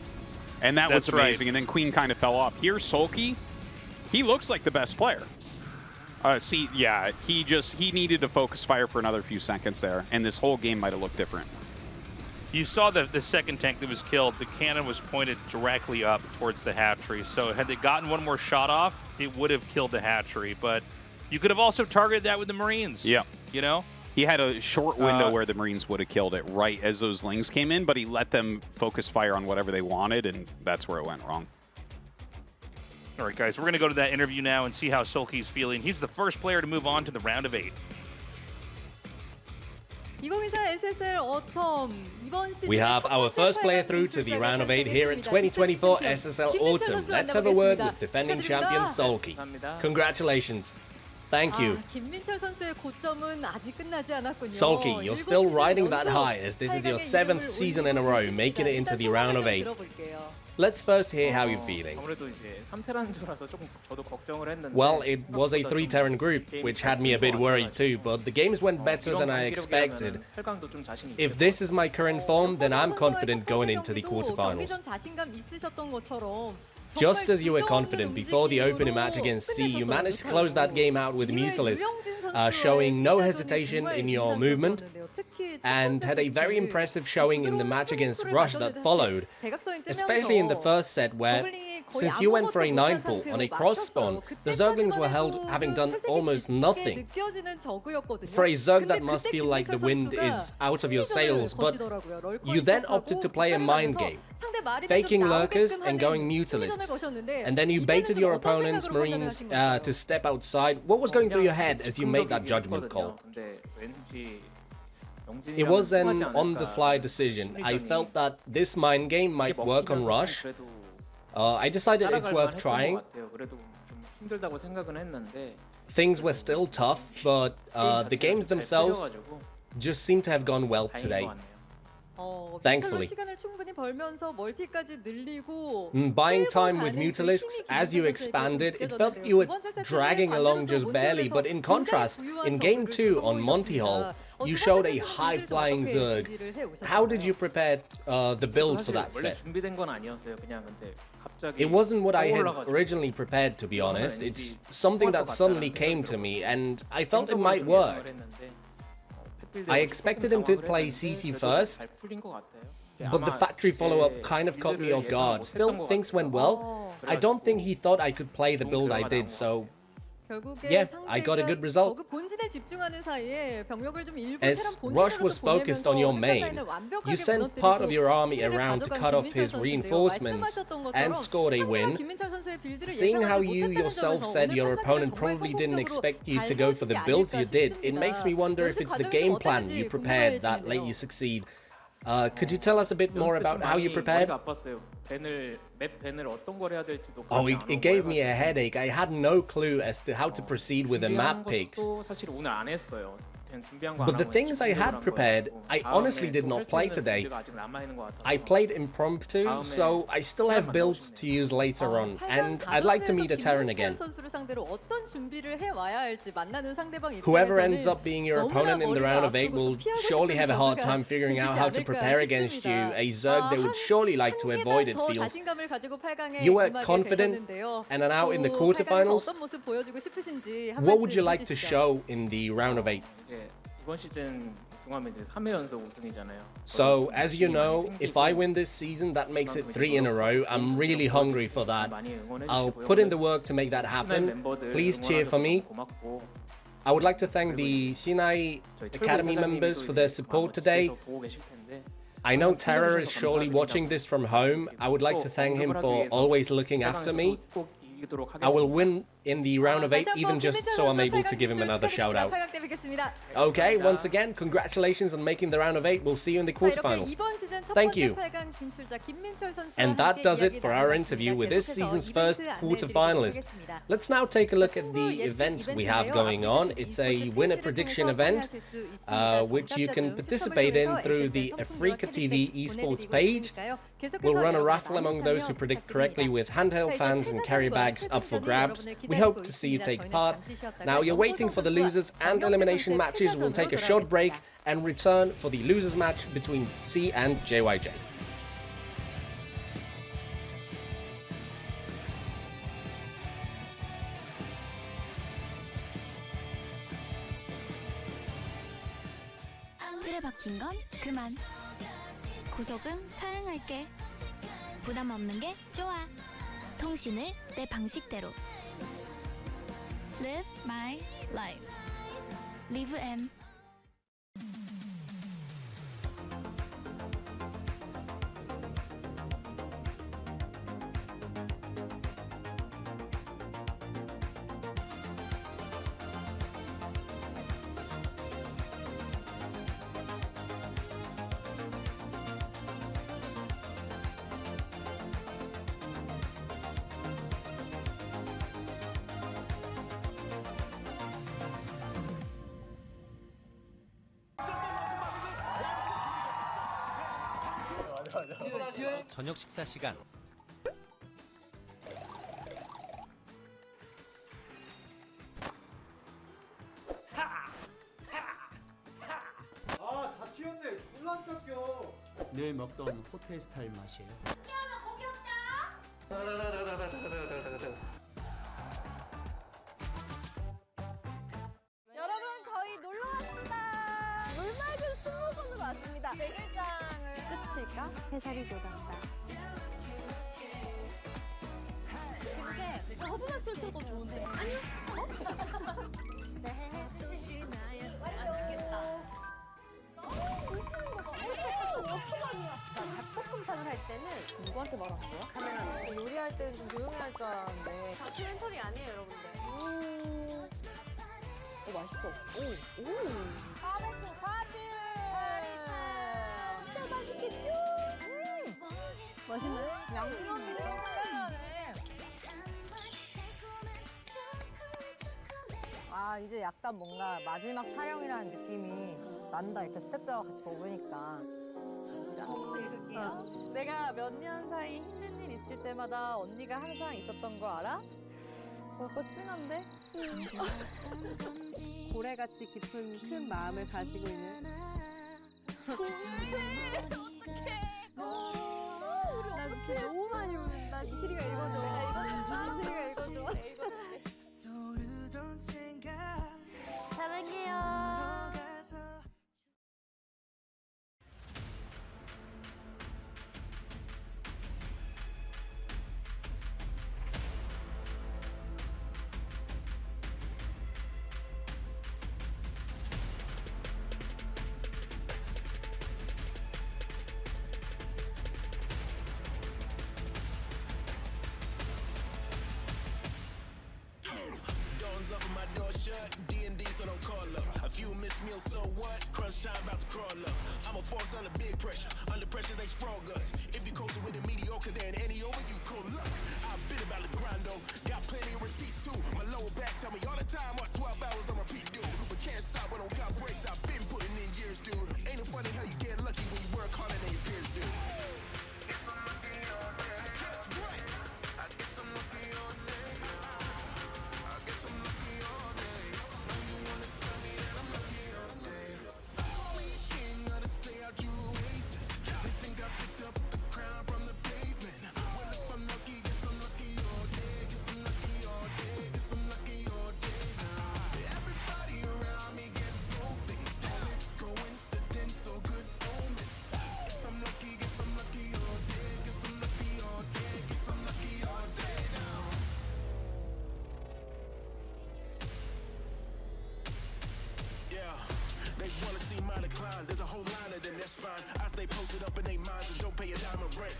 And that was amazing. And then Queen kind of fell off. Here, Soulkey, he looks like the best player. See, yeah, he needed to focus fire for another few seconds there, and this whole game might have looked different. You saw the second tank that was killed. The cannon was pointed directly up towards the hatchery. So had they gotten one more shot off, it would have killed the hatchery. But you could have also targeted that with the Marines. Yeah. You know? He had a short window where the Marines would have killed it right as those Lings came in, but he let them focus fire on whatever they wanted, and that's where it went wrong. All right, guys, we're going to go to that interview now and see how Soulkey's feeling. He's the first player to move on to the round of 8. We have our first player through to the round of 8 here at 2024 SSL Autumn. Let's have a word with defending champion Soulkey. Congratulations. Thank you. Soulkey, you're still riding that high as this is your 7th season in a row making it into the round of 8. Let's first hear how you're feeling. Well, it was a 3 Terran group, which had me a bit worried too, but the games went better than I expected. If this is my current form, then I'm confident going into the quarterfinals. Just as you were confident before the opening match against C, you managed to close that game out with Mutalisks, showing no hesitation in your movement, and had a very impressive showing in the match against Rush that followed, especially in the first set where, since you went for a 9-pull on a cross spawn, the Zerglings were held having done almost nothing. For a Zerg, that must feel like the wind is out of your sails, but you then opted to play a mind game, faking lurkers and going Mutalisks, and then you baited your opponent's Marines to step outside. What was going through your head as you made that judgment call? It was an on-the-fly decision. I felt that this mind game might work on Rush. I decided it's worth trying. Things were still tough, but the games themselves just seem to have gone well today. Thankfully. 시간을 충분히 벌면서 멀티까지 늘리고 Buying time with Mutalisks, as you expanded, it felt you were dragging along just barely, but in contrast, in Game 2 on Monty Hall, you showed a high-flying Zerg. How did you prepare the build for that 원래 set? 준비된 건 아니었어요. 그냥 근데 갑자기 It wasn't what I had 떠올라가지고. originally prepared, to be honest. It's something that suddenly came to me, and I felt it might work. I expected him to play CC first, but the factory follow-up kind of caught me off guard. Still, things went well. I don't think he thought I could play the build I did, so yeah, I got a good result. As Rush was focused on your main, you sent part of your army around to cut off his reinforcements and scored a win. Seeing how you yourself said your opponent probably didn't expect you to go for the builds you did, it makes me wonder if it's the game plan you prepared that let you succeed. Could you tell us a bit more about how you prepared? Oh, it gave me a headache. I had no clue as to how to proceed with the map picks. But the things I had prepared, I honestly did not play today. I played impromptu, so I still have builds to use later on, and I'd like to meet a Terran again. Whoever ends up being your opponent in the round of 8 will surely have a hard time figuring out how to prepare against you, a Zerg they would surely like to avoid, it feels. You were confident and are now in the quarterfinals. What would you like to show in the round of 8? So, as you know, if I win this season, that makes it 3 in a row. I'm really hungry for that. I'll put in the work to make that happen. Please cheer for me. I would like to thank the Sinai Academy members for their support today. I know Terror is surely watching this from home. I would like to thank him for always looking after me. I will win in the round of 8 even just so I'm able to give him another shout out. Okay, once again, congratulations on making the round of 8. We'll see you in the quarterfinals. Thank you. And that does it for our interview with this season's first quarterfinalist. Let's now take a look at the event we have going on. It's a winner prediction event, which you can participate in through the Africa TV esports page. We'll run a raffle among those who predict correctly with handheld fans and carry bags up for grabs. We hope to see you take part. Now you're waiting for the losers and elimination matches. We'll take a short break and return for the losers match between C and JYJ. 틀에 박힌 건 그만. 구속은 사양할게. 부담 없는 게 좋아. 통신을 내 방식대로. Live my life. Live M. 저녁 식사 시간. 아, 다 튀었네. 졸라 안 깎여. 늘 먹던 호텔 스타일 맛이에요. 여러분, 저희 놀러 왔습니다. 물맑은 승무원으로 왔습니다. 100일장을 끝일까? 해살이 돋았다. 근데 허브맛 솔트도 좋은데. 아니요? 네. 맛있겠다. 닭볶음탕을 할 때는 누구한테 말한 거야? 카메라는. 요리할 때는 좀 조용히 할 줄 알았는데. 다큐멘터리 아니에요, 여러분들. 맛있어. 오. 바베큐 파티! 진짜 맛있겠죠? 맛있네. 양념이 짱짱하네. 아, 이제 약간 뭔가 마지막 촬영이라는 느낌이 난다. 이렇게 스태프들하고 같이 먹으니까. 몇 년 사이 힘든 일 있을 때마다 언니가 항상 있었던 거 알아? 그거 찡한데? 고래같이 깊은 큰 마음을 가지고 있는 나 진짜 너무 많이 웃는다. 이슬이가 읽어줘. 이슬이가 읽어줘. 사랑해요. Doors up and my door shut. D&D, so don't call up. A few missed meals, so what? Crunch time about to crawl up. I'm a force under big pressure. Under pressure, they sprawl guts. If you coasting with a mediocre, then any over you cold luck. I've been about the grind though. Got plenty of receipts too. My lower back tell me all the time what 12 hours on repeat, dude. But can't stop, but don't got breaks. I've been putting in years, dude. Ain't it funny how you get lucky when you work harder than your peers do? Guess I'm lucky all day. Guess what? I guess I'm lucky all day. I guess I'm lucky all day. Know you wanna tell me that I'm lucky all day. Some call me a king, others say I drew oasis. They think I picked up the crown from the pavement. Well, if I'm lucky, guess I'm lucky all day. Guess I'm lucky all day. Guess I'm lucky all day. Everybody around me gets gold things. Call it coincidence or good omens. If I'm lucky, guess I'm lucky all day. Guess I'm lucky all day. Guess I'm lucky all day now. Yeah, they wanna see my decline. There's a whole line of them, that's fine. I stay posted up in their minds and don't pay a dime of rent.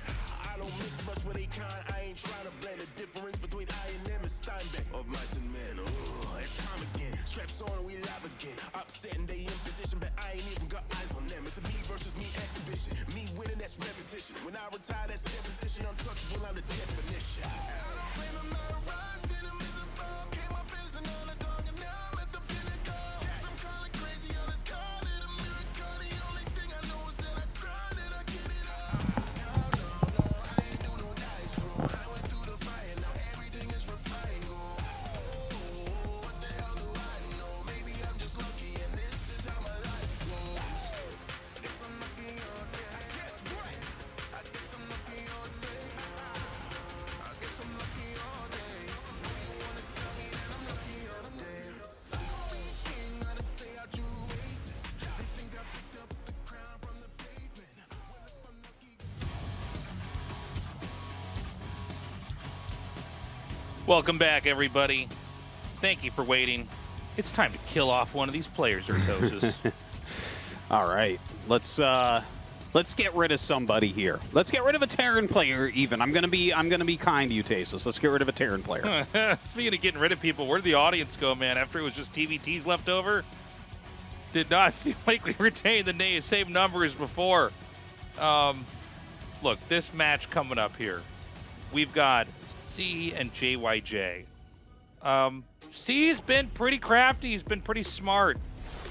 I don't mix much with a kind. I ain't trying to blend the difference between I and them and Steinbeck of mice and men. Ooh, it's time again. Straps on and we live again. Upsetting they in position, but I ain't even got eyes on them. It's a me versus me exhibition. Me winning, that's repetition. When I retire, that's deposition. Untouchable, I'm the definition. I don't blame them, I rise, venom is a ball. Came up as an underdog and now I'm at the pinnacle. Some call it crazy, others call it a miracle. The only thing I know is that I grind and I get it up. No, I ain't do no dice roll. I went through the fire, now everything is refined gold. Oh, what the hell do I know? Maybe I'm just lucky and this is how my life goes. Guess I'm lucky all day. Guess what? I guess I'm lucky all day. I guess I'm lucky all day. Know you wanna tell me that I'm lucky all day. Some call me a king, others say I drew oasis. They think I picked up the crown from the pavement. Well, if I'm lucky. Welcome back, everybody. Thank you for waiting. It's time to kill off one of these players, Tastosis. All right, let's get rid of somebody here. Let's get rid of a Terran player. Even I'm gonna be kind to you, Tastosis. Let's get rid of a Terran player. Speaking of getting rid of people, where did the audience go, man? After it was just TVTs left over, did not seem like we retained the same numbers before. Look, this match coming up here, we've got C and JYJ. C's been pretty crafty. He's been pretty smart.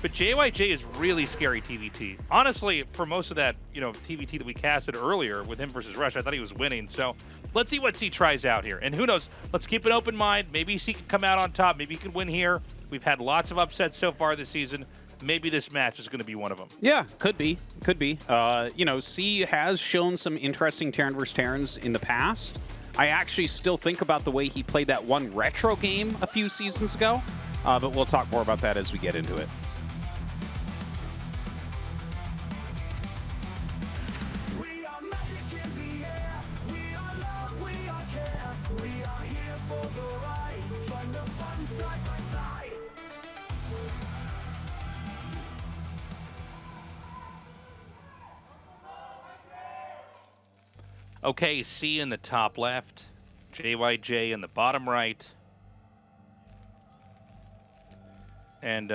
But JYJ is really scary TVT. Honestly, for most of that, TVT that we casted earlier with him versus Rush, I thought he was winning. So let's see what C tries out here. And who knows? Let's keep an open mind. Maybe C can come out on top. Maybe he can win here. We've had lots of upsets so far this season. Maybe this match is going to be one of them. Yeah, could be. Could be. C has shown some interesting Terran versus Terrans in the past. I actually still think about the way he played that one retro game a few seasons ago. But we'll talk more about that as we get into it. We are magic in the air. We are love, we are care. We are here for the ride. Join the fun side by side. Okay, C in the top left, JYJ in the bottom right. And,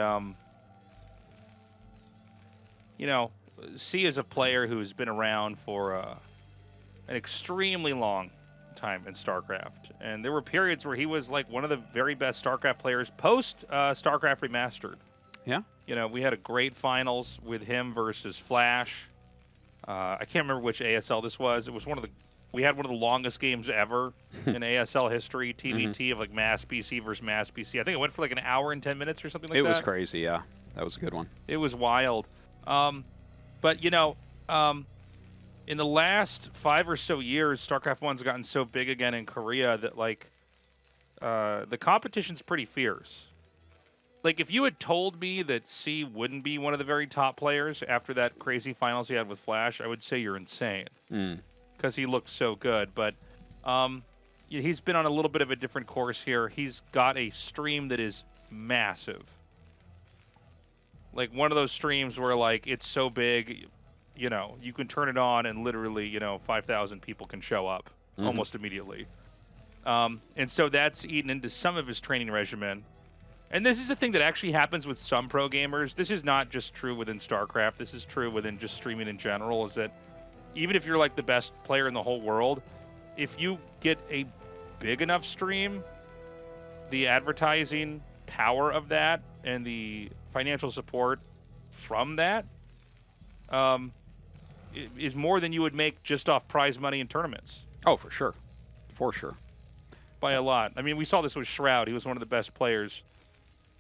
C is a player who's been around for an extremely long time in StarCraft. And there were periods where he was like one of the very best StarCraft players post StarCraft Remastered. Yeah. We had a great finals with him versus Flash. I can't remember which ASL this was. It was we had one of the longest games ever in ASL history, TBT, of like Mass BC versus Mass BC. I think it went for like an hour and 10 minutes or something like that. It was crazy, yeah. That was a good one. It was wild. But, you know, in the last 5 or so years, StarCraft 1's gotten so big again in Korea that, like, the competition's pretty fierce. Like, if you had told me that C wouldn't be one of the very top players after that crazy finals he had with Flash, I would say you're insane. Because he looked so good. But he's been on a little bit of a different course here. He's got a stream that is massive. Like, one of those streams where, like, it's so big, you know, you can turn it on and literally, you know, 5,000 people can show up almost immediately. And so that's eaten into some of his training regimen. And this is a thing that actually happens with some pro gamers. This is not just true within StarCraft. This is true within just streaming in general, is that even if you're like the best player in the whole world, if you get a big enough stream, the advertising power of that and the financial support from that is more than you would make just off prize money in tournaments. Oh, for sure. For sure. By a lot. I mean, we saw this with Shroud. He was one of the best players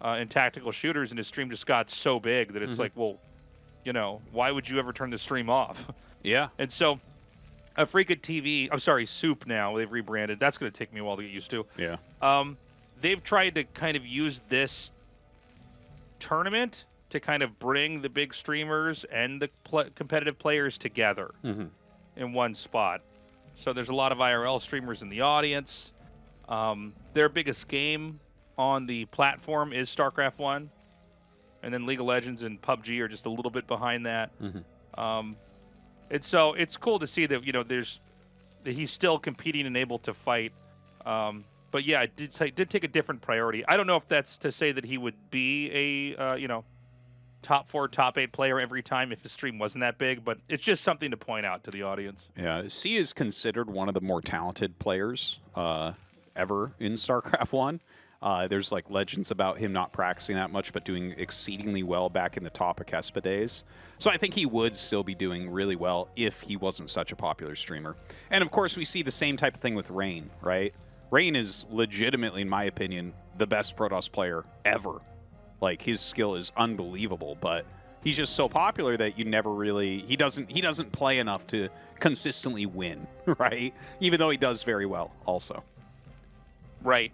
in tactical shooters, and his stream just got so big that it's like, well, you know, why would you ever turn the stream off? Yeah. And so Afrika TV, I'm sorry, SOOP now, they've rebranded. That's going to take me a while to get used to. Yeah. They've tried to kind of use this tournament to kind of bring the big streamers and the competitive players together in one spot. So there's a lot of IRL streamers in the audience. Their biggest game on the platform is StarCraft 1. And then League of Legends and PUBG are just a little bit behind that. And so it's cool to see that, you know, that he's still competing and able to fight. But yeah, it did take a different priority. I don't know if that's to say that he would be a, you know, top 4, top 8 player every time if his stream wasn't that big, but it's just something to point out to the audience. Yeah, C is considered one of the more talented players ever in StarCraft 1. There's like legends about him not practicing that much, but doing exceedingly well back in the top of Kespa days. So I think he would still be doing really well if he wasn't such a popular streamer. And of course, we see the same type of thing with Rain, right? Rain is legitimately, in my opinion, the best Protoss player ever. Like, his skill is unbelievable, but he's just so popular that you never really... He doesn't play enough to consistently win, right? Even though he does very well also. Right,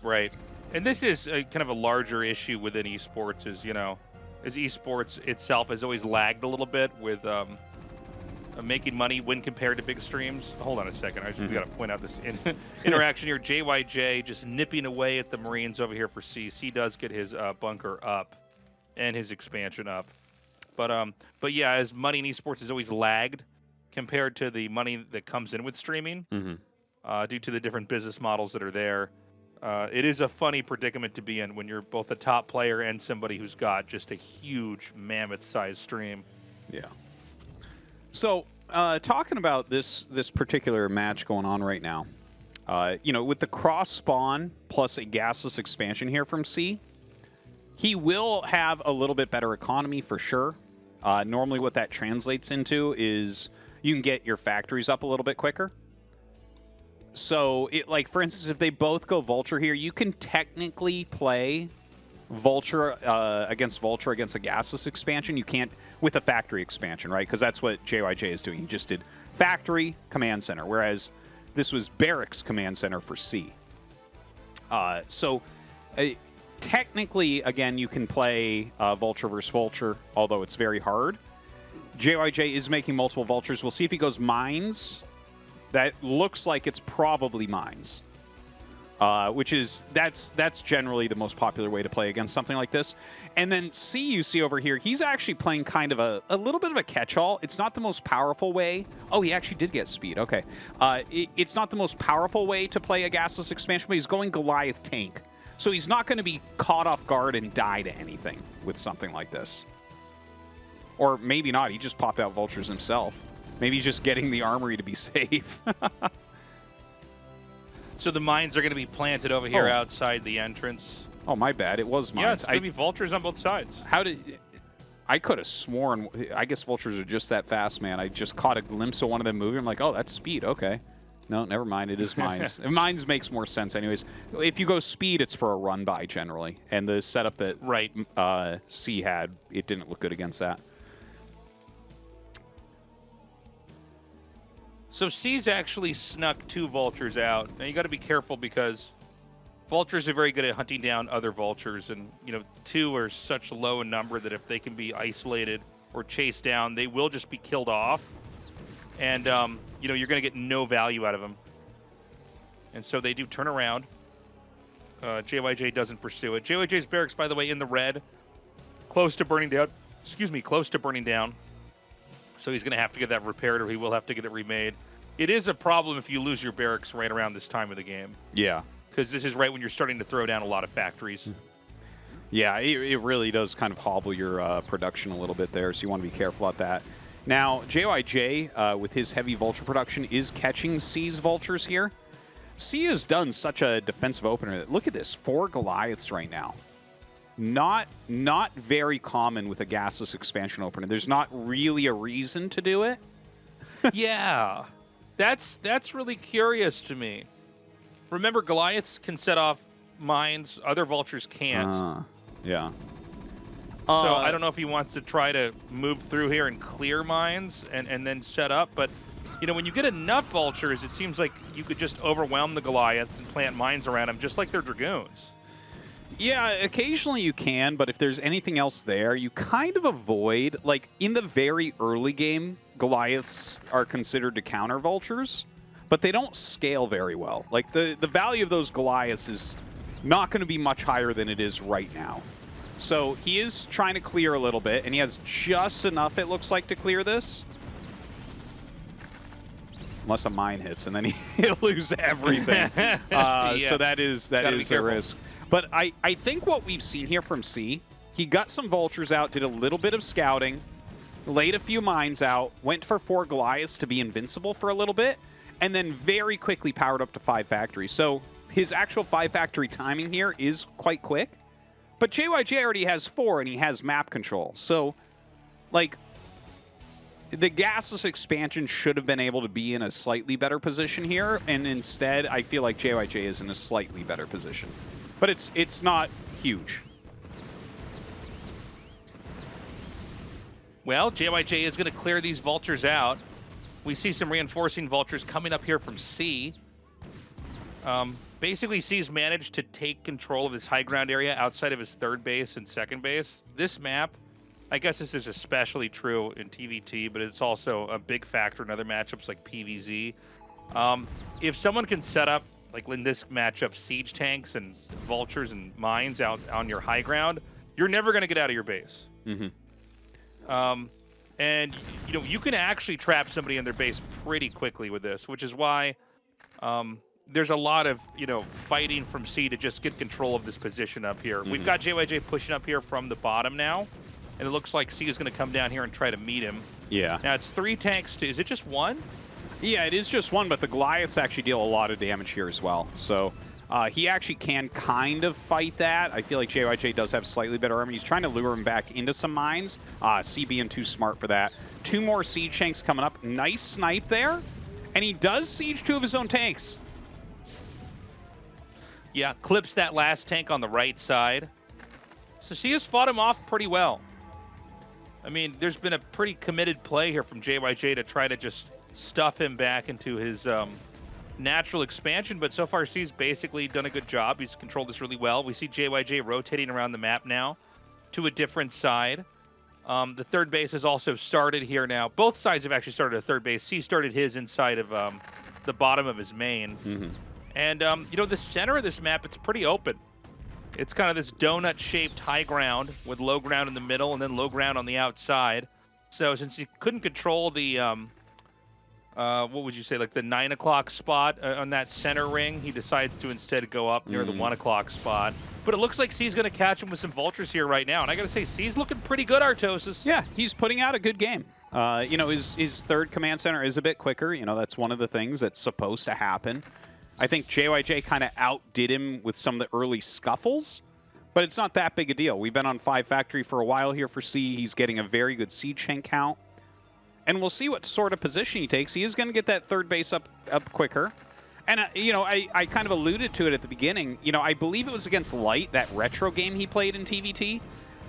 right. And this is kind of a larger issue within esports is, you know, as esports itself has always lagged a little bit with making money when compared to big streams. Hold on a second. I just got to point out this interaction here. JYJ just nipping away at the Marines over here for C. C does get his bunker up and his expansion up. But yeah, as money in esports has always lagged compared to the money that comes in with streaming due to the different business models that are there. It is a funny predicament to be in when you're both a top player and somebody who's got just a huge mammoth-sized stream. Yeah. So, talking about this particular match going on right now, you know, with the cross spawn plus a gasless expansion here from C, he will have a little bit better economy for sure. Normally what that translates into is you can get your factories up a little bit quicker. So, like, for instance, if they both go Vulture here, you can technically play Vulture against a gasless expansion. You can't with a factory expansion, right? Because that's what JYJ is doing. He just did factory command center, whereas this was barracks command center for C. Technically, again, you can play Vulture versus Vulture, although it's very hard. JYJ is making multiple Vultures. We'll see if he goes Mines. That looks like it's probably Mines. That's generally the most popular way to play against something like this. And then C, you see over here, he's actually playing kind of a little bit of a catch-all. It's not the most powerful way. Oh, he actually did get speed. Okay. It's not the most powerful way to play a gasless expansion, but he's going Goliath tank. So he's not going to be caught off guard and die to anything with something like this. Or maybe not. He just popped out Vultures himself. Maybe he's just getting the armory to be safe. So the mines are going to be planted over here outside the entrance. Oh, my bad. It was mines. Yeah, it's going to be Vultures on both sides. How did... I could have sworn, I guess vultures are just that fast, man. I just caught a glimpse of one of them moving. I'm like, oh, that's speed. Okay. No, never mind. It is mines. And mines makes more sense anyways. If you go speed, it's for a run by generally. And the setup that C had, it didn't look good against that. So C's actually snuck 2 vultures out. Now you got to be careful because vultures are very good at hunting down other vultures, and 2 are such low in number that if they can be isolated or chased down, they will just be killed off, and you're going to get no value out of them. And so they do turn around. JYJ doesn't pursue it. JYJ's barracks, by the way, in the red, close to burning down. Excuse me, close to burning down. So he's going to have to get that repaired, or he will have to get it remade. It is a problem if you lose your barracks right around this time of the game. Yeah. Because this is right when you're starting to throw down a lot of factories. Yeah, it really does kind of hobble your production a little bit there, so you want to be careful about that. Now, JYJ, with his heavy vulture production, is catching C's vultures here. C has done such a defensive opener. Look at this, 4 Goliaths right now. Not very common with a gasless expansion opener. There's not really a reason to do it. Yeah, that's really curious to me. Remember, Goliaths can set off mines. Other vultures can't. Yeah. So I don't know if he wants to try to move through here and clear mines and then set up. But, when you get enough vultures, it seems like you could just overwhelm the Goliaths and plant mines around them, just like they're dragoons. Yeah, occasionally you can, but if there's anything else there, you kind of avoid, like, in the very early game, Goliaths are considered to counter vultures, but they don't scale very well. Like, the value of those Goliaths is not going to be much higher than it is right now. So he is trying to clear a little bit, and he has just enough, it looks like, to clear this. Unless a mine hits, and then he'll lose everything. Yes. So that is a risk. But I think what we've seen here from C, he got some vultures out, did a little bit of scouting, laid a few mines out, went for 4 Goliaths to be invincible for a little bit, and then very quickly powered up to 5 factories. So his actual 5 factory timing here is quite quick. But JYJ already has 4, and he has map control. So, like, the gasless expansion should have been able to be in a slightly better position here, and instead, I feel like JYJ is in a slightly better position. But it's not huge. Well, JYJ is going to clear these vultures out. We see some reinforcing vultures coming up here from C. Basically, C's managed to take control of his high ground area outside of his 3rd base and 2nd base. This map, I guess this is especially true in TVT, but it's also a big factor in other matchups like PVZ. If someone can set up, like in this matchup, siege tanks and vultures and mines out on your high ground, you're never going to get out of your base. And, you can actually trap somebody in their base pretty quickly with this, which is why there's a lot of, fighting from C to just get control of this position up here. We've got JYJ pushing up here from the bottom now, and it looks like C is going to come down here and try to meet him. Yeah. Now, it's 3 tanks to... Is it just 1? Yeah, it is just 1, but the Goliaths actually deal a lot of damage here as well. So he actually can kind of fight that. I feel like JYJ does have slightly better armor. He's trying to lure him back into some mines. C being too smart for that. 2 more siege tanks coming up. Nice snipe there. And he does siege 2 of his own tanks. Yeah, clips that last tank on the right side. So C has fought him off pretty well. I mean, there's been a pretty committed play here from JYJ to try to just stuff him back into his natural expansion, but so far C's basically done a good job. He's controlled this really well. We see JYJ rotating around the map now to a different side. The 3rd base has also started here now. Both sides have actually started a 3rd base. C started his inside of the bottom of his main. And, the center of this map, it's pretty open. It's kind of this donut-shaped high ground with low ground in the middle and then low ground on the outside. So since he couldn't control the, what would you say, like the 9 o'clock spot on that center ring, he decides to instead go up near the 1 o'clock spot. But it looks like C's going to catch him with some vultures here right now. And I got to say, C's looking pretty good, Tastosis. Yeah, he's putting out a good game. His 3rd command center is a bit quicker. That's one of the things that's supposed to happen. I think JYJ kind of outdid him with some of the early scuffles, But it's not that big a deal. We've been on 5 Factory for a while here for C. He's getting a very good siege chain count. And we'll see what sort of position he takes. He is going to get that third base up quicker. And, you know, I kind of alluded to it at the beginning. You know, I believe it was against Light, that retro game he played in TVT.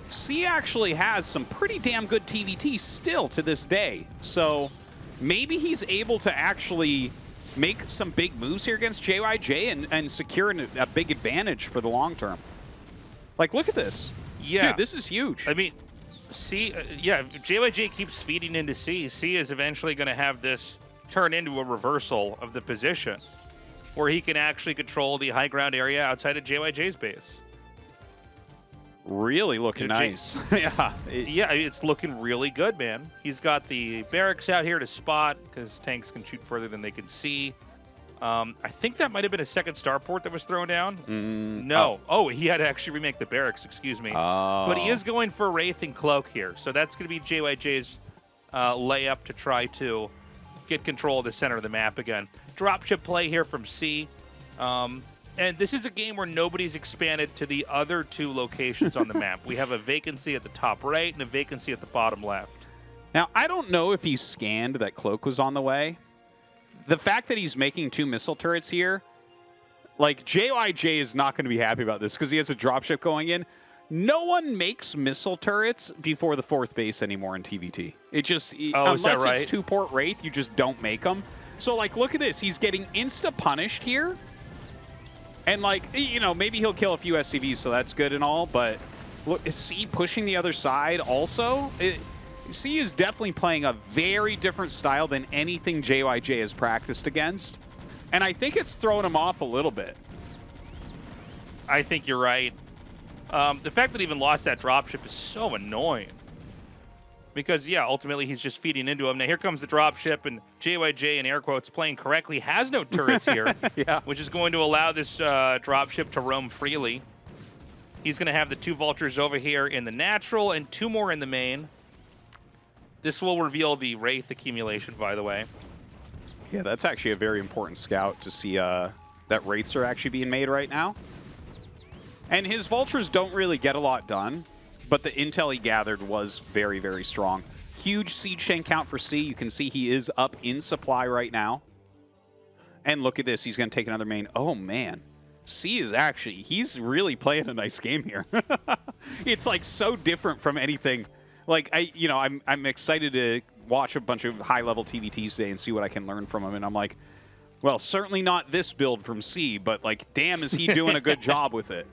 C actually has some pretty damn good TVT still to this day. So maybe he's able to actually make some big moves here against JYJ and secure a big advantage for the long term. Like, look at this. Yeah. Dude, this is huge. I mean, C, yeah, if JYJ keeps feeding into C, C is eventually going to have this turn into a reversal of the position where he can actually control the high ground area outside of JYJ's base. Really looking nice. Yeah. Yeah, it's looking really good, man. He's got the barracks out here to spot because tanks can shoot further than they can see. I think that might have been a second starport that was thrown down. No. Oh, he had to actually remake the barracks, excuse me. But he is going for Wraith and Cloak here. So that's going to be JYJ's layup to try to get control of the center of the map again. Dropship play here from C. And this is a game where nobody's expanded to the other 2 locations on the map. We have a vacancy at the top right and a vacancy at the bottom left. Now, I don't know if he scanned that Cloak was on the way. The fact that he's making 2 missile turrets here, like, JYJ is not going to be happy about this because he has a dropship going in. No one makes missile turrets before the 4th base anymore in TVT. It just, unless it's 2-port Wraith, you just don't make them. So, like, look at this. He's getting insta-punished here. And, like, you know, maybe he'll kill a few SCVs, so that's good and all. But look, is C pushing the other side also? C is definitely playing a very different style than anything JYJ has practiced against. And I think it's throwing him off a little bit. I think you're right. The fact that he even lost that dropship is so annoying. Because, yeah, ultimately he's just feeding into him. Now, here comes the dropship, and JYJ, in air quotes, playing correctly, has no turrets here, which is going to allow this dropship to roam freely. He's going to have the 2 vultures over here in the natural and 2 more in the main. This will reveal the Wraith accumulation, by the way. Yeah, that's actually a very important scout to see that Wraiths are actually being made right now. And his vultures don't really get a lot done, but the intel he gathered was very, very strong. Huge siege chain count for C. You can see he is up in supply right now. And look at this. He's going to take another main. Oh, man. C is actually, he's really playing a nice game here. It's, like, so different from anything. Like, I'm excited to watch a bunch of high-level TVTs today and see what I can learn from him. And I'm like, well, certainly not this build from C, but, like, damn, is he doing a good job with it.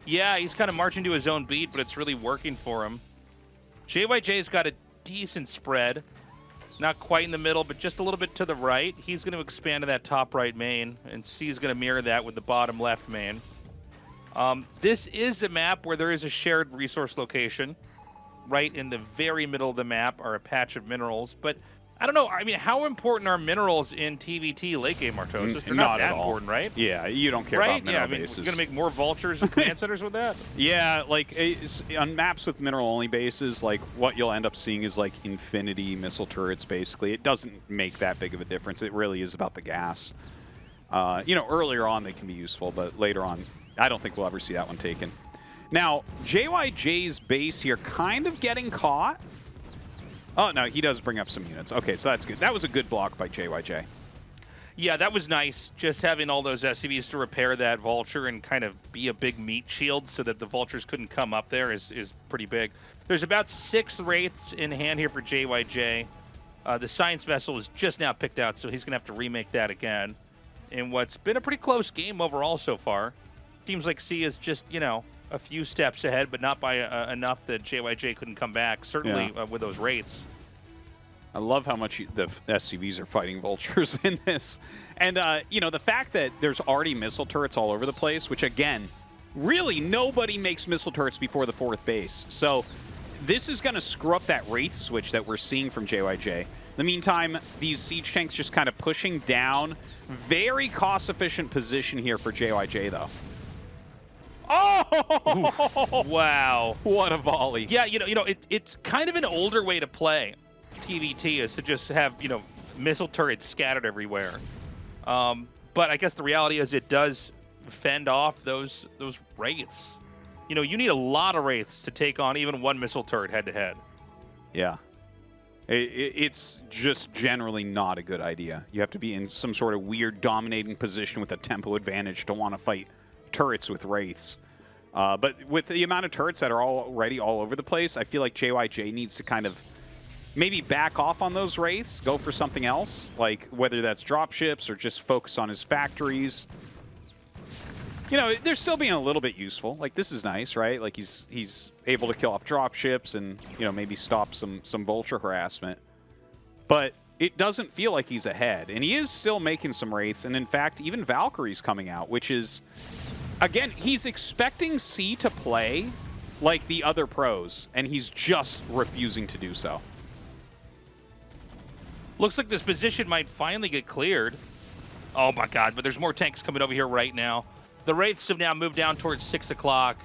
Yeah, he's kind of marching to his own beat, but it's really working for him. JYJ's got a decent spread. Not quite in the middle, but just a little bit to the right. He's going to expand to that top right main, and C's going to mirror that with the bottom left main. This is a map where there is a shared resource location. Right in the very middle of the map are a patch of minerals, but I don't know. I mean, how important are minerals in TVT late game Tastosis? They're not that important, right? Yeah, you don't care about mineral bases. We're going to make more vultures and command centers with that? Yeah, like on maps with mineral-only bases, like what you'll end up seeing is like infinity missile turrets, basically. It doesn't make that big of a difference. It really is about the gas. You know, earlier on they can be useful, but later on, I don't think we'll ever see that one taken. Now, JYJ's base here kind of getting caught. Oh, no, he does bring up some units. Okay, so that's good. That was a good block by JYJ. Yeah, that was nice. Just having all those SCVs to repair that Vulture and kind of be a big meat shield so that the Vultures couldn't come up there is pretty big. There's about 6 Wraiths in hand here for JYJ. The Science Vessel is just now picked out, so he's going to have to remake that again. In what's been a pretty close game overall so far. Seems like C is just, you know, a few steps ahead, but not by enough that JYJ couldn't come back, certainly with those Wraiths. I love how much the SCVs are fighting Vultures in this. And, you know, the fact that there's already missile turrets all over the place, which, again, really nobody makes missile turrets before the 4th base. So this is going to screw up that Wraith switch that we're seeing from JYJ. In the meantime, these siege tanks just kind of pushing down. Very cost-efficient position here for JYJ, though. Oh! Wow. What a volley. Yeah, you know, it's kind of an older way to play TVT is to just have, you know, missile turrets scattered everywhere. But I guess the reality is it does fend off those Wraiths. you know, you need a lot of Wraiths to take on even one missile turret head-to-head. Yeah. It's just generally not a good idea. You have to be in some sort of weird dominating position with a tempo advantage to want to fight turrets with Wraiths. But with the amount of turrets that are already all over the place, I feel like JYJ needs to kind of maybe back off on those Wraiths, go for something else, like whether that's dropships or just focus on his factories. You know, they're still being a little bit useful. Like, this is nice, right? Like, he's able to kill off dropships and, you know, maybe stop some vulture harassment. But it doesn't feel like he's ahead. And he is still making some Wraiths. And, in fact, even Valkyrie's coming out, which is, again, he's expecting C to play like the other pros, and he's just refusing to do so. Looks like this position might finally get cleared. Oh, my God, but there's more tanks coming over here right now. The Wraiths have now moved down towards 6 o'clock.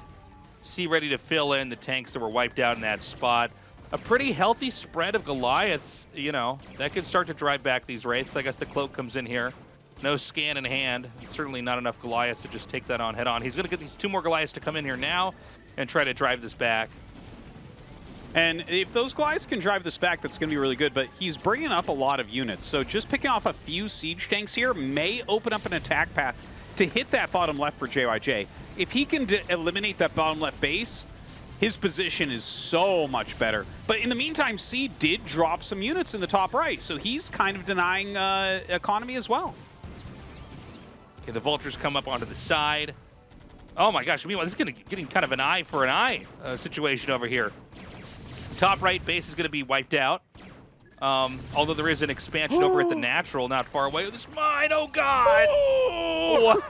C ready to fill in the tanks that were wiped out in that spot. A pretty healthy spread of Goliaths, you know, that could start to drive back these Wraiths. I guess the cloak comes in here. No scan in hand. Certainly not enough Goliaths to just take that on head on. He's going to get these 2 more Goliaths to come in here now and try to drive this back. And if those Goliaths can drive this back, that's going to be really good. But he's bringing up a lot of units. So just picking off a few siege tanks here may open up an attack path to hit that bottom left for JYJ. If he can eliminate that bottom left base, his position is so much better. But in the meantime, C did drop some units in the top right, so he's kind of denying economy as well. Okay, the vultures come up onto the side. Oh my gosh, meanwhile, this is getting kind of an eye for an eye situation over here. Top right base is going to be wiped out. Although there is an expansion over at the natural not far away. This mine, oh God! Wow!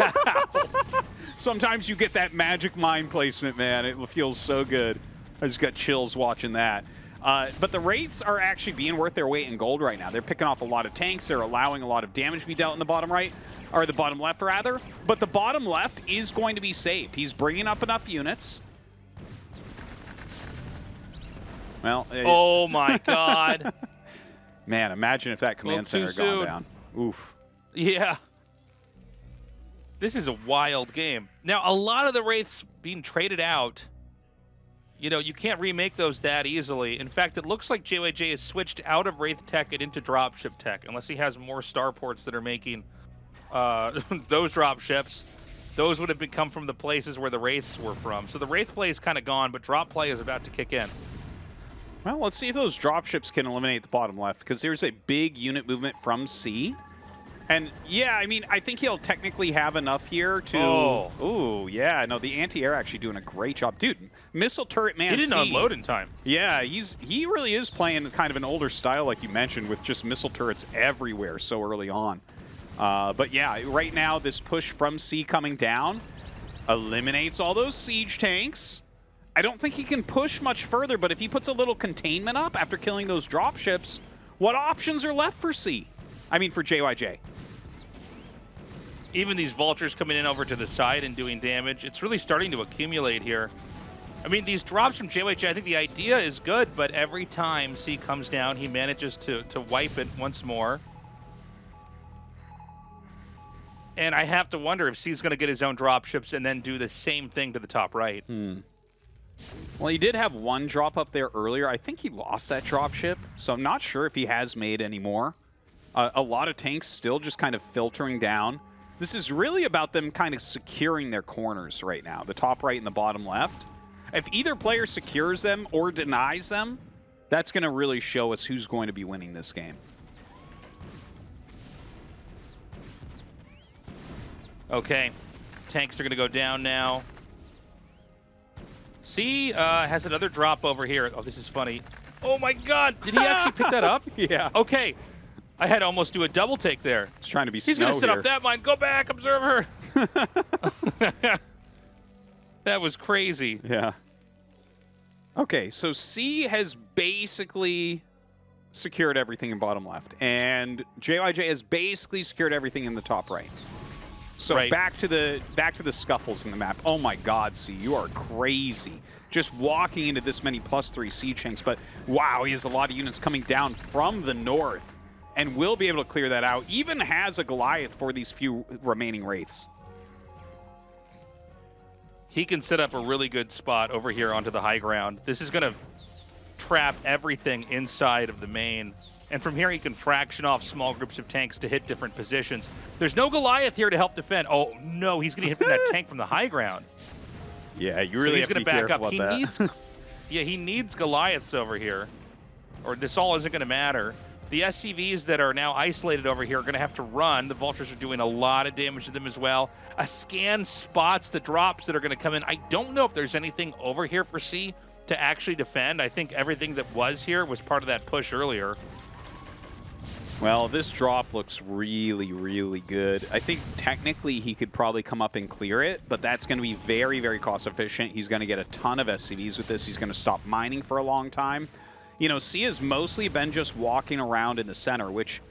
Sometimes you get that magic mine placement, man. It feels so good. I just got chills watching that. But the Wraiths are actually being worth their weight in gold right now. They're picking off a lot of tanks. They're allowing a lot of damage to be dealt in the bottom right, or the bottom left, rather. But the bottom left is going to be saved. He's bringing up enough units. Well, oh my God. Man, imagine if that command center had gone down. Oof. Yeah. This is a wild game. Now, a lot of the Wraiths being traded out, you know, you can't remake those that easily. In fact, it looks like JYJ has switched out of Wraith tech and into dropship tech, unless he has more starports that are making those dropships. Those would have come from the places where the Wraiths were from. So the Wraith play is kind of gone, but drop play is about to kick in. Well, let's see if those dropships can eliminate the bottom left, because there's a big unit movement from C. And, yeah, I mean, I think he'll technically have enough here to... Oh. Ooh, yeah, no, the anti-air actually doing a great job. Dude, missile turret man He didn't C, unload in time. Yeah, he really is playing kind of an older style, like you mentioned, with just missile turrets everywhere so early on. But, yeah, right now, this push from C coming down eliminates all those siege tanks. I don't think he can push much further, but if he puts a little containment up after killing those dropships, what options are left for C? I mean, for JYJ. Even these vultures coming in over to the side and doing damage, it's really starting to accumulate here. I mean, these drops from JYJ, I think the idea is good, but every time C comes down, he manages to wipe it once more. And I have to wonder if C's going to get his own dropships and then do the same thing to the top right. Well, he did have one drop up there earlier. I think he lost that dropship, so I'm not sure if he has made any more. A lot of tanks still just kind of filtering down. This is really about them kind of securing their corners right now, the top right and the bottom left. If either player secures them or denies them, that's going to really show us who's going to be winning this game. Okay, tanks are going to go down now. C has another drop over here. Oh, this is funny. Oh my God, did he actually pick that up? Yeah. Okay, I had to almost do a double take there. It's trying to be He's going to set off that mine. Go back, observer. That was crazy. Yeah. Okay, so C has basically secured everything in bottom left, and JYJ has basically secured everything in the top right. So right. back to the scuffles in the map. Oh my God, C, you are crazy. Just walking into this many +3 siege tanks, but wow, he has a lot of units coming down from the north and will be able to clear that out. Even has a Goliath for these few remaining Wraiths. he can set up a really good spot over here onto the high ground. This is going to trap everything inside of the main. And from here, he can fraction off small groups of tanks to hit different positions. There's no Goliath here to help defend. Oh, no, he's going to hit from that tank from the high ground. Yeah, you really have to be careful about that. He needs Goliaths over here, or this all isn't going to matter. The SCVs that are now isolated over here are going to have to run. The Vultures are doing a lot of damage to them as well. A scan spots the drops that are going to come in. I don't know if there's anything over here for C to actually defend. I think everything that was here was part of that push earlier. Well, this drop looks really, really good. I think technically he could probably come up and clear it, but that's going to be very, very cost efficient. He's going to get a ton of SCVs with this. He's going to stop mining for a long time. You know, C has mostly been just walking around in the center, which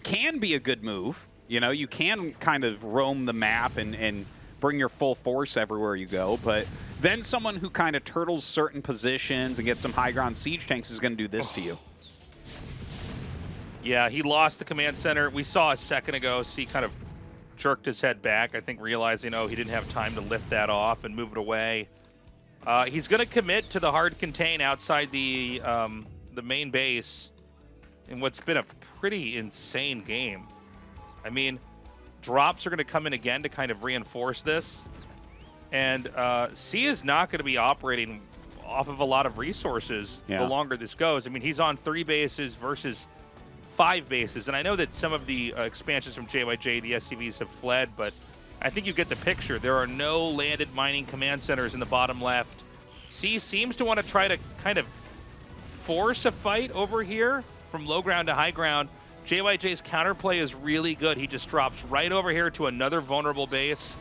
can be a good move. You know, you can kind of roam the map and bring your full force everywhere you go, but then someone who kind of turtles certain positions and gets some high ground siege tanks is going to do this to you. Yeah, he lost the command center. We saw a second ago, C kind of jerked his head back, I think realizing, oh, he didn't have time to lift that off and move it away. He's going to commit to the hard contain outside the main base in what's been a pretty insane game. I mean, drops are going to come in again to kind of reinforce this. And C is not going to be operating off of a lot of resources the longer this goes. I mean, he's on 3 bases versus 5 bases. And I know that some of the expansions from JYJ, the SCVs, have fled, but I think you get the picture. There are no landed mining command centers in the bottom left. C seems to want to try to kind of force a fight over here from low ground to high ground. JYJ's counterplay is really good. He just drops right over here to another vulnerable base.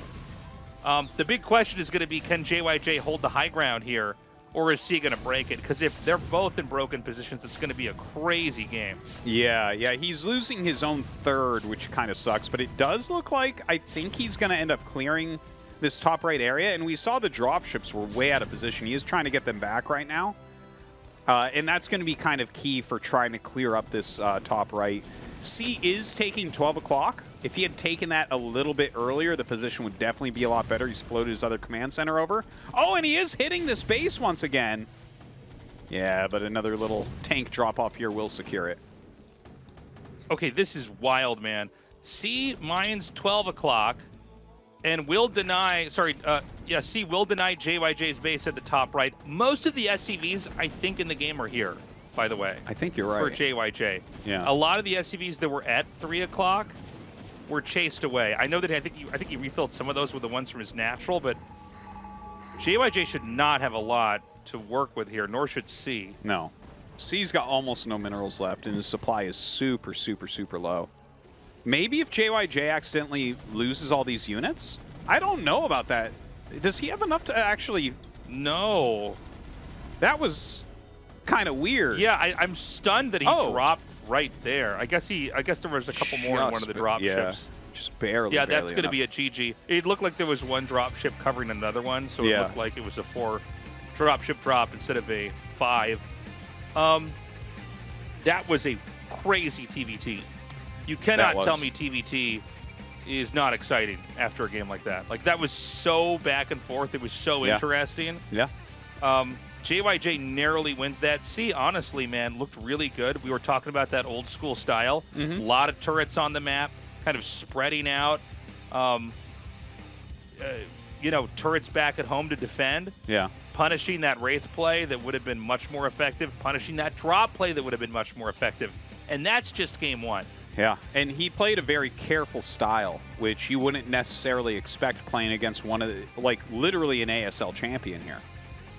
The big question is going to be, can JYJ hold the high ground here, or is C going to break it? Because if they're both in broken positions, it's going to be a crazy game. Yeah, he's losing his own third, which kind of sucks, but it does look like I think he's going to end up clearing this top right area, and we saw the dropships were way out of position. He is trying to get them back right now, and that's going to be kind of key for trying to clear up this top right. C is taking 12 o'clock. If he had taken that a little bit earlier, the position would definitely be a lot better. He's floated his other command center over. Oh, and he is hitting this base once again. Yeah, but another little tank drop-off here will secure it. Okay, this is wild, man. C mines 12 o'clock and will deny, C will deny JYJ's base at the top right. Most of the SCVs, I think, in the game are here, by the way. I think you're right. For JYJ. Yeah. A lot of the SCVs that were at 3 o'clock were chased away. I know that I think he refilled some of those with the ones from his natural, but JYJ should not have a lot to work with here, nor should C. No. C's got almost no minerals left, and his supply is super, super, super low. Maybe if JYJ accidentally loses all these units? I don't know about that. Does he have enough to actually... No. That was kind of weird. Yeah, I'm stunned that he dropped right there. I guess there was a couple more in one of the drop ships. Just barely. Yeah, that's going to be a GG. It looked like there was one drop ship covering another one, so it looked like it was a 4 drop ship drop instead of a 5. That was a crazy TVT. You cannot tell me TVT is not exciting after a game like that. Like, that was so back and forth. It was so interesting. Yeah. JYJ narrowly wins that. C, honestly, man, looked really good. We were talking about that old school style. A lot of turrets on the map, kind of spreading out. You know, turrets back at home to defend. Yeah. Punishing that Wraith play that would have been much more effective. Punishing that drop play that would have been much more effective. And that's just game 1. Yeah, and he played a very careful style, which you wouldn't necessarily expect playing against one of the, like, literally an ASL champion here.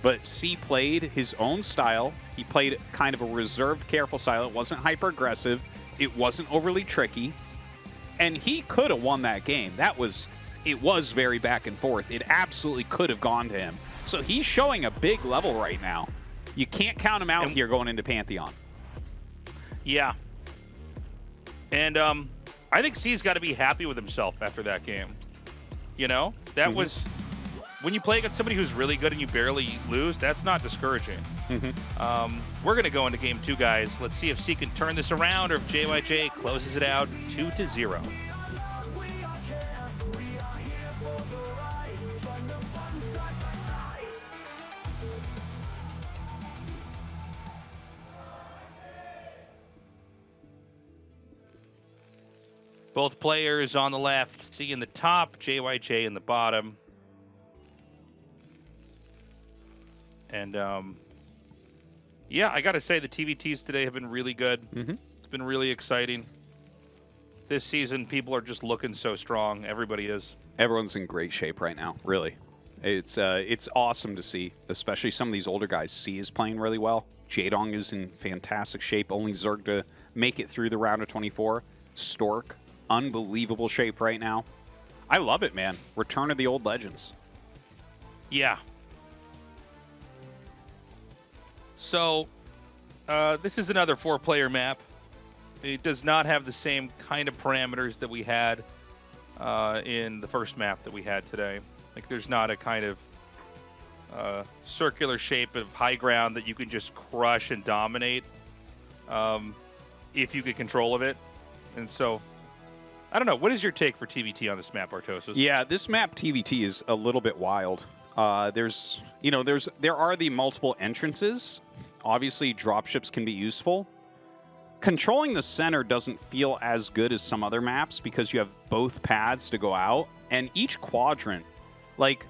But C played his own style. He played kind of a reserved, careful style. It wasn't hyper-aggressive. It wasn't overly tricky. And he could have won that game. It was very back and forth. It absolutely could have gone to him. So he's showing a big level right now. You can't count him out here going into Pantheon. Yeah. And I think C's got to be happy with himself after that game. You know? That was... When you play against somebody who's really good and you barely lose, that's not discouraging. We're going to go into game 2, guys. Let's see if C can turn this around or if JYJ closes it out 2-0. Both players on the left, C in the top, JYJ in the bottom. And, yeah, I got to say the TVTs today have been really good. It's been really exciting. This season, people are just looking so strong. Everybody is. Everyone's in great shape right now, really. It's awesome to see, especially some of these older guys. C is playing really well. Jaedong is in fantastic shape. Only Zerg to make it through the round of 24. Stork, unbelievable shape right now. I love it, man. Return of the old legends. Yeah. So, this is another 4-player map. It does not have the same kind of parameters that we had in the first map that we had today. Like, there's not a kind of circular shape of high ground that you can just crush and dominate if you get control of it. And so, I don't know. What is your take for TVT on this map, Artosis? Yeah, this map TVT is a little bit wild. There are the multiple entrances. Obviously, dropships can be useful. Controlling the center doesn't feel as good as some other maps because you have both paths to go out, and each quadrant, like,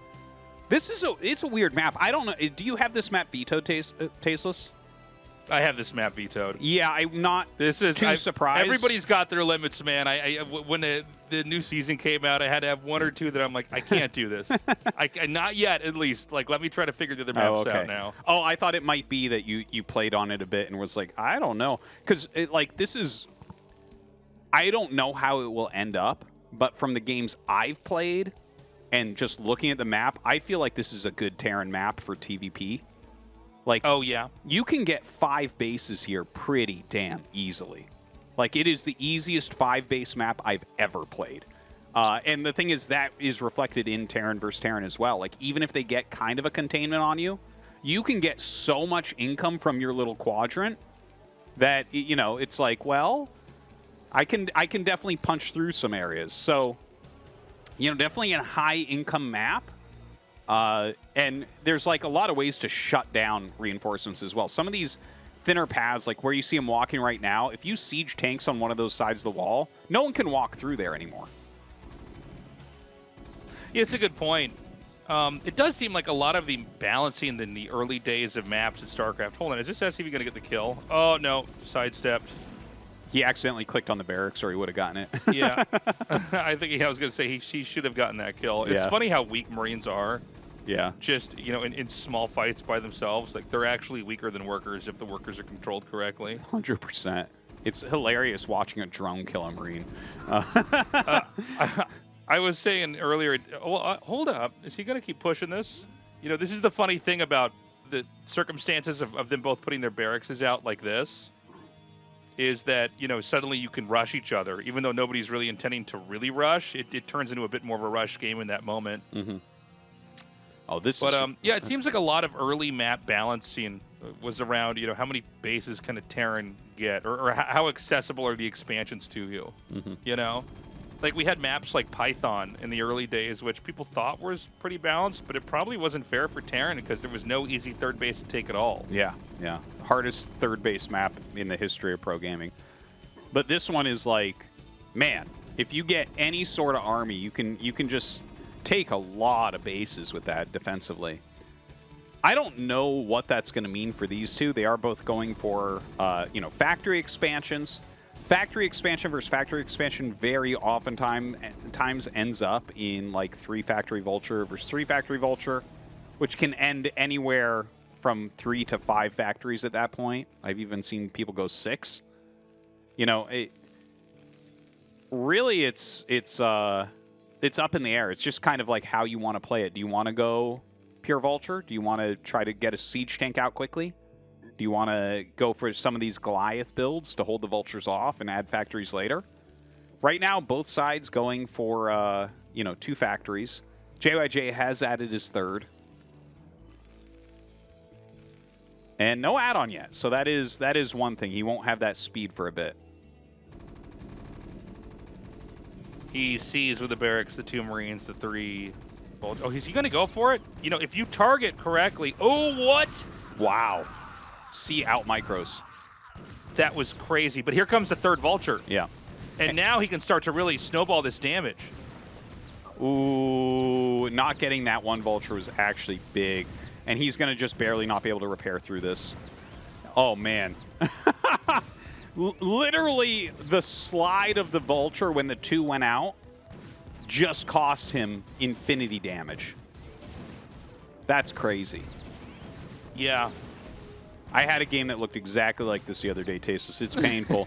it's a weird map. I don't know. Do you have this map vetoed, Tasteless? I have this map vetoed. Yeah, I'm not too surprised. Everybody's got their limits, man. When the new season came out, I had to have one or two that I'm like, I can't do this. Not yet, at least. Like, let me try to figure the other maps out now. Oh, I thought it might be that you played on it a bit and was like, I don't know. Because, this is... I don't know how it will end up, but from the games I've played and just looking at the map, I feel like this is a good Terran map for TVP. Like, oh, yeah. You can get 5 bases here pretty damn easily. Like, it is the easiest 5-base map I've ever played. And the thing is, that is reflected in Terran versus Terran as well. Like, even if they get kind of a containment on you, you can get so much income from your little quadrant that, it's like, well, I can definitely punch through some areas. So, definitely a high-income map. And there's like a lot of ways to shut down reinforcements as well. Some of these thinner paths, like where you see them walking right now, if you siege tanks on one of those sides of the wall, no one can walk through there anymore. Yeah, it's a good point. It does seem like a lot of the balancing in the early days of maps in StarCraft. Hold on, is this SCV going to get the kill? Oh, no, sidestepped. He accidentally clicked on the barracks, or he would have gotten it. Yeah, I think I was going to say he should have gotten that kill. It's funny how weak Marines are. Yeah. Just, in small fights by themselves. Like, they're actually weaker than workers if the workers are controlled correctly. 100%. It's hilarious watching a drone kill a Marine. I was saying earlier, hold up. Is he going to keep pushing this? This is the funny thing about the circumstances of them both putting their barracks out like this. Is that, suddenly you can rush each other. Even though nobody's really intending to really rush, it turns into a bit more of a rush game in that moment. Mm-hmm. Yeah, it seems like a lot of early map balancing was around, how many bases can a Terran get? Or how accessible are the expansions to you? Mm-hmm. Like, we had maps like Python in the early days, which people thought was pretty balanced, but it probably wasn't fair for Terran because there was no easy third base to take at all. Yeah. Hardest third base map in the history of pro gaming. But this one is like, man, if you get any sort of army, you can just take a lot of bases with that defensively. I don't know what that's going to mean for these two. They are both going for, factory expansions. Factory expansion versus factory expansion very oftentimes ends up in like 3 factory vulture versus 3 factory vulture, which can end anywhere from 3 to 5 factories at that point. I've even seen people go 6. Really, it's up in the air. It's just kind of like how you want to play it. Do you want to go pure vulture? Do you want to try to get a siege tank out quickly? Do you want to go for some of these Goliath builds to hold the vultures off and add factories later? Right now, both sides going for 2 factories. JYJ has added his 3rd. And no add-on yet. So that is one thing. He won't have that speed for a bit. He sees with the barracks, the 2 Marines, the 3. Oh, is he going to go for it? If you target correctly. Oh, what? Wow. See out micros. That was crazy. But here comes the 3rd vulture. Yeah. And now he can start to really snowball this damage. Ooh, not getting that one Vulture was actually big. And he's going to just barely not be able to repair through this. Oh, man. Literally, the slide of the Vulture when the 2 went out just cost him infinity damage. That's crazy. Yeah. I had a game that looked exactly like this the other day, Tastosis. It's painful.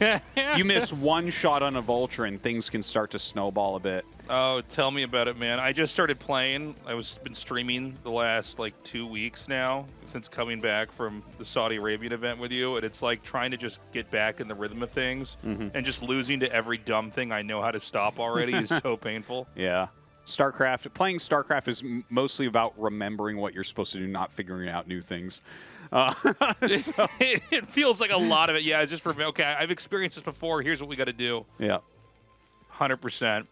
You miss one shot on a Vulture and things can start to snowball a bit. Oh, tell me about it, man. I just started playing. Been streaming the last, like, 2 weeks now since coming back from the Saudi Arabian event with you, and it's like trying to just get back in the rhythm of things, and just losing to every dumb thing I know how to stop already is so painful. Yeah. Playing StarCraft is mostly about remembering what you're supposed to do, not figuring out new things. It feels like a lot of it. Yeah, it's just for, okay, I've experienced this before. Here's what we got to do. Yeah. 100%.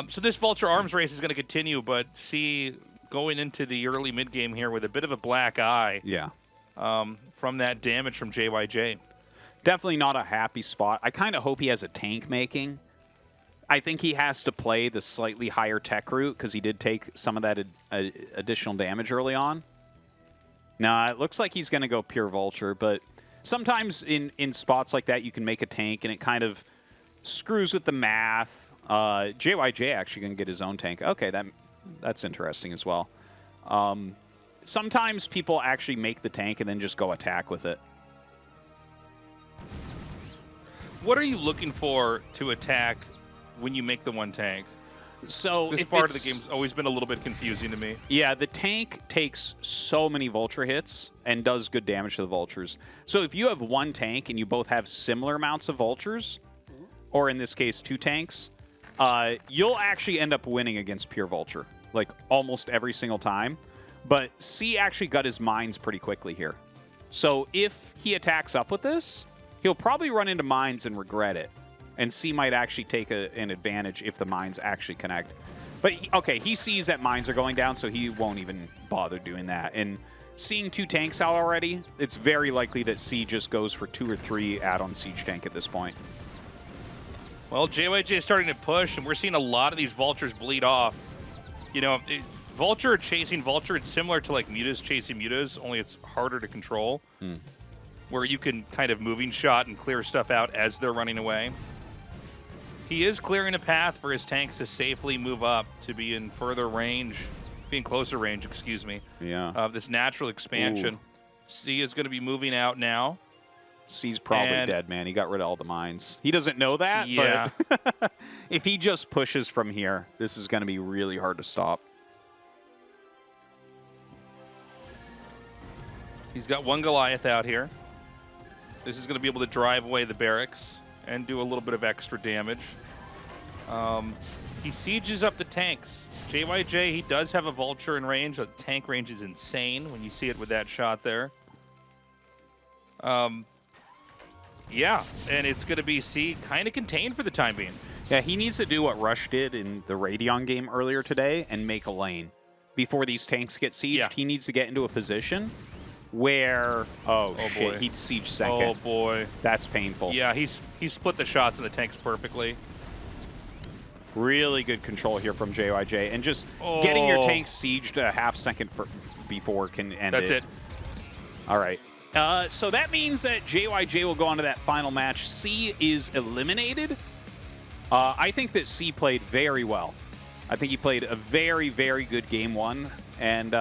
So this Vulture arms race is going to continue, but C going into the early mid game here with a bit of a black eye. Yeah. From that damage from JYJ. Definitely not a happy spot. I kind of hope he has a tank making. I think he has to play the slightly higher tech route because he did take some of that additional damage early on. Now, it looks like he's going to go pure Vulture, but sometimes in spots like that, you can make a tank, and it kind of screws with the math. JYJ actually going to get his own tank. Okay, that's interesting as well. Sometimes people actually make the tank and then just go attack with it. What are you looking for to attack when you make the one tank? So this part of the game's always been a little bit confusing to me. Yeah, the tank takes so many Vulture hits and does good damage to the Vultures. So if you have one tank and you both have similar amounts of Vultures, or in this case 2 tanks, you'll actually end up winning against pure Vulture, like almost every single time. But C actually got his mines pretty quickly here. So if he attacks up with this, he'll probably run into mines and regret it. And C might actually take an advantage if the mines actually connect. But, he sees that mines are going down, so he won't even bother doing that. And seeing 2 tanks out already, it's very likely that C just goes for 2 or 3 add-on siege tank at this point. Well, JYJ is starting to push, and we're seeing a lot of these Vultures bleed off. You know, Vulture chasing Vulture, it's similar to, like, Mutas chasing Mutas, only it's harder to control. Where you can kind of moving shot and clear stuff out as they're running away. He is clearing a path for his tanks to safely move up, to be in further range, be in closer range, excuse me, of this natural expansion. Ooh. C is going to be moving out now. C's probably dead, man. He got rid of all the mines. He doesn't know that, yeah. But if he just pushes from here, this is going to be really hard to stop. He's got one Goliath out here. This is going to be able to drive away the barracks and do a little bit of extra damage. He sieges up the tanks. JYJ, he does have a Vulture in range. The tank range is insane when you see it with that shot there. Yeah, and it's going to be C kind of contained for the time being. Yeah, he needs to do what Rush did in the Radeon game earlier today and make a lane. Before these tanks get sieged, he needs to get into a position where, oh shit, boy. He siege second. Oh boy. That's painful. Yeah, he split the shots in the tanks perfectly. Really good control here from JYJ. And just getting your tank sieged a half second before can end it. That's it. All right. So that means that JYJ will go on to that final match. C is eliminated. I think that C played very well. I think he played a very, very good game 1. And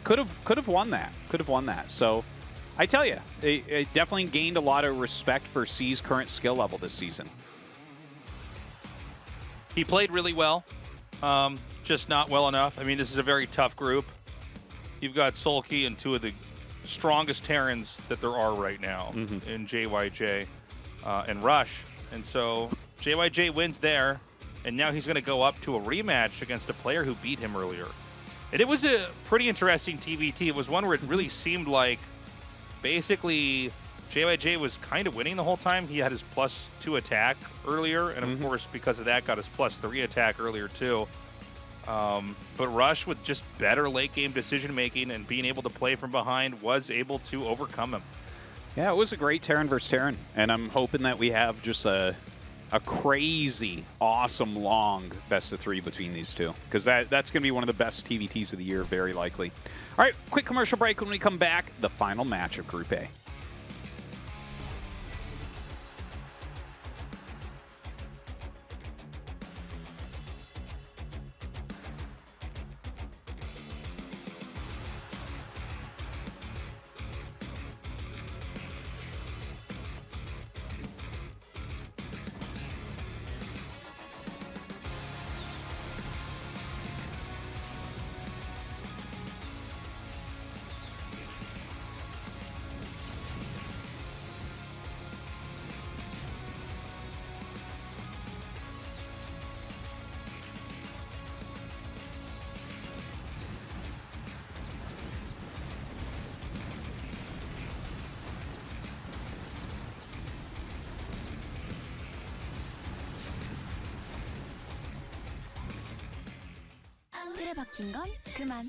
could have won that. Could have won that. So I tell you, it definitely gained a lot of respect for C's current skill level this season. He played really well, just not well enough. I mean, this is a very tough group. You've got Soulkey and 2 of the strongest Terrans that there are right now in JYJ and Rush. And so JYJ wins there, and now he's going to go up to a rematch against a player who beat him earlier. And it was a pretty interesting TBT. It was one where it really seemed like basically JYJ was kind of winning the whole time. He had his +2 attack earlier, and of course, because of that, got his +3 attack earlier too. But Rush, with just better late-game decision-making and being able to play from behind, was able to overcome him. Yeah, it was a great Terran versus Terran, and I'm hoping that we have just a a crazy, awesome, long best of 3 between these two, because that's going to be one of the best TVTs of the year, very likely. All right, quick commercial break. When we come back, the final match of Group A. 틀에 박힌 건 그만.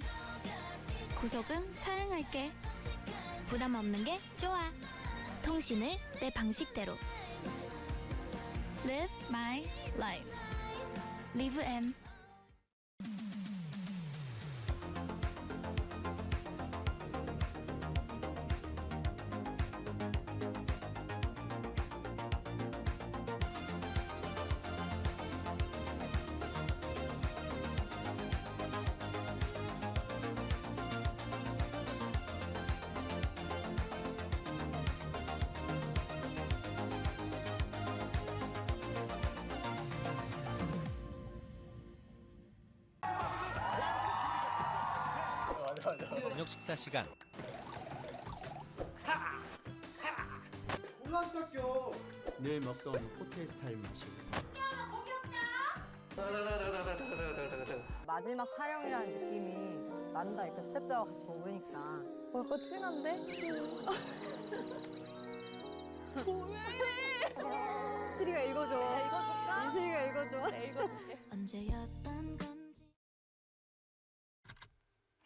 구속은 사양할게. 부담 없는 게 좋아. 통신을 내 방식대로. Live my life. Live M. 저녁 식사 시간. 혼란학교 늘 먹던 호텔 스타일 맛이. 마지막 촬영이라는 느낌이 난다. 이렇게 스태프들과 같이 먹으니까. 약간 찡한데? 왜 이래? 이슬이가 읽어줘. 읽어줄까? 이슬이가 읽어줘. 네, 읽어줄게. 언제였던 건지.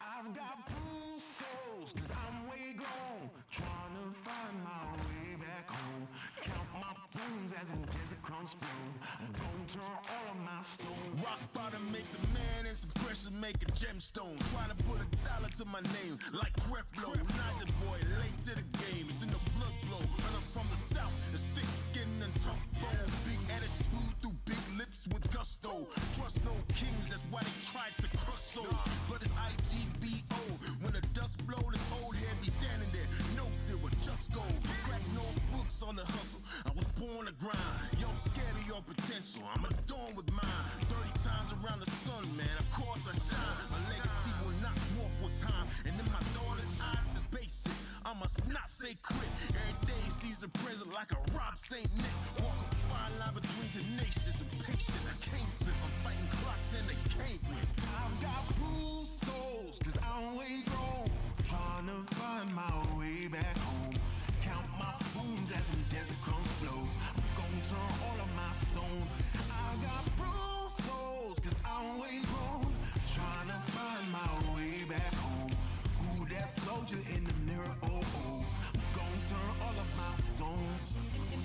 I've got blue souls, 'cause I'm way gone, trying to find my way back home. Count my bones as in desert crumbs bloom. I'm gonna turn all of my stones. Rock bottom make the man and some pressure make a gemstone. Trying to put $1 to my name like Creflo. Not the boy, late to the game. It's in the blood flow. And I'm from the south, it's thick skin and tough bone. Big attitude through big lips with gusto. Trust no kings, that's why they tried to crush souls. But it's IGBO. When the dust blow, this old head be standing there. No silver, just gold. Crack no books on the hustle. I was born to grind. Yo, I'm scared of your potential. I'm adorned with mine. 30 times around the sun, man. Of course I shine. My legacy will not dwarf with time. And in my daughter's eyes, it's basic. I must not say quit. Every day sees a present like a Rob St. Nick. Walk a fine line between tenacious and patient. I can't slip. I'm fighting clocks and they can't win. I've got bruised souls, 'cause I'm way grown. Trying to find my way back home. Count my wounds as in desert crumbs flow. I'm gonna turn all of my stones. I've got bruised souls, 'cause I'm way grown. Trying to find my way back home. Who that soldier in the mirror? Oh, oh. I'm gonna turn all of my stones.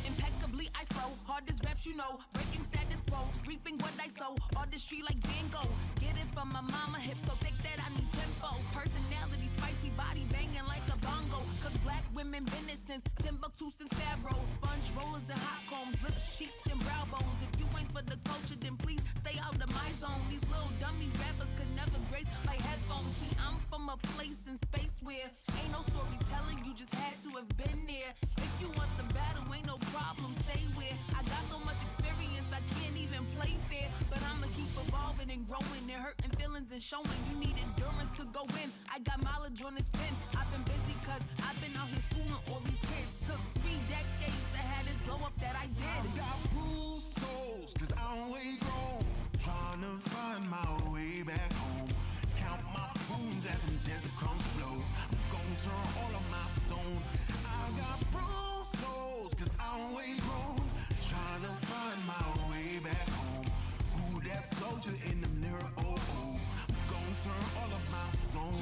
Impeccably I flow, hardest raps you know, breaking status quo, reaping what I sow, artistry like Van Gogh, get it from my mama hip, so thick that I need tempo, personality spicy, body banging like a bongo, 'cause black women been it since Timbuktu, since Pharaoh, sponge rollers and hot combs, lips, cheeks and brow bones, if you ain't for the culture then please stay out of my zone, these little dummy rappers could never grace my headphones, see I'm from a place in space where ain't no storytelling, you just had to have been there, if you want the battle ain't no problem, say where, I got so much experience I can't even play fair, but I'ma keep evolving and growing and hurting feelings and showing you need endurance to go in, I got mileage on this pen, I've been busy 'cause I've been out here schooling all these kids, took 3 decades to have this glow up that I did. I've got bruised souls, 'cause I'm way grown, trying to find my way back home. Count my wounds as in desert crumbs flow. I'm gonna turn all of my stones. I've got bruised souls, 'cause I'm way grown, trying to find my way back home. Who that soldier in the mirror? Oh, oh. I'm gonna turn all of my stones.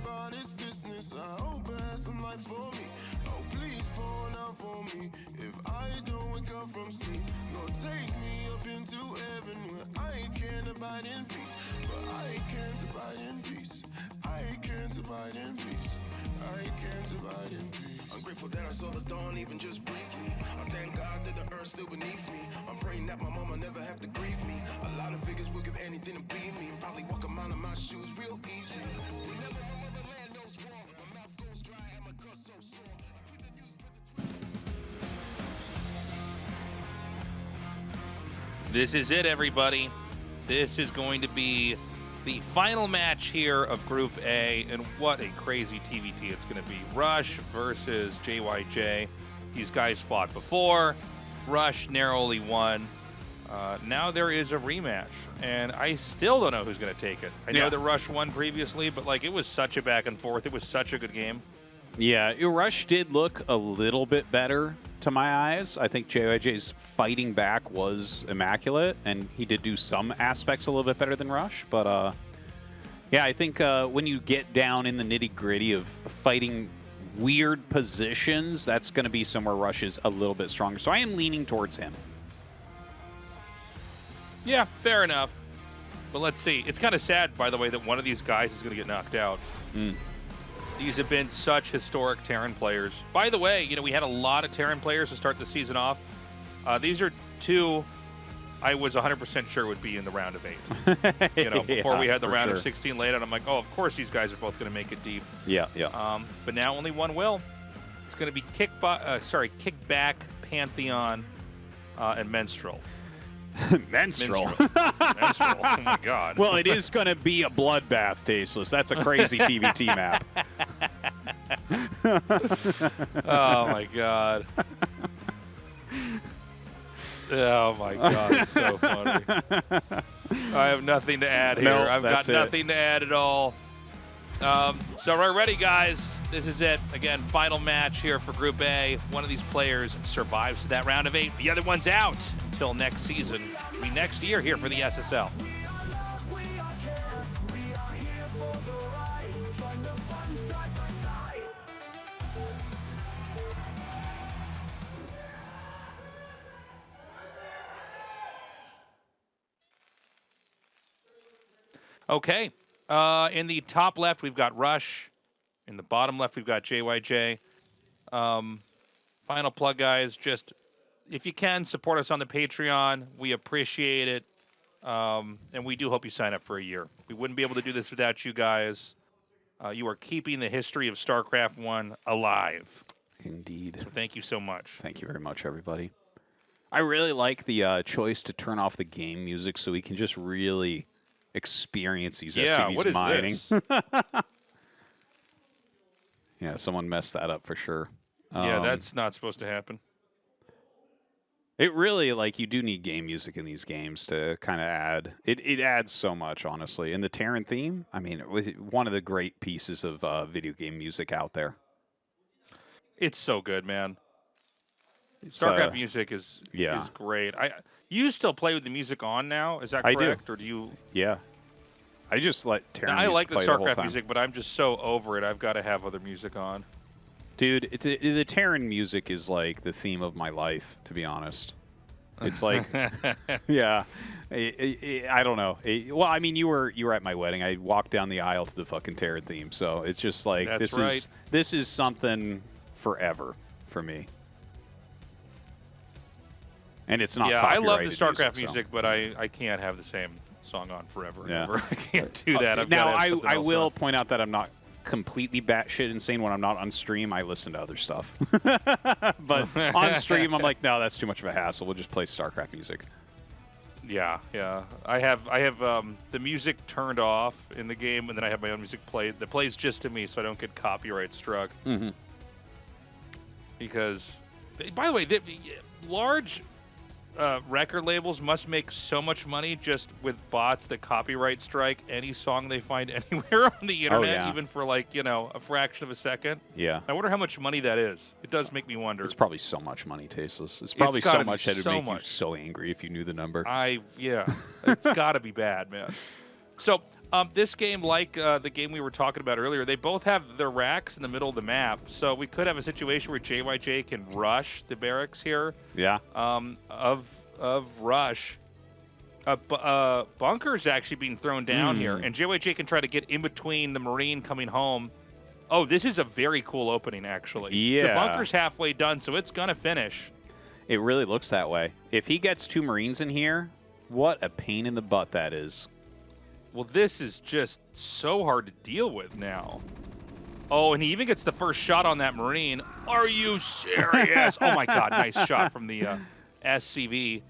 about his business. I hope it has some life for me. Oh, please pour it out for me. If I don't wake up from sleep, Lord, take me up into heaven where I can abide in peace. But I can't abide in peace. I can't abide in peace. I can't abide in peace. I'm grateful that I saw the dawn even just briefly. I thank God that the earth's still beneath me. I'm praying that my mama never have to grieve me. A lot of figures will give anything to be me. And probably walk a mile in my shoes real easy. Whenever my motherland knows war, my mouth goes dry and my gut so sore. This is it, everybody. This is going to be the final match here of Group A, and what a crazy TVT it's going to be. Rush versus JYJ. These guys fought before. Rush narrowly won. Now there is a rematch, and I still don't know who's going to take it. I know that Rush won previously, but like it was such a back and forth. It was such a good game. Yeah, Rush did look a little bit better to my eyes. I think JYJ's fighting back was immaculate, and he did do some aspects a little bit better than Rush. But, yeah, I think when you get down in the nitty-gritty of fighting weird positions, that's going to be somewhere Rush is a little bit stronger. So I am leaning towards him. Yeah, fair enough. But let's see. It's kind of sad, by the way, that one of these guys is going to get knocked out. These have been such historic Terran players. By the way, you know, we had a lot of Terran players to start the season off. These are two I was 100% sure would be in the round of 8. You know, before we had the round of 16 laid out, I'm like, oh, of course these guys are both going to make it deep. Yeah, yeah. But now only one will. It's going to be Kickback, Pantheon, and Menstrual. Menstrual. Menstrual. Oh my God. Well, it is going to be a bloodbath, Tasteless. That's a crazy TVT map. Oh my God. Oh my God, it's so funny. I have nothing to add here. Nope, I've got nothing to add at all. So we're ready, guys. This is it. Again, final match here for Group A. One of these players survives to that round of 8. The other one's out until next season. It'll be next year here for the SSL. Okay. In the top left, we've got Rush. In the bottom left, we've got JYJ. Final plug, guys. Just, if you can, support us on the Patreon. We appreciate it. And we do hope you sign up for a year. We wouldn't be able to do this without you guys. You are keeping the history of StarCraft 1 alive. Indeed. So thank you so much. Thank you very much, everybody. I really like the choice to turn off the game music so we can just really experience these SCVs what is mining. This? Yeah, someone messed that up for sure. Yeah, that's not supposed to happen. It really, like, you do need game music in these games to kind of add. It adds so much, honestly. And the Terran theme, I mean, it was one of the great pieces of video game music out there. It's so good, man. StarCraft music is great. You still play with the music on now? Is that correct? I do. Or do you? Yeah. I just let Terran I music like the play the whole StarCraft time. music, but I'm just so over it. I've got to have other music on. Dude, the Terran music is like the theme of my life, to be honest. It's like, yeah, I don't know. Well, I mean, you were at my wedding. I walked down the aisle to the fucking Terran theme, so it's just like this is something forever for me. And it's not. Yeah, I love the copyrighted StarCraft music, music, but I can't have the same song on forever and Yeah. ever. I can't do that. I've now, gotta have something I else will on. point out that I'm not completely batshit insane. When I'm not on stream, I listen to other stuff. But on stream, I'm like, no, that's too much of a hassle. We'll just play StarCraft music. Yeah, yeah. I have the music turned off in the game, and then I have my own music played that plays just to me, so I don't get copyright struck. Mm-hmm. Because, by the way, large record labels must make so much money just with bots that copyright strike any song they find anywhere on the internet, even for like, you know, a fraction of a second. Yeah. I wonder how much money that is. It does make me wonder. It's probably so much money, Tasteless. It's probably gotta so be much that it would so make you much. so angry if you knew the number. Yeah. It's got to be bad, man. So, This game, like the game we were talking about earlier, they both have their racks in the middle of the map. So we could have a situation where JYJ can rush the barracks here. Yeah. Of rush. Bunker's actually being thrown down here, and JYJ can try to get in between the Marine coming home. Oh, this is a very cool opening, actually. Yeah. The bunker's halfway done, so it's going to finish. It really looks that way. If he gets 2 Marines in here, what a pain in the butt that is. Well, this is just so hard to deal with now. Oh, and he even gets the first shot on that Marine. Are you serious? Oh, my God. Nice shot from the SCV.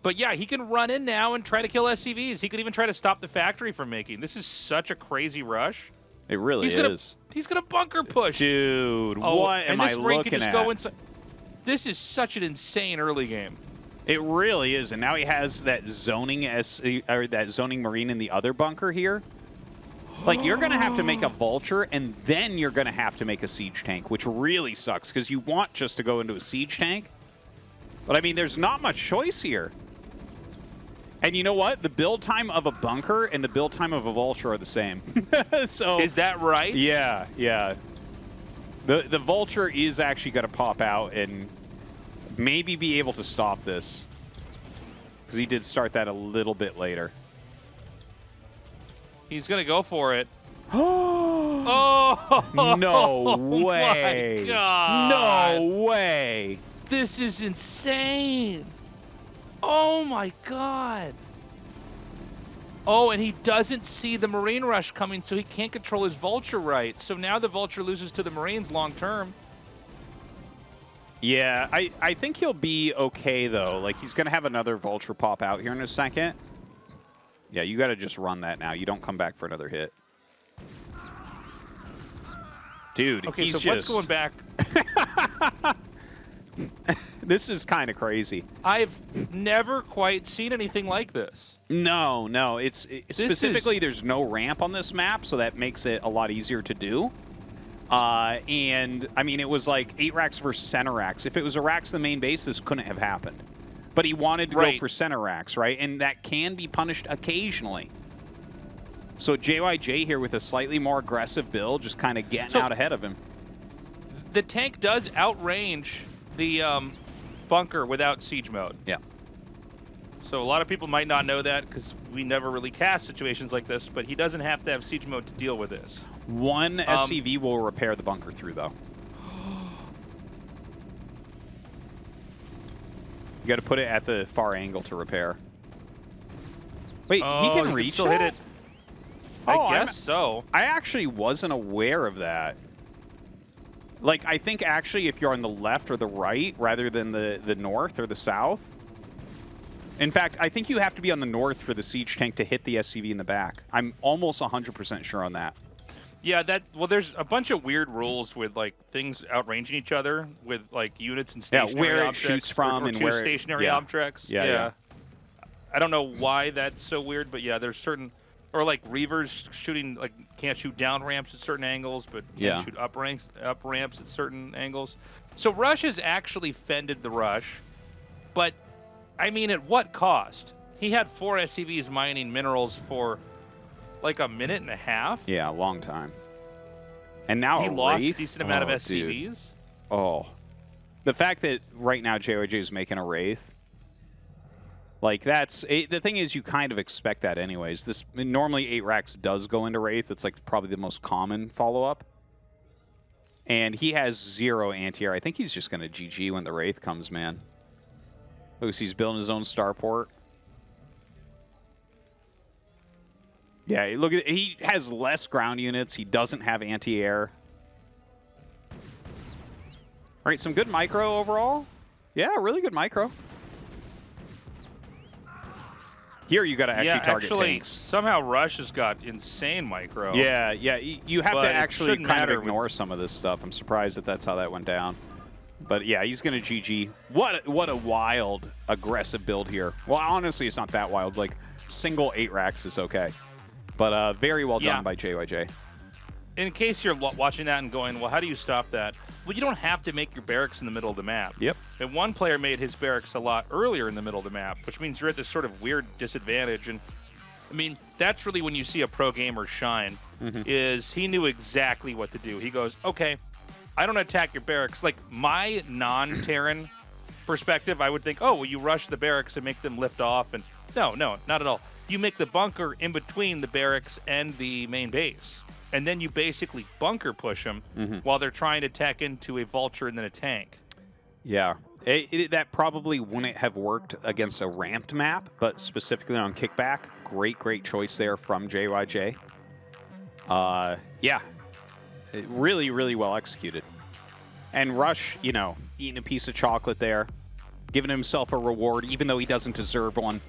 But, yeah, he can run in now and try to kill SCVs. He could even try to stop the factory from making. This is such a crazy rush. It really is. He's going to bunker push. Dude, what am I looking at? Go inside. This is such an insane early game. It really is, and now he has that zoning that zoning Marine in the other bunker here. Like, you're going to have to make a Vulture, and then you're going to have to make a Siege Tank, which really sucks, because you want just to go into a Siege Tank. But, I mean, there's not much choice here. And you know what? The build time of a bunker and the build time of a Vulture are the same. So is that right? Yeah, yeah. The Vulture is actually going to pop out and maybe be able to stop this, because he did start that a little bit later. He's going to go for it. Oh! No way. My God. No way. This is insane. Oh, my God. Oh, and he doesn't see the Marine rush coming, so he can't control his Vulture right. So now the Vulture loses to the Marines long term. Yeah, I think he'll be okay, though. Like, he's going to have another Vulture pop out here in a second. Yeah, you got to just run that now. You don't come back for another hit. Dude, okay, he's so what's going back? This is kind of crazy. I've never quite seen anything like this. No, no. Specifically, there's no ramp on this map, so that makes it a lot easier to do. And, I mean, it was like 8 racks versus center racks. If it was a racks the main base, this couldn't have happened. But he wanted to go for center racks, right? And that can be punished occasionally. So JYJ here with a slightly more aggressive build, just kind of getting out ahead of him. The tank does outrange the bunker without siege mode. Yeah. So a lot of people might not know that because we never really cast situations like this, but he doesn't have to have siege mode to deal with this. One SCV will repair the bunker through, though. You got to put it at the far angle to repair. Wait, he can reach still that? hit it. I guess so. I actually wasn't aware of that. Like, I think actually if you're on the left or the right rather than the north or the south. In fact, I think you have to be on the north for the siege tank to hit the SCV in the back. I'm almost 100% sure on that. Yeah, well, there's a bunch of weird rules with like things outranging each other with like units and stationary where it objects, shoots from or and two where stationary objects. Yeah. I don't know why that's so weird, but yeah, there's certain, or like Reavers shooting, like can't shoot down ramps at certain angles, but can shoot up ramps at certain angles. So Rush has actually fended the rush, but I mean, at what cost? He had 4 SCVs mining minerals for like a minute and a half. Yeah, a long time. And now he a lost Wraith? a decent amount of SCVs. Dude. Oh. The fact that right now JYJ is making a Wraith, like that's the thing is you kind of expect that anyways. This normally 8 racks does go into Wraith. It's like probably the most common follow-up. And he has 0 anti-air. I think he's just going to GG when the Wraith comes, man. Look, he's building his own starport. Yeah, look at he has less ground units. He doesn't have anti-air. All right, some good micro overall. Yeah, really good micro. Here you got to actually target tanks. Somehow Rush has got insane micro. Yeah, you have to actually kind of ignore some of this stuff. I'm surprised that that's how that went down. But yeah, he's going to GG. What a wild, aggressive build here. Well, honestly, it's not that wild. Like, single 8 racks is okay. But very well done by JYJ. In case you're watching that and going, well, how do you stop that? Well, you don't have to make your barracks in the middle of the map. Yep. And one player made his barracks a lot earlier in the middle of the map, which means you're at this sort of weird disadvantage. And I mean, that's really when you see a pro gamer shine, is he knew exactly what to do. He goes, okay, I don't attack your barracks. Like, my non-Terran perspective, I would think, oh, well, you rush the barracks and make them lift off. And no, not at all. You make the bunker in between the barracks and the main base. And then you basically bunker push them while they're trying to tack into a vulture and then a tank. Yeah. That probably wouldn't have worked against a ramped map, but specifically on kickback, great choice there from JYJ. Yeah. Really, really well executed. And Rush, you know, eating a piece of chocolate there, giving himself a reward, even though he doesn't deserve one.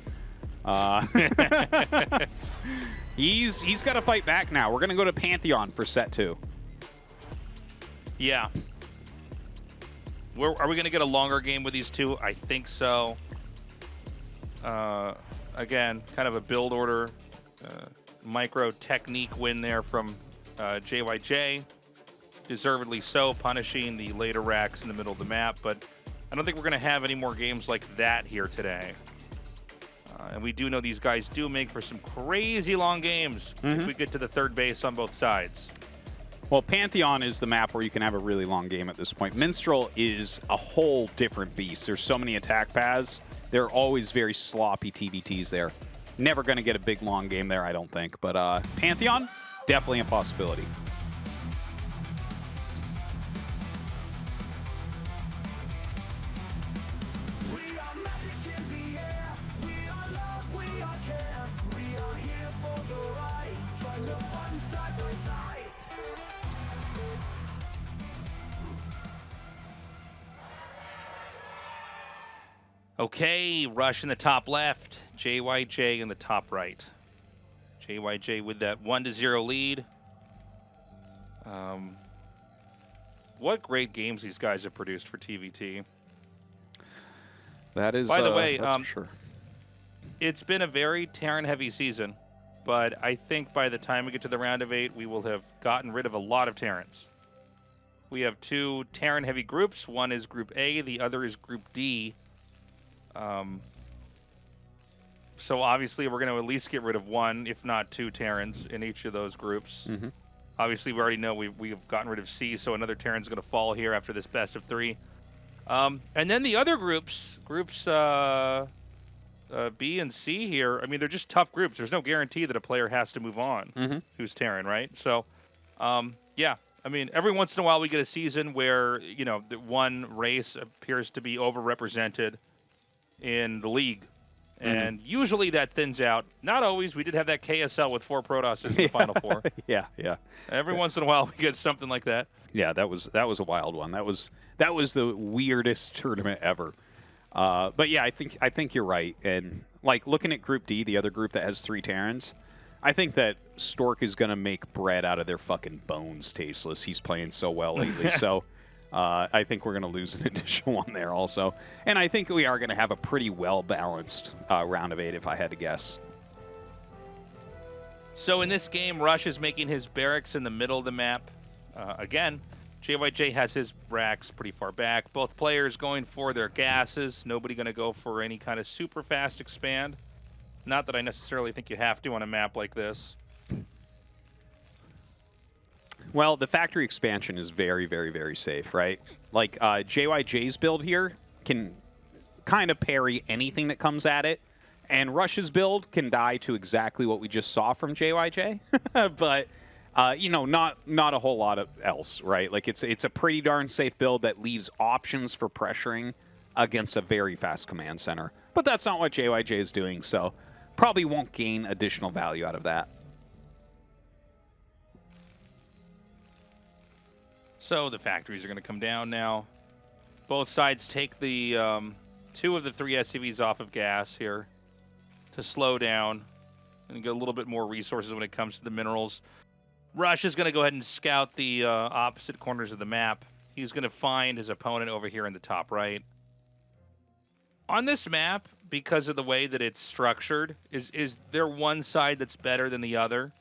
He's got to fight back now. We're going to go to Pantheon for set 2. Yeah. Are we going to get a longer game with these two? I think so. Again, kind of a build order, micro technique win there from JYJ. Deservedly so, punishing the later racks in the middle of the map. But I don't think we're going to have any more games like that here today. And we do know these guys do make for some crazy long games if we get to the third base on both sides. Well, Pantheon is the map where you can have a really long game at this point. Minstrel is a whole different beast. There's so many attack paths. There are always very sloppy TVTs there. Never going to get a big, long game there, I don't think. But Pantheon, definitely a possibility. Okay, Rush in the top left, JYJ in the top right. JYJ with that 1-0 lead. What great games these guys have produced for TVT. That is, by the way, that's for sure. It's been a very Terran-heavy season, but I think by the time we get to the round of 8, we will have gotten rid of a lot of Terrans. We have 2 Terran-heavy groups. One is Group A, the other is Group D. So obviously we're going to at least get rid of 1, if not 2 Terrans in each of those groups. Obviously we already know we've gotten rid of C, so another Terran's going to fall here after this best of 3. And then the other groups B and C here, I mean, they're just tough groups. There's no guarantee that a player has to move on who's Terran, right? So, yeah. I mean, every once in a while we get a season where, you know, the one race appears to be overrepresented in the league. And usually that thins out. Not always. We did have that KSL with 4 Protosses in the Final 4. Yeah. Every once in a while we get something like that. Yeah, that was a wild one. That was the weirdest tournament ever. But yeah, I think you're right. And like looking at Group D, the other group that has 3 Terrans, I think that Stork is going to make bread out of their fucking bones, Tasteless. He's playing so well lately. So I think we're going to lose an additional one there also. And I think we are going to have a pretty well-balanced round of 8, if I had to guess. So in this game, Rush is making his barracks in the middle of the map. Again, JYJ has his racks pretty far back. Both players going for their gases. Nobody going to go for any kind of super fast expand. Not that I necessarily think you have to on a map like this. Well, the factory expansion is very, very, very safe, right? Like, JYJ's build here can kind of parry anything that comes at it, and Rush's build can die to exactly what we just saw from JYJ, but, you know, not a whole lot of else, right? Like, it's a pretty darn safe build that leaves options for pressuring against a very fast command center, but that's not what JYJ is doing, so probably won't gain additional value out of that. So the factories are going to come down now. Both sides take the 2 of the 3 SCVs off of gas here to slow down and get a little bit more resources when it comes to the minerals. Rush is going to go ahead and scout the opposite corners of the map. He's going to find his opponent over here in the top right. On this map, because of the way that it's structured, is there one side that's better than the other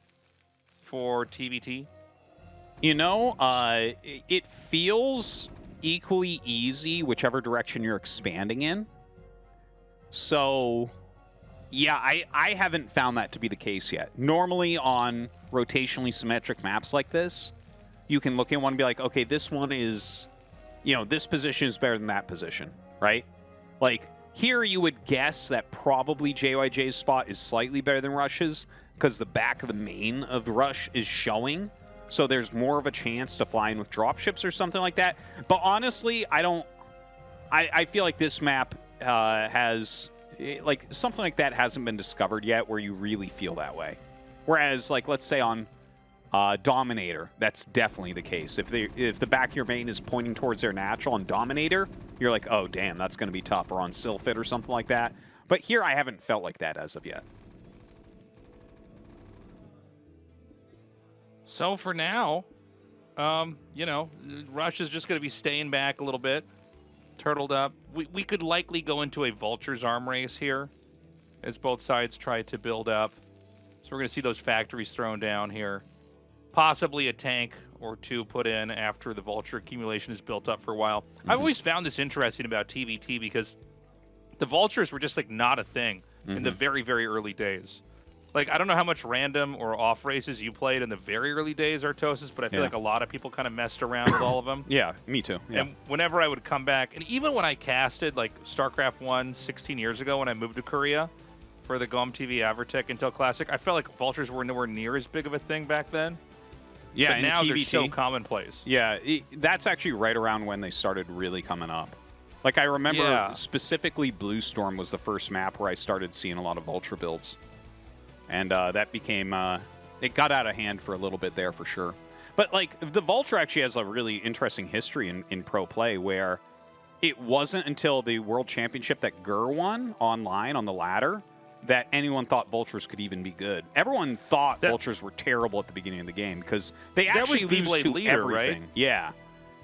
for TVT? You know, it feels equally easy whichever direction you're expanding in. So Yeah, I haven't found that to be the case yet. Normally on rotationally symmetric maps like this, you can look at one and be like, okay, this one is, you know, this position is better than that position, right? Like, here you would guess that probably JYJ's spot is slightly better than Rush's because the back of the main of Rush is showing. So there's more of a chance to fly in with dropships or something like that. But honestly, I feel like this map has, like, something like that hasn't been discovered yet where you really feel that way. Whereas, like, let's say on Dominator, that's definitely the case. If the back of your main is pointing towards their natural on Dominator, you're like, oh, damn, that's going to be tough. Or on Sylphid or something like that. But here, I haven't felt like that as of yet. So for now, you know, Rush is just going to be staying back a little bit, turtled up. We could likely go into a Vulture's arm race here as both sides try to build up. So we're going to see those factories thrown down here. Possibly a tank or two put in after the Vulture accumulation is built up for a while. I've always found this interesting about TVT because the Vultures were just like not a thing in the very, very early days. Like, I don't know how much random or off races you played in the very early days, Artosis, but I feel like a lot of people kind of messed around with all of them. Yeah, me too. Yeah. And whenever I would come back, and even when I casted, like, StarCraft 1 16 years ago when I moved to Korea for the GOM TV Avertech Intel Classic, I felt like Vultures were nowhere near as big of a thing back then. Yeah, but now TVT, they're so commonplace. Yeah, that's actually right around when they started really coming up. Like, I remember specifically Blue Storm was the first map where I started seeing a lot of Vulture builds. And that became, it got out of hand for a little bit there for sure. But, like, the Vulture actually has a really interesting history in pro play where it wasn't until the World Championship that Gur won online on the ladder that anyone thought Vultures could even be good. Everyone thought Vultures were terrible at the beginning of the game because they actually lose to Leader, everything. Right? Yeah.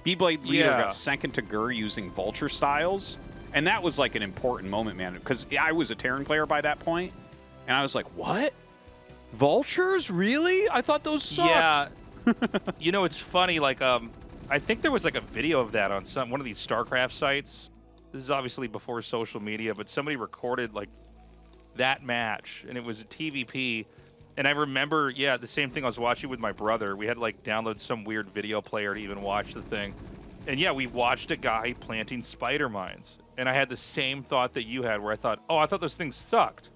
B-Blade Leader got second to Gur using Vulture styles. And that was, like, an important moment, man, because I was a Terran player by that point. And I was like, what? Vultures? Really? I thought those sucked. Yeah. You know, it's funny, like, I think there was, like, a video of that on one of these StarCraft sites. This is obviously before social media, but somebody recorded, like, that match, and it was a TVP. And I remember, the same thing I was watching with my brother. We had to, like, download some weird video player to even watch the thing. And, we watched a guy planting spider mines. And I had the same thought that you had, where I thought, oh, I thought those things sucked.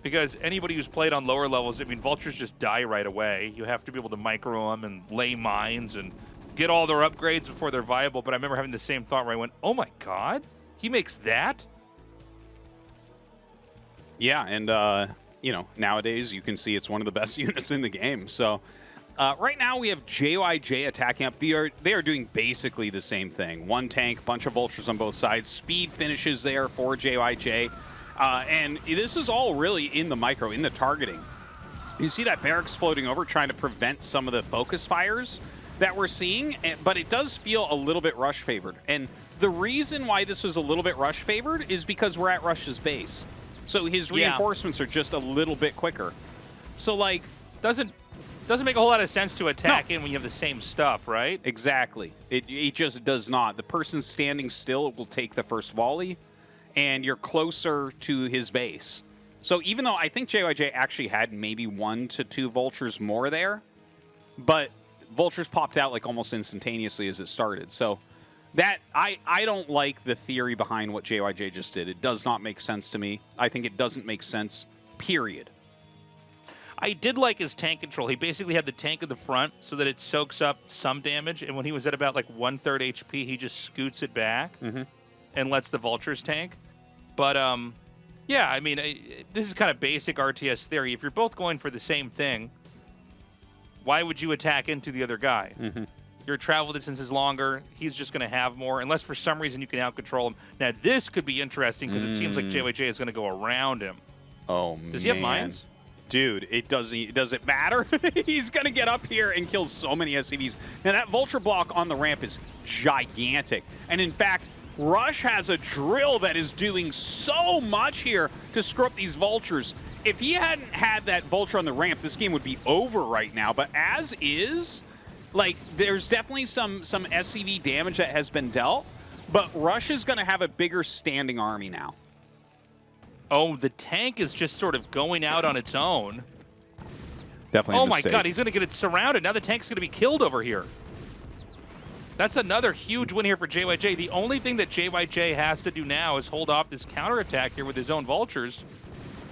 Because anybody who's played on lower levels, I mean, Vultures just die right away. You have to be able to micro them and lay mines and get all their upgrades before they're viable. But I remember having the same thought where I went, oh my god, he makes that? Yeah, and, you know, nowadays you can see it's one of the best units in the game. So right now we have JYJ attacking up. They are doing basically the same thing. One tank, bunch of Vultures on both sides. Speed finishes there for JYJ. And this is all really in the micro, in the targeting. You see that barracks floating over trying to prevent some of the focus fires that we're seeing, but it does feel a little bit Rush favored. And the reason why this was a little bit Rush favored is because we're at Rush's base. So his reinforcements are just a little bit quicker. So, like... Doesn't make a whole lot of sense to attack in when you have the same stuff, right? Exactly. It just does not. The person standing still will take the first volley, and you're closer to his base. So even though I think JYJ actually had maybe 1 to 2 Vultures more there, but Vultures popped out like almost instantaneously as it started. So that I don't like the theory behind what JYJ just did. It does not make sense to me. I think it doesn't make sense, period. I did like his tank control. He basically had the tank in the front so that it soaks up some damage, and when he was at about like 1/3 HP, he just scoots it back and lets the Vultures tank. But, yeah, I mean, this is kind of basic RTS theory. If you're both going for the same thing, why would you attack into the other guy? Your travel distance is longer. He's just going to have more, unless for some reason you can out-control him. Now, this could be interesting because it seems like JYJ is going to go around him. Oh, man. Does he have mines? Dude, does it matter? He's going to get up here and kill so many SCVs. Now, that Vulture block on the ramp is gigantic. And, in fact, Rush has a drill that is doing so much here to screw up these Vultures. If he hadn't had that Vulture on the ramp, this game would be over right now. But as is, like, there's definitely some SCV damage that has been dealt. But Rush is going to have a bigger standing army now. Oh, the tank is just sort of going out on its own. Definitely Oh a my mistake. god, he's going to get it surrounded. Now the tank's going to be killed over here. That's another huge win here for JYJ. The only thing that JYJ has to do now is hold off this counterattack here with his own vultures.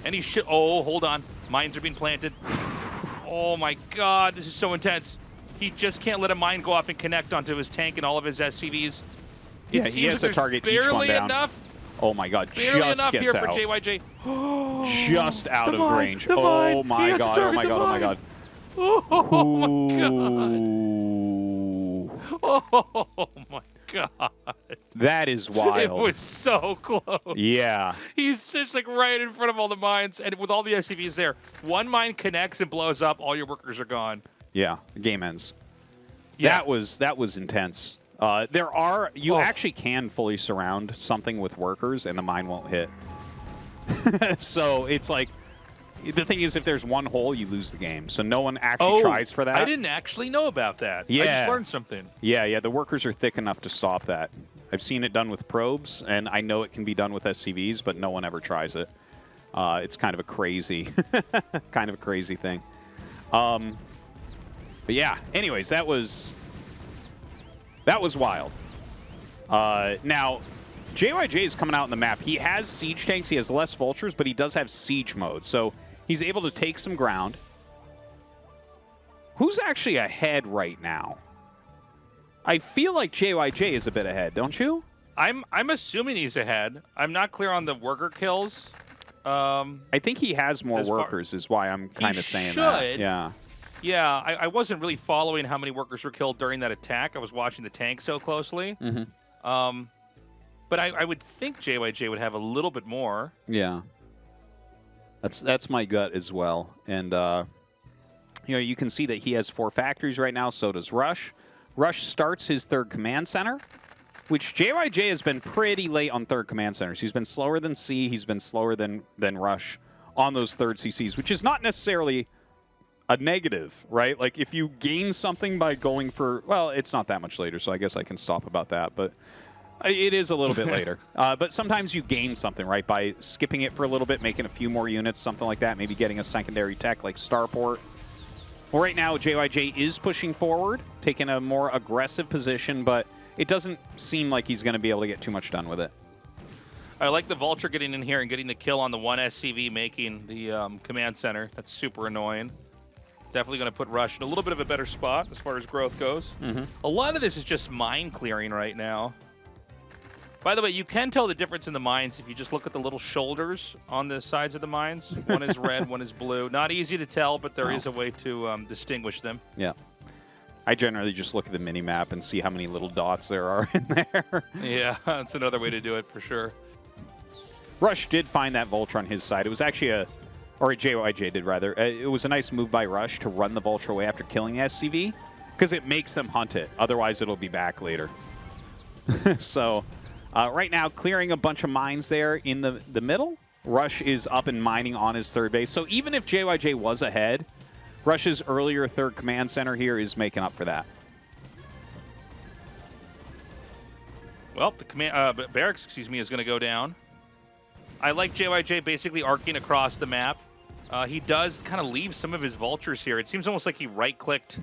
And he should... Oh, hold on. Mines are being planted. Oh my god, this is so intense. He just can't let a mine go off and connect onto his tank and all of his SCVs. Yeah, he has to target each one barely down. enough. Oh my god, Barely just enough gets here out. for JYJ. Just out of range. The Oh mine. my He has to god, oh my target god, the oh my mine. god. Oh my god. That is wild. It was so close. Yeah. He's just like right in front of all the mines, and with all the SCVs there, one mine connects and blows up, all your workers are gone. Yeah, the game ends. Yeah. That was intense. You actually can fully surround something with workers and the mine won't hit. So it's like, the thing is, if there's one hole, you lose the game. So no one actually tries for that. I didn't actually know about that. Yeah. I just learned something. Yeah, the workers are thick enough to stop that. I've seen it done with probes, and I know it can be done with SCVs, but no one ever tries it. It's kind of a crazy, thing. But yeah, anyways, that was wild. Now, JYJ is coming out in the map. He has siege tanks, he has less vultures, but he does have siege mode, so he's able to take some ground. Who's actually ahead right now? I feel like JYJ is a bit ahead, don't you? I'm assuming he's ahead. I'm not clear on the worker kills. I think he has more workers, is why I'm kind of saying that. Yeah. Yeah, I wasn't really following how many workers were killed during that attack. I was watching the tank so closely. Mm-hmm. But I would think JYJ would have a little bit more. Yeah. That's my gut as well. And, you can see that he has 4 factories right now, so does Rush. Rush starts his 3rd command center, which JYJ has been pretty late on 3rd command centers. He's been slower than C, he's been slower than Rush on those 3rd CCs, which is not necessarily a negative, right? Like, if you gain something by going for... Well, it's not that much later, so I guess I can stop about that, but... It is a little bit later. But sometimes you gain something, right? By skipping it for a little bit, making a few more units, something like that, maybe getting a secondary tech like Starport. Well, right now, JYJ is pushing forward, taking a more aggressive position, but it doesn't seem like he's going to be able to get too much done with it. I like the Vulture getting in here and getting the kill on the one SCV, making the command center. That's super annoying. Definitely going to put Rush in a little bit of a better spot as far as growth goes. Mm-hmm. A lot of this is just mine clearing right now. By the way, you can tell the difference in the mines if you just look at the little shoulders on the sides of the mines. One is red, one is blue. Not easy to tell, but there is a way to distinguish them. Yeah. I generally just look at the mini-map and see how many little dots there are in there. Yeah, that's another way to do it for sure. Rush did find that Vulture on his side. It was actually or JYJ did rather. It was a nice move by Rush to run the Vulture away after killing the SCV, because it makes them hunt it. Otherwise, it'll be back later. So... right now, clearing a bunch of mines there in the middle. Rush is up and mining on his 3rd base. So even if JYJ was ahead, Rush's earlier 3rd command center here is making up for that. Well, the barracks, is going to go down. I like JYJ basically arcing across the map. He does kind of leave some of his vultures here. It seems almost like he right-clicked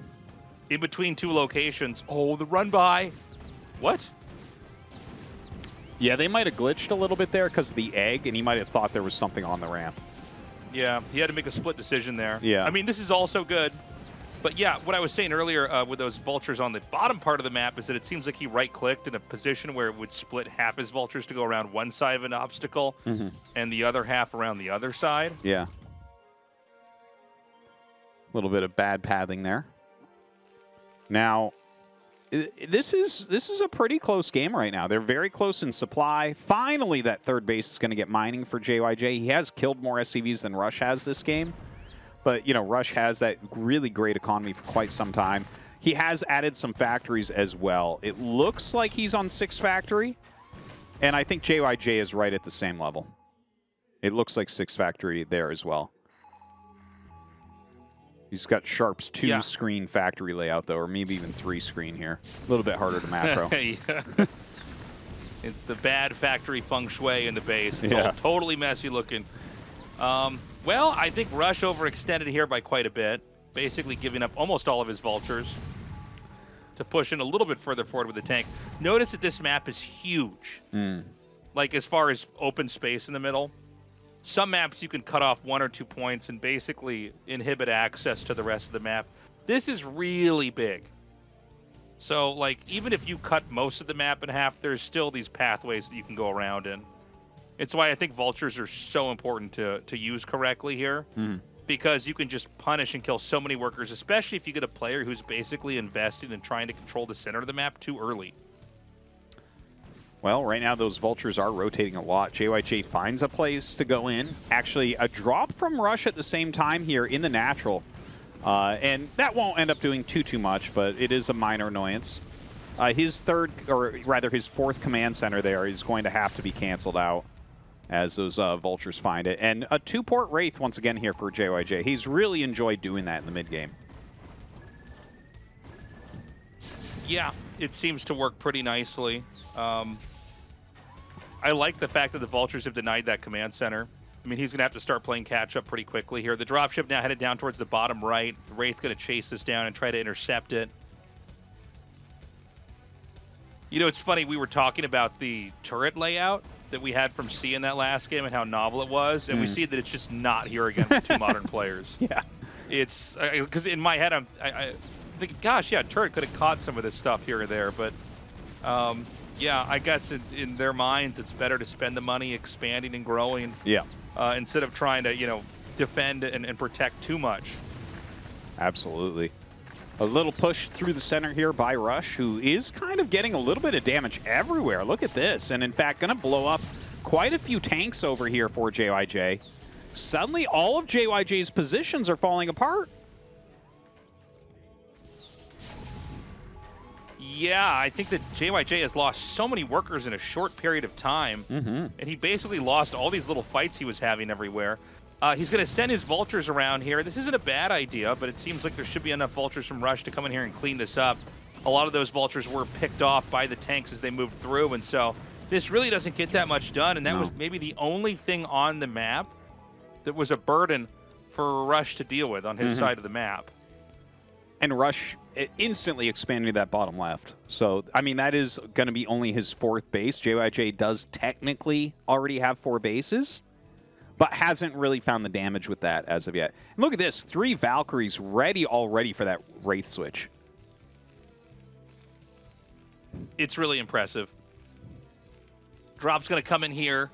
in between 2 locations. Oh, the run by. What? Yeah, they might have glitched a little bit there because of the egg, and he might have thought there was something on the ramp. Yeah, he had to make a split decision there. Yeah. I mean, this is also good. But yeah, what I was saying earlier with those vultures on the bottom part of the map is that it seems like he right-clicked in a position where it would split half his vultures to go around one side of an obstacle and the other half around the other side. Yeah. A little bit of bad pathing there. Now... This is a pretty close game right now. They're very close in supply. Finally, that 3rd base is going to get mining for JYJ. He has killed more SCVs than Rush has this game. But, Rush has that really great economy for quite some time. He has added some factories as well. It looks like he's on 6th factory. And I think JYJ is right at the same level. It looks like 6th factory there as well. He's got Sharp's 2-screen factory layout, though, or maybe even 3-screen here. A little bit harder to macro. Yeah. It's the bad factory feng shui in the base. It's Yeah. all totally messy looking. Well, I think Rush overextended here by quite a bit, basically giving up almost all of his vultures to push in a little bit further forward with the tank. Notice that this map is huge. Like, as far as open space in the middle. Some maps you can cut off 1 or 2 points and basically inhibit access to the rest of the map. This is really big. So, like, even if you cut most of the map in half, there's still these pathways that you can go around in. It's why I think vultures are so important to use correctly here. Because you can just punish and kill so many workers, especially if you get a player who's basically invested in trying to control the center of the map too early. Well, right now those vultures are rotating a lot. JYJ finds a place to go in. Actually, a drop from Rush at the same time here in the natural. And that won't end up doing too much, but it is a minor annoyance. His fourth command center there is going to have to be canceled out as those vultures find it. And a 2-port Wraith once again here for JYJ. He's really enjoyed doing that in the mid-game. Yeah, it seems to work pretty nicely. I like the fact that the vultures have denied that command center. I mean, he's going to have to start playing catch-up pretty quickly here. The dropship now headed down towards the bottom right. The Wraith going to chase this down and try to intercept it. You know, it's funny, we were talking about the turret layout that we had from C in that last game and how novel it was, and we see that it's just not here again with 2 modern players. Yeah. It's, because in my head, I'm thinking, gosh, yeah, turret could have caught some of this stuff here or there, but yeah, I guess in their minds, it's better to spend the money expanding and growing. Yeah. Instead of trying to, you know, defend and protect too much. Absolutely. A little push through the center here by Rush, who is kind of getting a little bit of damage everywhere. Look at this. And in fact, going to blow up quite a few tanks over here for JYJ. Suddenly, all of JYJ's positions are falling apart. Yeah, I think that JYJ has lost so many workers in a short period of time. And he basically lost all these little fights he was having everywhere. He's going to send his vultures around here. This isn't a bad idea, but it seems like there should be enough vultures from Rush to come in here and clean this up. A lot of those vultures were picked off by the tanks as they moved through, and so this really doesn't get that much done, and that was maybe the only thing on the map that was a burden for Rush to deal with on his side of the map. And Rush instantly expanding that bottom left. So, I mean, that is going to be only his 4th base. JYJ does technically already have 4 bases, but hasn't really found the damage with that as of yet. And look at this, 3 Valkyries ready already for that Wraith switch. It's really impressive. Drop's going to come in here.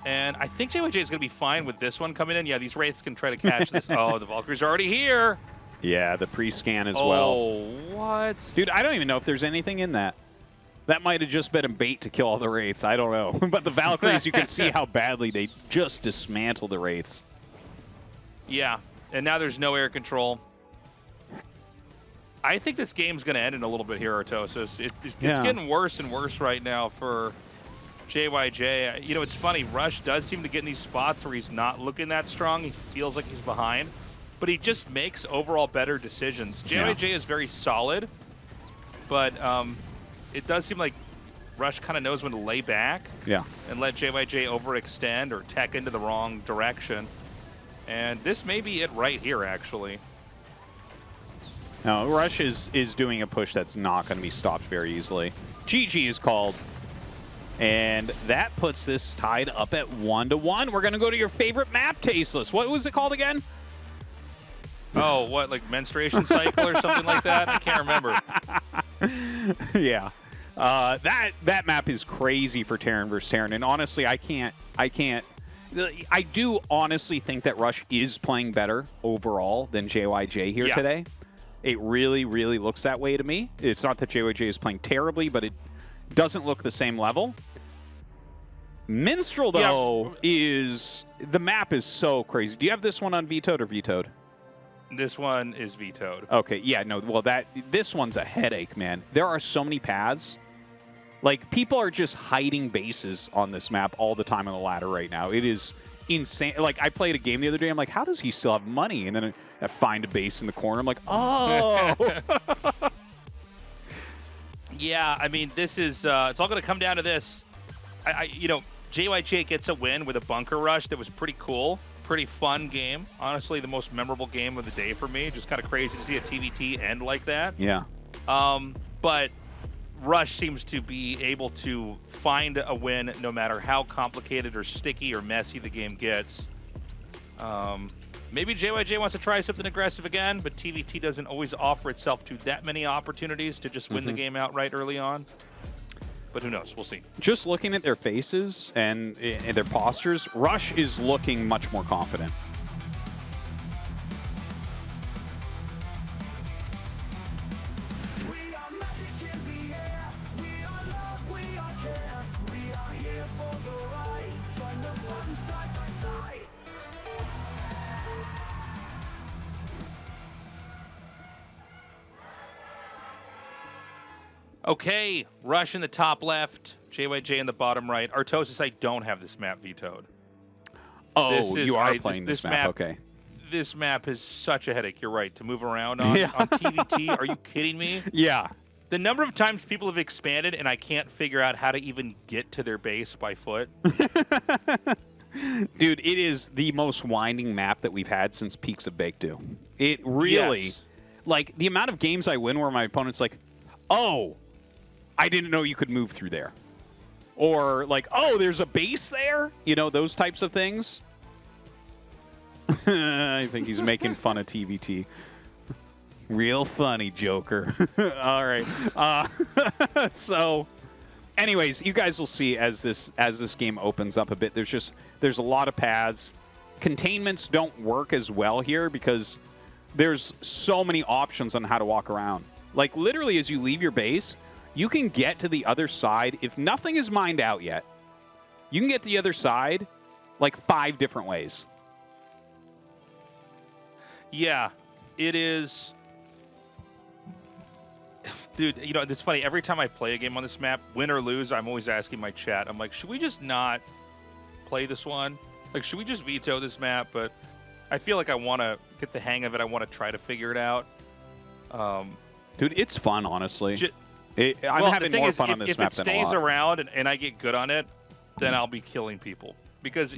And I think JYJ is going to be fine with this one coming in. Yeah, these Wraiths can try to catch this. Oh, the Valkyrie's already here. Yeah, the pre-scan as well. Oh, what? Dude, I don't even know if there's anything in that. That might have just been a bait to kill all the Wraiths. I don't know. But the Valkyries, you can see how badly they just dismantle the Wraiths. Yeah, and now there's no air control. I think this game's going to end in a little bit here, Tastosis. It's getting worse and worse right now for JYJ. You know, it's funny. Rush does seem to get in these spots where he's not looking that strong. He feels like he's behind. But he just makes overall better decisions. JYJ is very solid, but it does seem like Rush kind of knows when to lay back and let JYJ overextend or tech into the wrong direction. And this may be it right here, actually. No, Rush is doing a push that's not going to be stopped very easily. GG is called. And that puts this tied up at 1-1. We're going to go to your favorite map, Tasteless. What was it called again? Oh, what, like menstruation cycle or something like that? I can't remember. Yeah. That map is crazy for Terran versus Terran. And honestly, I do honestly think that Rush is playing better overall than JYJ here today. It really, really looks that way to me. It's not that JYJ is playing terribly, but it doesn't look the same level. Minstrel, though, the map is so crazy. Do you have this one on vetoed or vetoed? This one is vetoed. Okay, yeah, no, well, this one's a headache, man. There are so many paths. Like, people are just hiding bases on this map all the time on the ladder right now. It is insane. Like, I played a game the other day. I'm like, how does he still have money? And then I find a base in the corner. I'm like, oh! Yeah, I mean, this is it's all going to come down to this. JYJ gets a win with a bunker rush that was pretty cool, pretty fun game. Honestly, the most memorable game of the day for me. Just kind of crazy to see a TVT end like that. Yeah. But Rush seems to be able to find a win no matter how complicated or sticky or messy the game gets. Maybe JYJ wants to try something aggressive again, but TVT doesn't always offer itself to that many opportunities to just win the game outright early on. But who knows? We'll see. Just looking at their faces and their postures, Rush is looking much more confident. Okay, Rush in the top left, JYJ in the bottom right. Artosis, I don't have this map vetoed. Oh, you are playing this map. Okay. This map is such a headache. You're right. To move around on TVT, are you kidding me? Yeah. The number of times people have expanded and I can't figure out how to even get to their base by foot. Dude, it is the most winding map that we've had since Peaks of Baekdu. It really, like, the amount of games I win where my opponent's like, oh, I didn't know you could move through there. Or like, oh, there's a base there? You know, those types of things. I think he's making fun of TVT. Real funny, Joker. All right. So, anyways, you guys will see as this game opens up a bit. There's a lot of paths. Containments don't work as well here because there's so many options on how to walk around. Like, literally, as you leave your base, you can get to the other side. If nothing is mined out yet, you can get to the other side like 5 different ways. Yeah, it is. Dude, you know, it's funny. Every time I play a game on this map, win or lose, I'm always asking my chat. I'm like, should we just not play this one? Like, should we just veto this map? But I feel like I want to get the hang of it. I want to try to figure it out. Dude, it's fun, honestly. I'm well, having more fun on this map than a lot. If it stays around and I get good on it, then I'll be killing people. Because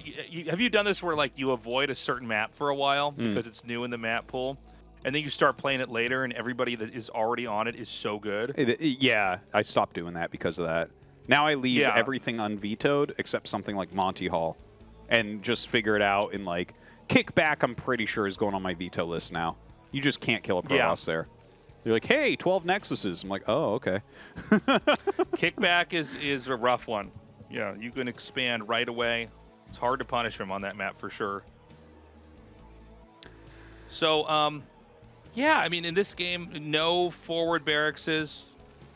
have you done this where, like, you avoid a certain map for a while because it's new in the map pool, and then you start playing it later and everybody that is already on it is so good? Yeah, I stopped doing that because of that. Now I leave everything unvetoed except something like Monty Hall and just figure it out. And, like, Kickback, I'm pretty sure, is going on my veto list now. You just can't kill a Protoss there. They're like, hey, 12 Nexuses. I'm like, oh, okay. Kickback is a rough one. Yeah, you can expand right away. It's hard to punish him on that map for sure. So, yeah, I mean, in this game, no forward barracks,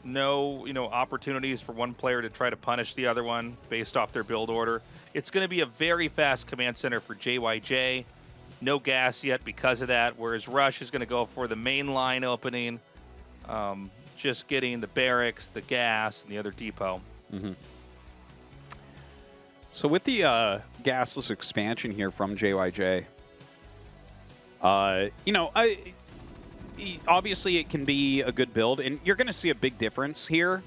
no, opportunities for one player to try to punish the other one based off their build order. It's going to be a very fast command center for JYJ. No gas yet because of that, whereas Rush is going to go for the main line opening, just getting the barracks, the gas, and the other depot. Mm-hmm. So with the gasless expansion here from JYJ, obviously it can be a good build, and you're going to see a big difference here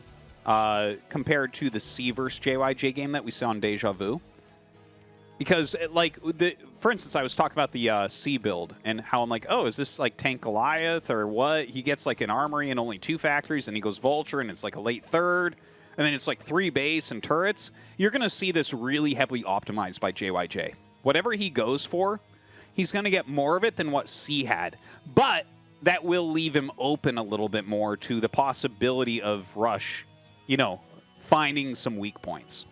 compared to the C versus JYJ game that we saw in Deja Vu. Because, like, for instance, I was talking about the C build and how I'm like, oh, is this like Tank Goliath or what? He gets like an armory and only 2 factories, and he goes Vulture, and it's like a late third. And then it's like 3 base and turrets. You're going to see this really heavily optimized by JYJ. Whatever he goes for, he's going to get more of it than what C had. But that will leave him open a little bit more to the possibility of Rush, finding some weak points.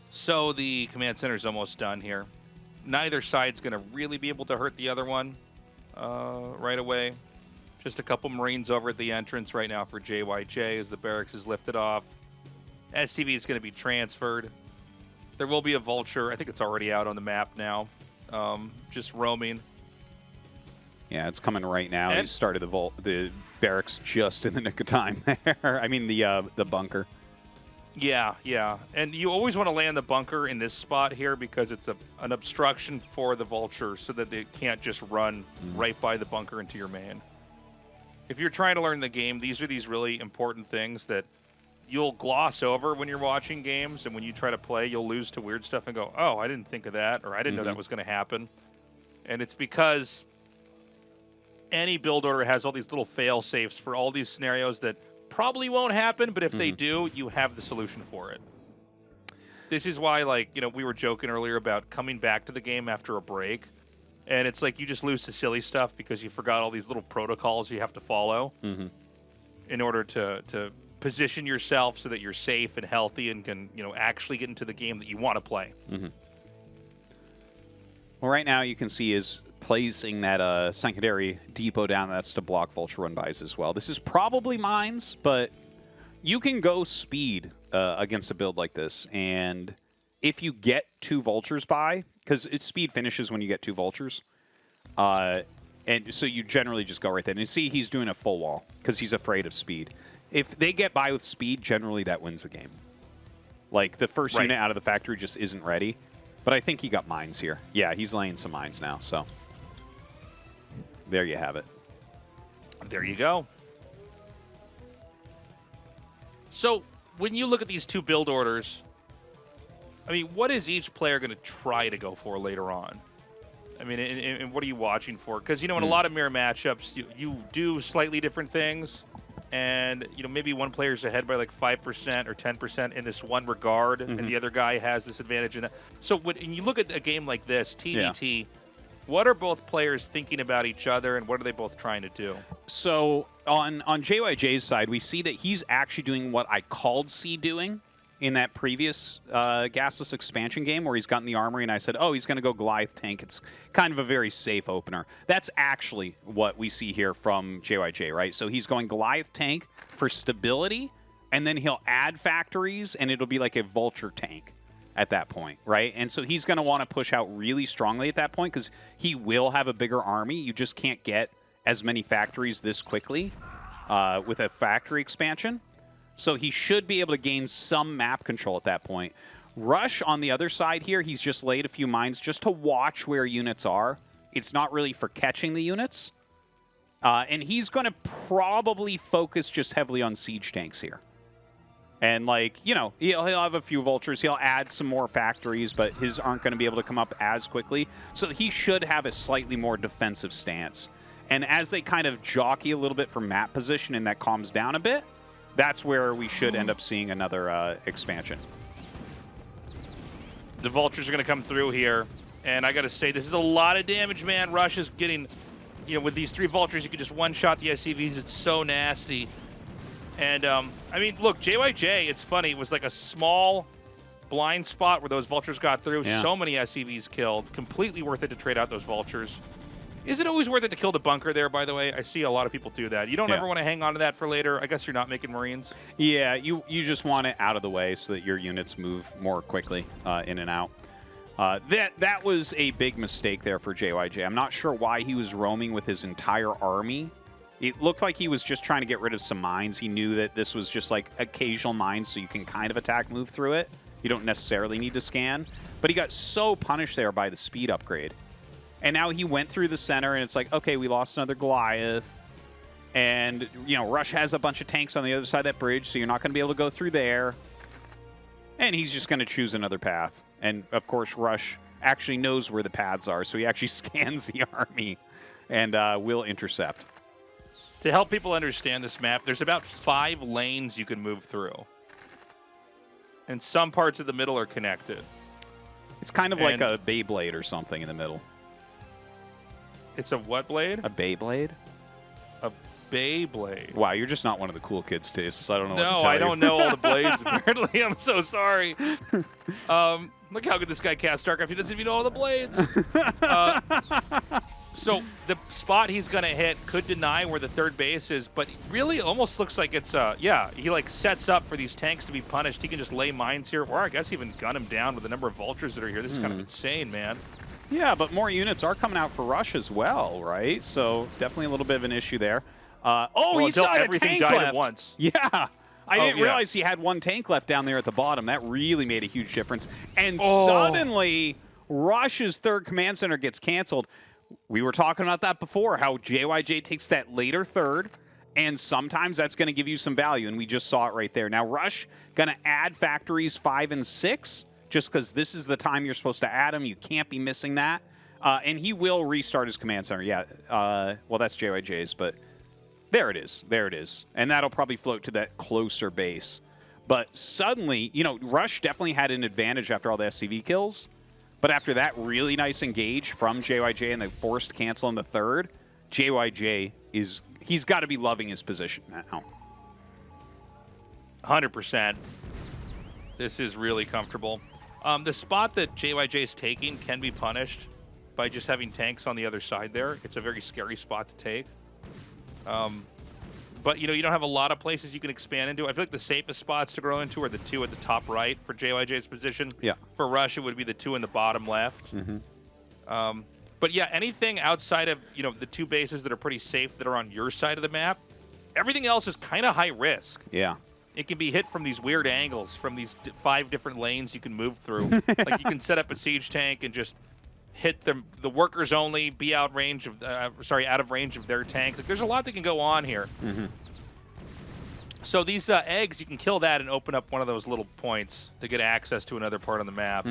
So the command center is almost done here. Neither side's going to really be able to hurt the other one right away. Just a couple Marines over at the entrance right now for JYJ as the barracks is lifted off. SCV is going to be transferred. There will be a Vulture. I think it's already out on the map now. Just roaming. Yeah, it's coming right now. He started the barracks just in the nick of time there. I mean, the bunker. Yeah. And you always want to land the bunker in this spot here because it's an obstruction for the Vulture so that they can't just run right by the bunker into your main. if you're trying to learn the game, these are these really important things that you'll gloss over when you're watching games, and when you try to play, you'll lose to weird stuff and go, oh, I didn't think of that, or I didn't know that was going to happen. And it's because any build order has all these little fail safes for all these scenarios that probably won't happen, but if they do, you have the solution for it. This is why, like, you know, we were joking earlier about coming back to the game after a break, and it's like you just lose to silly stuff because you forgot all these little protocols you have to follow in order to position yourself so that you're safe and healthy and can, you know, actually get into the game that you want to play. Well, right now you can see is placing that secondary depot down. That's to block vulture run bys as well. This is probably mines, but you can go speed against a build like this. And if you get 2 vultures by, because its speed finishes when you get 2 vultures, and so you generally just go right there. And you see he's doing a full wall because he's afraid of speed. If they get by with speed, generally that wins the game. Like, the first unit out of the factory just isn't ready. But I think he got mines here. Yeah, he's laying some mines now, so there you have it. There you go. So, when you look at these 2 build orders, I mean, what is each player going to try to go for later on? I mean, and what are you watching for? Because, you know, in a lot of mirror matchups, you do slightly different things. And, you know, maybe one player's ahead by like 5% or 10% in this one regard, and the other guy has this advantage in that. So when you look at a game like this, TVT, what are both players thinking about each other, and what are they both trying to do? So on JYJ's side, we see that he's actually doing what I called C doing in that previous gasless expansion game where he's gotten the armory, and I said, oh, he's going to go Goliath tank. It's kind of a very safe opener. That's actually what we see here from JYJ, right? So he's going Goliath tank for stability, and then he'll add factories, and it'll be like a vulture tank at that point, right? And so he's going to want to push out really strongly at that point because he will have a bigger army. You just can't get as many factories this quickly with a factory expansion. So he should be able to gain some map control at that point. Rush on the other side here, he's just laid a few mines just to watch where units are. It's not really for catching the units. And he's going to probably focus just heavily on siege tanks here. And, like, you know, he'll have a few vultures. He'll add some more factories, but his aren't going to be able to come up as quickly. So he should have a slightly more defensive stance. And as they kind of jockey a little bit for map position and that calms down a bit, that's where we should end up seeing another expansion. The vultures are going to come through here, and I got to say, this is a lot of damage, man. Rush is getting, you know, with these 3 vultures, you can just one-shot the SCVs. It's so nasty. And, I mean, look, JYJ, it's funny. It was like a small blind spot where those vultures got through. Yeah. So many SCVs killed. Completely worth it to trade out those vultures. Is it always worth it to kill the bunker there, by the way? I see a lot of people do that. You don't ever want to hang on to that for later. I guess you're not making Marines. Yeah, you just want it out of the way so that your units move more quickly in and out. That was a big mistake there for JYJ. I'm not sure why he was roaming with his entire army. It looked like he was just trying to get rid of some mines. He knew that this was just like occasional mines, so you can kind of attack, move through it. You don't necessarily need to scan. But he got so punished there by the speed upgrade. And now he went through the center, and it's like, okay, we lost another Goliath. And, you know, Rush has a bunch of tanks on the other side of that bridge, so you're not going to be able to go through there. And he's just going to choose another path. And, of course, Rush actually knows where the paths are, so he actually scans the army and will intercept. To help people understand this map, there's about 5 lanes you can move through. And some parts of the middle are connected. It's kind of like a Beyblade or something in the middle. It's a what blade? A Beyblade? A Beyblade. Wow, you're just not one of the cool kids, Tastosis. I don't know what to tell you. No, I don't know all the blades, apparently. I'm so sorry. Look how good this guy cast StarCraft. He doesn't even know all the blades. So the spot he's going to hit could deny where the third base is, but really almost looks like it's, he like sets up for these tanks to be punished. He can just lay mines here, or I guess even gun him down with the number of vultures that are here. This is kind of insane, man. Yeah, but more units are coming out for Rush as well, right? So definitely a little bit of an issue there. He still had a tank left. At once. Yeah. I didn't realize he had 1 tank left down there at the bottom. That really made a huge difference. And suddenly, Rush's 3rd command center gets canceled. We were talking about that before, how JYJ takes that later 3rd, And sometimes that's going to give you some value, and we just saw it right there. Now, Rush going to add factories 5 and 6, just because this is the time you're supposed to add them. You can't be missing that. And he will restart his command center. Yeah, well, that's JYJ's, but there it is. There it is. And that'll probably float to that closer base. But suddenly, you know, Rush definitely had an advantage after all the SCV kills. But after that really nice engage from JYJ and the forced cancel in the third, JYJ is... He's got to be loving his position now. 100%. This is really comfortable. The spot that JYJ is taking can be punished by just having tanks on the other side there. It's a very scary spot to take. But, you know, you don't have a lot of places you can expand into. I feel like the safest spots to grow into are the 2 at the top right for JYJ's position. Yeah. For Rush, it would be the 2 in the bottom left. But yeah, anything outside of, you know, the 2 bases that are pretty safe that are on your side of the map, everything else is kind of high risk. Yeah. It can be hit from these weird angles, from these 5 different lanes you can move through. Like you can set up a siege tank and just hit the workers only, be out of range of their tanks. Like, there's a lot that can go on here. So these eggs, you can kill that and open up one of those little points to get access to another part on the map.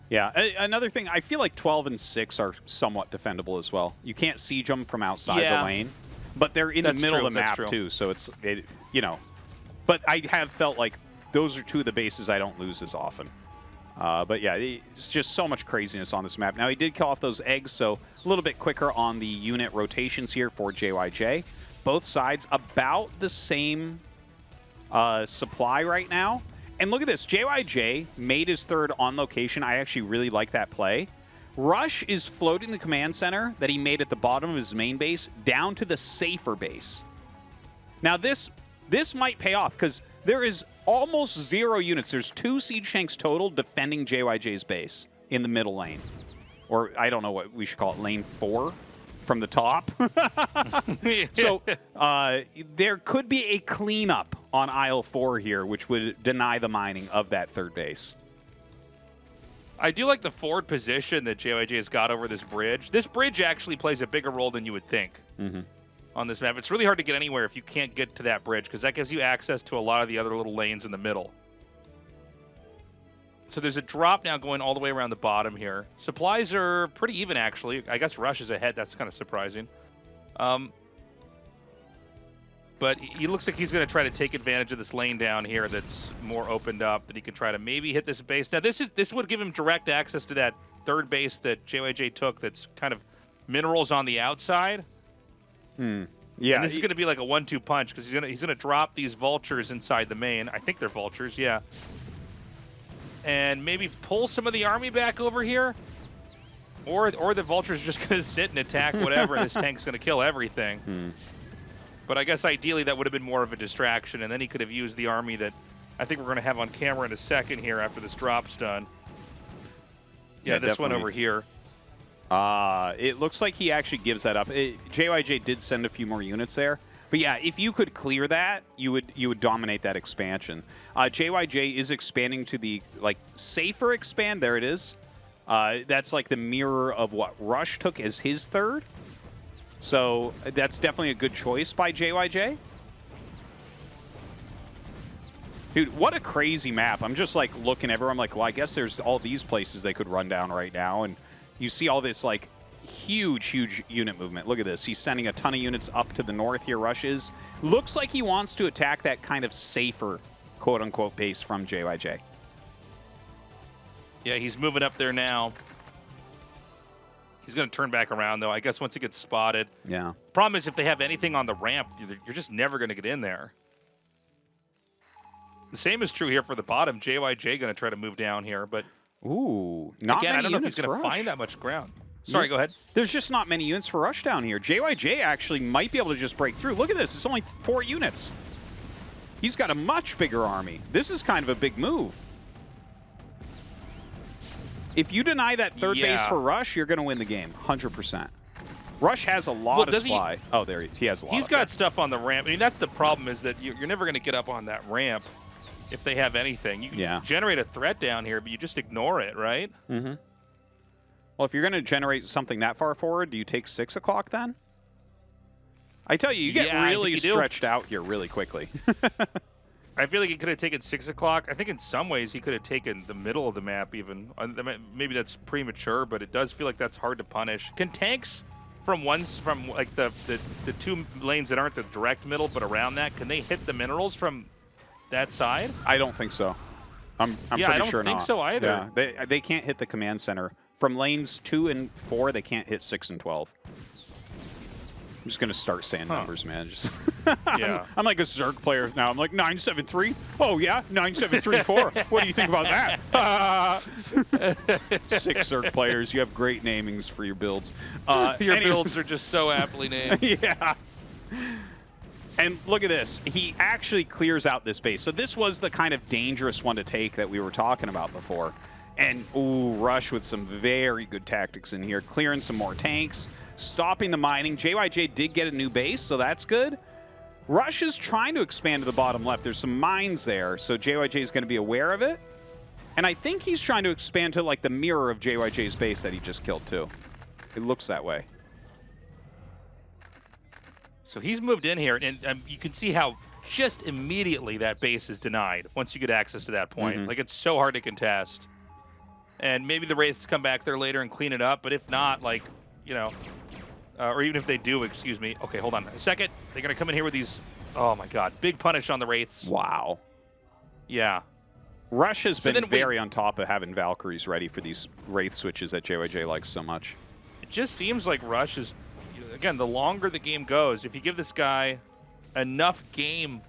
Yeah, another thing, I feel like 12 and 6 are somewhat defendable as well. You can't siege them from outside the lane, but they're in the middle of the map too, so it's, you know. But I have felt like those are 2 of the bases I don't lose as often. But yeah, it's just so much craziness on this map. Now, he did kill off those eggs, so a little bit quicker on the unit rotations here for JYJ. Both sides about the same supply right now. And look at this. JYJ made his third on location. I actually really like that play. Rush is floating the command center that he made at the bottom of his main base down to the safer base. Now, this might pay off because there is almost 0 units. There's 2 siege tanks total defending JYJ's base in the middle lane. Or I don't know what we should call it, lane 4 from the top. So there could be a cleanup on aisle 4 here, which would deny the mining of that third base. I do like the forward position that JYJ has got over this bridge. This bridge actually plays a bigger role than you would think on this map. It's really hard to get anywhere if you can't get to that bridge, because that gives you access to a lot of the other little lanes in the middle. So there's a drop now going all the way around the bottom here. Supplies are pretty even, actually. I guess Rush is ahead. That's kind of surprising. But he looks like he's going to try to take advantage of this lane down here that's more opened up, that he can try to maybe hit this base. Now, this would give him direct access to that third base that JYJ took that's kind of minerals on the outside. Yeah. And this is going to be like a 1-2 punch because he's gonna drop these vultures inside the main. I think they're vultures, yeah. And maybe pull some of the army back over here. Or the vulture's just going to sit and attack whatever, and this tank's going to kill everything. But I guess ideally that would have been more of a distraction, and then he could have used the army that I think we're going to have on camera in a second here after this drop's done. Yeah, this one over here. It looks like he actually gives that up. JYJ did send a few more units there. But yeah, if you could clear that, you would dominate that expansion. JYJ is expanding to the safer expand. There it is. That's like the mirror of what Rush took as his third. So that's definitely a good choice by JYJ. Dude, what a crazy map. I'm just like looking everywhere. I'm like, well, I guess there's all these places they could run down right now. And you see all this like huge unit movement. Look at this. He's sending a ton of units up to the north here. Rush is. Looks like he wants to attack that kind of safer, quote-unquote, base from JYJ. Yeah, he's moving up there now. He's going to turn back around, though. I guess once he gets spotted. Yeah. Problem is, if they have anything on the ramp, you're just never going to get in there. The same is true here for the bottom. JYJ going to try to move down here, but... Ooh, not again, many I don't know if units he's going for to Rush. find that much ground. Sorry, go ahead. There's just not many units for Rush down here. JYJ actually might be able to just break through. Look at this. It's only 4 units. He's got a much bigger army. This is kind of a big move. If you deny that third base for Rush, you're going to win the game, 100%. Rush has a lot of supply. Oh, there he has a lot. He's got stuff on the ramp. I mean, that's the problem, is that you're never going to get up on that ramp if they have anything. You can generate a threat down here, but you just ignore it, right? Mm-hmm. Well, if you're going to generate something that far forward, do you take 6 o'clock then? I tell you, you get Yeah, I think really you do. stretched out here really quickly. I feel like he could have taken 6 o'clock. I think in some ways he could have taken the middle of the map even. Maybe that's premature, but it does feel like that's hard to punish. Can tanks from like the two lanes that aren't the direct middle but around that, can they hit the minerals from that side? I don't think so. I'm Yeah, pretty I don't sure think not. so either. Yeah, they can't hit the command center. From lanes 2 and 4, they can't hit 6 and 12. I'm just going to start saying numbers, man. Just Yeah. I'm like a Zerg player now. I'm like 973. Oh, yeah, 9734. What do you think about that? 6 Zerg players. You have great namings for your builds. Your builds are just so aptly named. Yeah. And look at this. He actually clears out this base. So this was the kind of dangerous one to take that we were talking about before. And, ooh, Rush with some very good tactics in here. Clearing some more tanks. Stopping the mining. JYJ did get a new base, so that's good. Rush is trying to expand to the bottom left. There's some mines there, so JYJ is going to be aware of it. And I think he's trying to expand to, like, the mirror of JYJ's base that he just killed, too. It looks that way. So he's moved in here, and you can see how just immediately that base is denied once you get access to that point. Like, it's so hard to contest. And maybe the Wraiths come back there later and clean it up, but if not, like, you know, or even if they do, excuse me. Okay, hold on a second. They're going to come in here with these, oh my god, big punish on the Wraiths. Wow. Yeah. Rush has been very on top of having Valkyries ready for these Wraith switches that JYJ likes so much. It just seems like Rush is, again, the longer the game goes, if you give this guy enough game,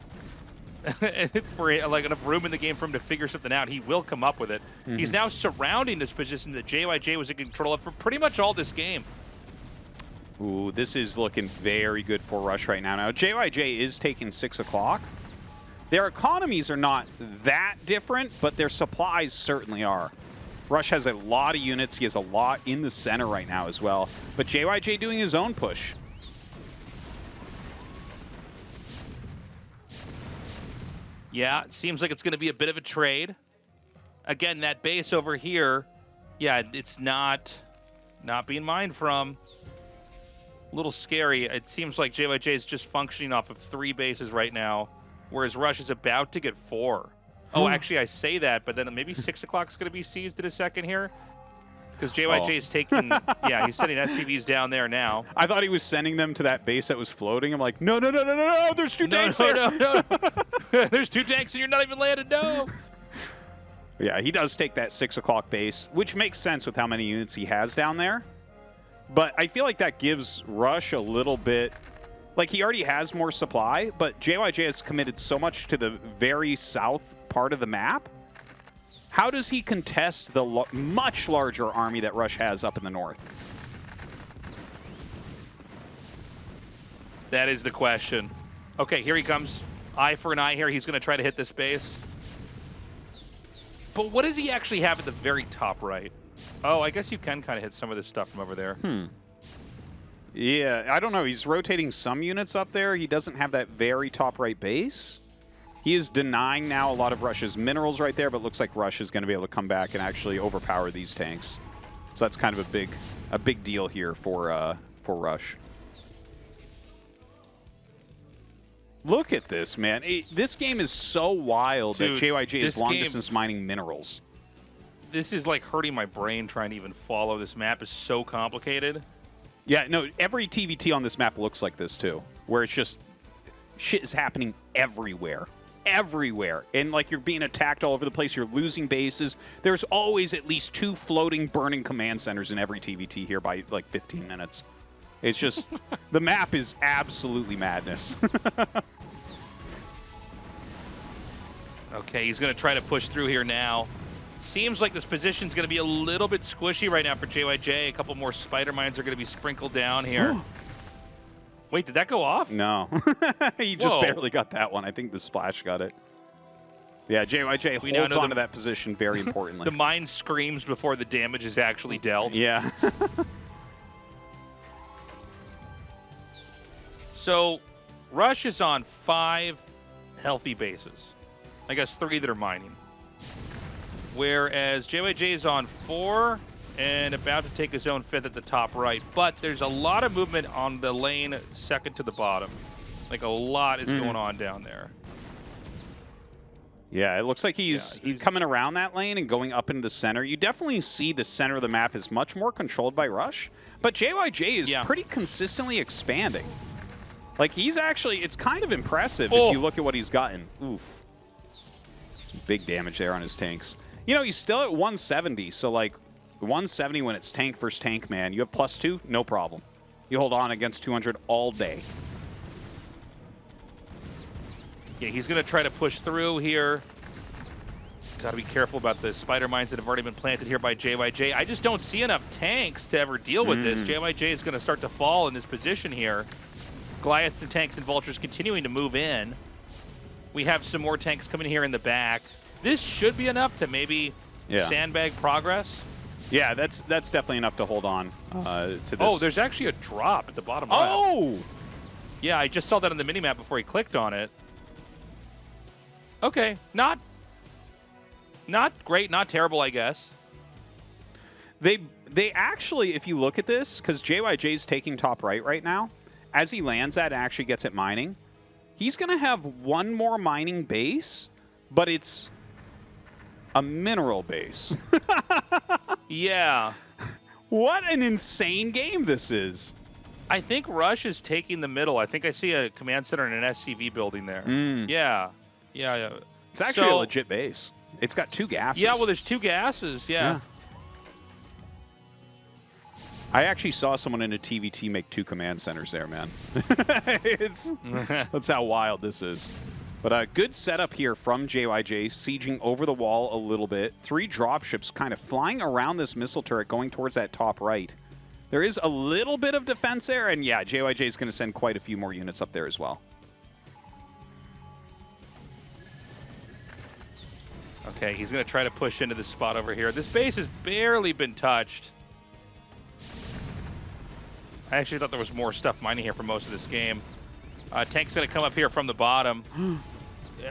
for like enough room in the game for him to figure something out, he will come up with it. He's now surrounding this position that JYJ was in control of for pretty much all this game. Ooh, this is looking very good for Rush right now. Now, JYJ is taking 6 o'clock. Their economies are not that different, but their supplies certainly are. Rush has a lot of units. He has a lot in the center right now as well. But JYJ doing his own push. Yeah, it seems like it's going to be a bit of a trade. Again, that base over here, yeah, it's not being mined from. A little scary. It seems like JYJ is just functioning off of 3 bases right now, whereas Rush is about to get 4. Oh, actually, I say that, but then maybe 6 o'clock is going to be seized in a second here. Because JYJ is taking, yeah, he's sending SCVs down there now. I thought he was sending them to that base that was floating. I'm like, no, there's 2 tanks there. No. There's 2 tanks and you're not even landed, no. Yeah, he does take that 6 o'clock base, which makes sense with how many units he has down there. But I feel like that gives Rush a little bit, like he already has more supply, but JYJ has committed so much to the very south part of the map. How does he contest the much larger army that Rush has up in the north? That is the question. Okay, here he comes. Eye for an eye here. He's going to try to hit this base. But what does he actually have at the very top right? Oh, I guess you can kind of hit some of this stuff from over there. Yeah, I don't know. He's rotating some units up there. He doesn't have that very top right base. He is denying now a lot of Rush's minerals right there, but looks like Rush is going to be able to come back and actually overpower these tanks. So that's kind of a big deal here for Rush. Look at this, man. This game is so wild. Dude, that JYJ is long game- distance mining minerals. This is like hurting my brain trying to even follow. This map is so complicated. Yeah, no, every TVT on this map looks like this too, where it's just shit is happening everywhere. Everywhere. And like you're being attacked all over the place, you're losing bases. There's always at least 2 floating burning command centers in every TVT here by like 15 minutes. It's just, the map is absolutely madness. Okay, he's going to try to push through here now. Seems like this position's going to be a little bit squishy right now for JYJ. A couple more spider mines are going to be sprinkled down here. Wait, did that go off? No. He just Whoa. barely got that one. I think the splash got it. Yeah, JYJ We now holds know onto that position very importantly. The mine screams before the damage is actually dealt. Yeah. So, Rush is on 5 healthy bases. I guess 3 that are mining. Whereas JYJ is on 4 and about to take his own 5th at the top right. But there's a lot of movement on the lane second to the bottom. Like a lot is going on down there. Yeah, it looks like he's coming around that lane and going up into the center. You definitely see the center of the map is much more controlled by Rush, but JYJ is pretty consistently expanding. Like, he's actually, it's kind of impressive if you look at what he's gotten. Oof. Big damage there on his tanks. You know, he's still at 170, so, like, 170 when it's tank versus tank, man. You have +2, no problem. You hold on against 200 all day. Yeah, he's going to try to push through here. Got to be careful about the spider mines that have already been planted here by JYJ. I just don't see enough tanks to ever deal with this. JYJ is going to start to fall in this position here. Goliaths and tanks and vultures continuing to move in. We have some more tanks coming here in the back. This should be enough to maybe sandbag progress. Yeah, that's definitely enough to hold on to this. Oh, there's actually a drop at the bottom left. Yeah, I just saw that on the minimap before he clicked on it. Okay, not great, not terrible, I guess. They actually, if you look at this, because JYJ's taking top right now, as he lands that and actually gets it mining, he's going to have one more mining base, but it's a mineral base. Yeah. What an insane game this is. I think Rush is taking the middle. I think I see a command center and an SCV building there. Yeah. It's actually a legit base. It's got 2 gases. Yeah, well, there's 2 gases, yeah. I actually saw someone in a TVT make 2 command centers there, man. That's how wild this is. But a good setup here from JYJ, sieging over the wall a little bit. 3 dropships kind of flying around this missile turret going towards that top right. There is a little bit of defense there, and yeah, JYJ is going to send quite a few more units up there as well. Okay, he's going to try to push into this spot over here. This base has barely been touched. I actually thought there was more stuff mining here for most of this game. Tank's going to come up here from the bottom.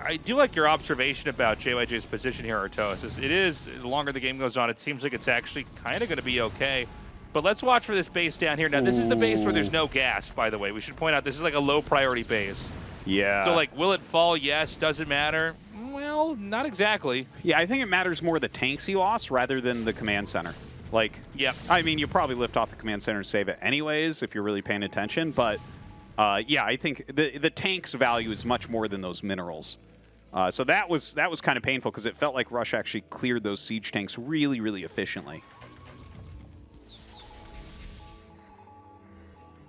I do like your observation about JYJ's position here, Tastosis. It is, the longer the game goes on, it seems like it's actually kind of going to be okay. But let's watch for this base down here. Now, this is the base where there's no gas, by the way. We should point out this is like a low-priority base. Yeah. So, like, will it fall? Yes. Does it matter? Well, not exactly. Yeah, I think it matters more the tanks he lost rather than the command center. Like, I mean, you probably lift off the command center and save it anyways if you're really paying attention. But, yeah, I think the tank's value is much more than those minerals. So that was kind of painful because it felt like Rush actually cleared those siege tanks really, really efficiently.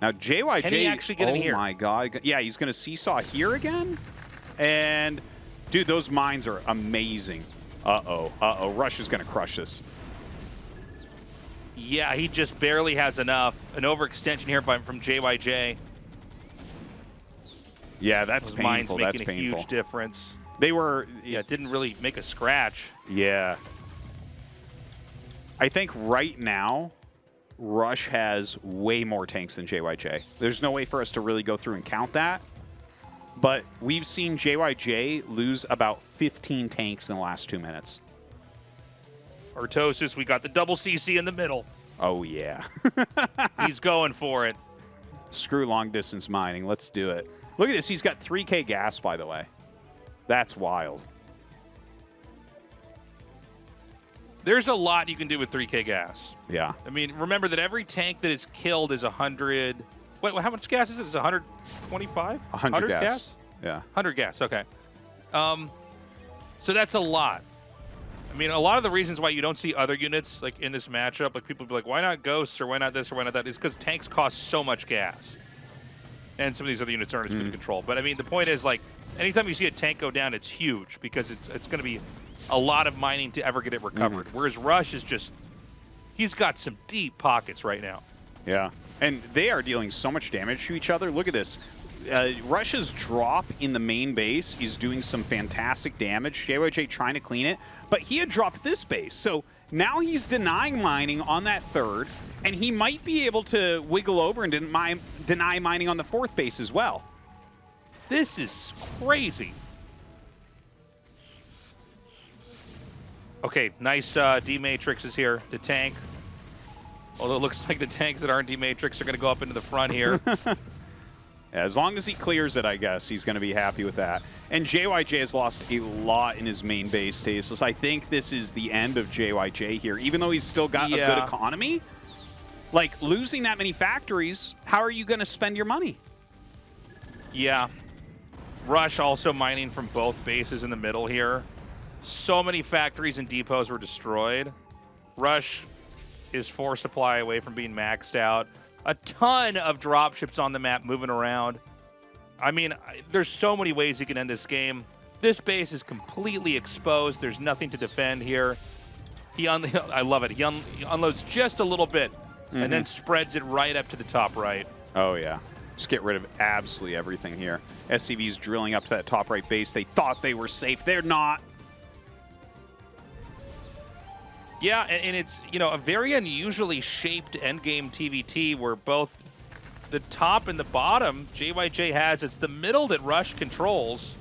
Now, JYJ... Can he actually get in here? Oh, my God. Yeah, he's going to seesaw here again. And, dude, those mines are amazing. Uh-oh. Rush is going to crush this. Yeah, he just barely has enough. An overextension here from JYJ. Yeah, that's Those mines painful. making That's a painful. huge difference. They were... Yeah, it didn't really make a scratch. Yeah. I think right now, Rush has way more tanks than JYJ. There's no way for us to really go through and count that. But we've seen JYJ lose about 15 tanks in the last 2 minutes. Tastosis, we got the double CC in the middle. Oh, yeah. He's going for it. Screw long-distance mining. Let's do it. Look at this. He's got 3K gas, by the way. That's wild. There's a lot you can do with 3K gas. Yeah. I mean, remember that every tank that is killed is 100... Wait, how much gas is it? Is it 125? 100 gas. Yeah. 100 gas, okay. So that's a lot. I mean, a lot of the reasons why you don't see other units like in this matchup, like people be like, why not Ghosts or why not this or why not that, is because tanks cost so much gas. And some of these other units aren't as good to control. But I mean, the point is, like, anytime you see a tank go down, it's huge because it's going to be a lot of mining to ever get it recovered. Whereas Rush is just, he's got some deep pockets right now. Yeah. And they are dealing so much damage to each other. Look at this. Rush's drop in the main base is doing some fantastic damage. JYJ trying to clean it, but he had dropped this base. So now he's denying mining on that third, and he might be able to wiggle over and deny mining on the fourth base as well. This is crazy. Okay, nice D-Matrix is here to tank. Although it looks like the tanks at R&D Matrix are going to go up into the front here. As long as he clears it, I guess, he's going to be happy with that. And JYJ has lost a lot in his main base, Tastosis. I think this is the end of JYJ here. Even though he's still got a good economy, like, losing that many factories, how are you going to spend your money? Yeah. Rush also mining from both bases in the middle here. So many factories and depots were destroyed. Rush is 4 supply away from being maxed out. A ton of dropships on the map moving around. I mean, there's so many ways you can end this game. This base is completely exposed. There's nothing to defend here. I love it. He unloads just a little bit and then spreads it right up to the top right. Oh, yeah. Just get rid of absolutely everything here. SCV's drilling up to that top right base. They thought they were safe. They're not. Yeah, and it's, you know, a very unusually shaped endgame TVT where both the top and the bottom JYJ has. It's the middle that Rush controls.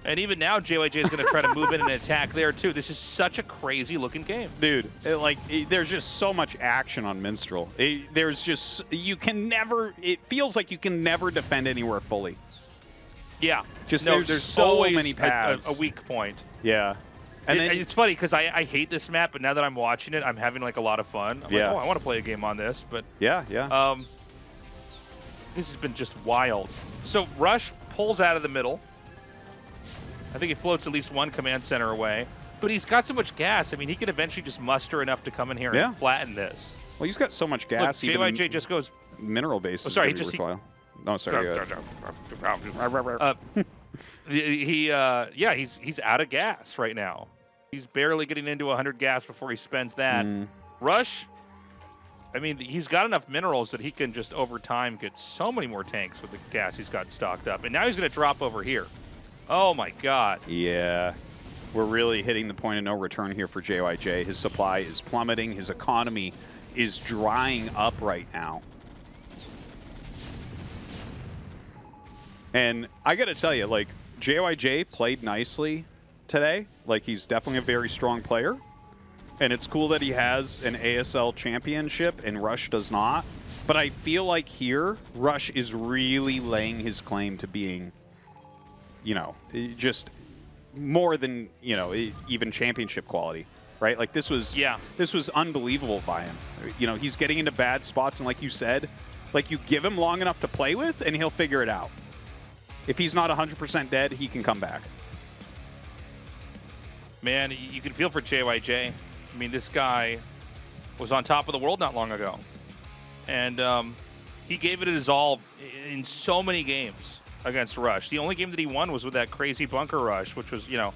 And even now, JYJ is going to try to move in and attack there, too. This is such a crazy-looking game. Dude, there's just so much action on Minstrel. There's just, you can never, it feels like you can never defend anywhere fully. Yeah. Just there's so always many paths. a weak point. Yeah. And then, it's funny because I hate this map, but now that I'm watching it, I'm having like a lot of fun. I'm like, oh, I want to play a game on this, but yeah. This has been just wild. So Rush pulls out of the middle. I think he floats at least one command center away, but he's got so much gas. I mean, he could eventually just muster enough to come in here and flatten this. Well, he's got so much gas. Look, JYJ just goes mineral base. Oh, sorry, he just. No, sorry. He's out of gas right now. He's barely getting into 100 gas before he spends that. Rush, I mean, he's got enough minerals that he can just over time get so many more tanks with the gas he's got stocked up. And now he's going to drop over here. Oh my God. Yeah. We're really hitting the point of no return here for JYJ. His supply is plummeting. His economy is drying up right now. And I got to tell you, like, JYJ played nicely today. Like, he's definitely a very strong player. And it's cool that he has an ASL championship and Rush does not. But I feel like here, Rush is really laying his claim to being, you know, just more than, you know, even championship quality, right? Like, this was unbelievable by him. You know, he's getting into bad spots, and like you said, like, you give him long enough to play with and he'll figure it out. If he's not 100% dead, he can come back. Man, you can feel for JYJ. I mean, this guy was on top of the world not long ago. And he gave it his all in so many games against Rush. The only game that he won was with that crazy bunker rush, which was, you know,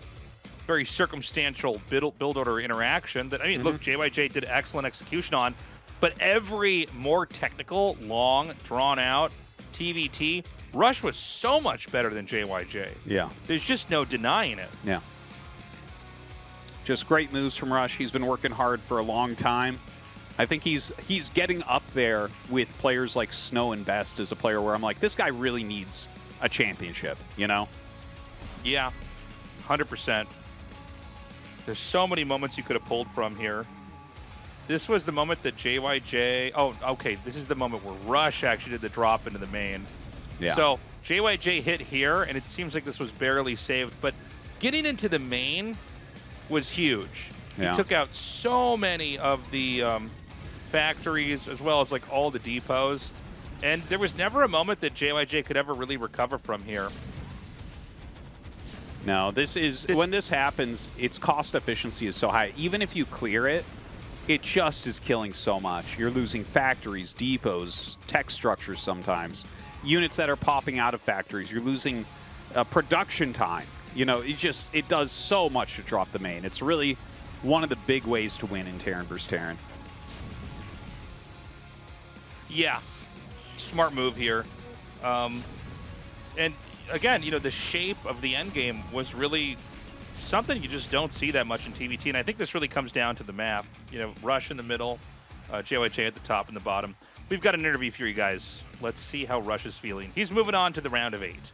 very circumstantial build order interaction that, I mean, look, JYJ did excellent execution on, but every more technical, long, drawn out TVT, Rush was so much better than JYJ. Yeah. There's just no denying it. Yeah. Just great moves from Rush. He's been working hard for a long time. I think he's getting up there with players like Snow and Best as a player where I'm like, this guy really needs a championship, you know? Yeah, 100%. There's so many moments you could have pulled from here. This was the moment that JYJ... Oh, okay, this is the moment where Rush actually did the drop into the main. Yeah. So JYJ hit here, and it seems like this was barely saved, but getting into the main was huge. Yeah. He took out so many of the factories as well as like all the depots, and there was never a moment that JYJ could ever really recover from here. No, when this happens, its cost efficiency is so high. Even if you clear it, it just is killing so much. You're losing factories, depots, tech structures sometimes, units that are popping out of factories. You're losing production time. You know, it does so much to drop the main. It's really one of the big ways to win in Terran versus Terran. Yeah, smart move here. And again, you know, the shape of the end game was really something you just don't see that much in TVT. And I think this really comes down to the map. You know, Rush in the middle, JYJ at the top and the bottom. We've got an interview for you guys. Let's see how Rush is feeling. He's moving on to the round of 8.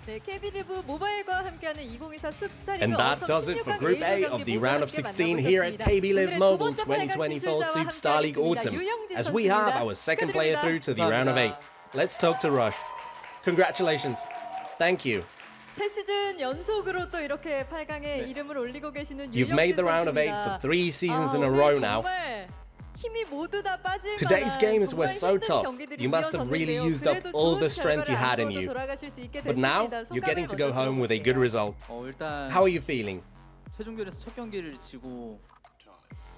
네, KB 리브 모바일과 함께하는 2024 숲 스타리그 And that 어텀 does it for 16강 Group A A조 of the 경기 round of 모두 함께 16 here at 만나보셨습니다. KB Live 오늘의 Mobile 두 번째 2024 진출자와 Soup StarLeague 함께하겠습니다. Autumn, 유영진 as we have 선수입니다. our second player 축하드립니다. through to the round of 8. Let's talk to Rush. Congratulations. Thank you. 세 시즌 연속으로 또 이렇게 8강에 이름을 올리고 계시는 You've 유영진 made the round of 8 선수입니다. for 3 seasons in a 오늘 row now. 정말 힘이 모두 다 빠질 Today's 만한 games 정말 were so 힘든 tough. 경기들이 You must have really 이어졌는데요. used up 그래도 all 좋은 the strength you 결과를 had in 안고도 you. 돌아가실 수 있게 But now, 됐습니다. you're getting to go 소감을 home with a good result. 일단 How are you feeling? 최종전에서 첫 경기를 지고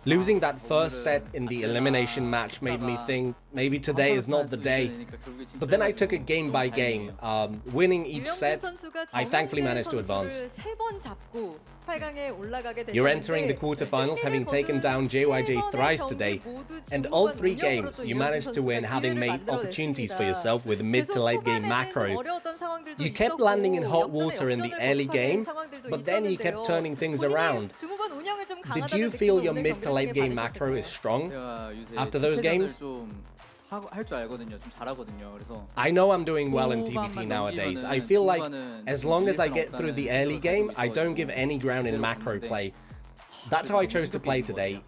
Losing that first set in the elimination match made me think maybe today is not the day. But then I took it game by game. Winning each set, I thankfully managed to advance. 세번 잡고 8강에 올라가게 됐는데 You're entering the quarterfinals having taken down JYJ thrice today, and all 3 games you managed to win having made opportunities for yourself with mid to late game macro. You kept landing in hot water in the early game, but then you kept turning things around. Did you feel your mid to late game macro is strong after those games? 할줄 알거든요. 좀 잘하거든요. 그래서 I know I'm doing well in TVT nowadays. I feel like as long as I get through the early game, I don't give any ground in macro play. That's how I chose to play today.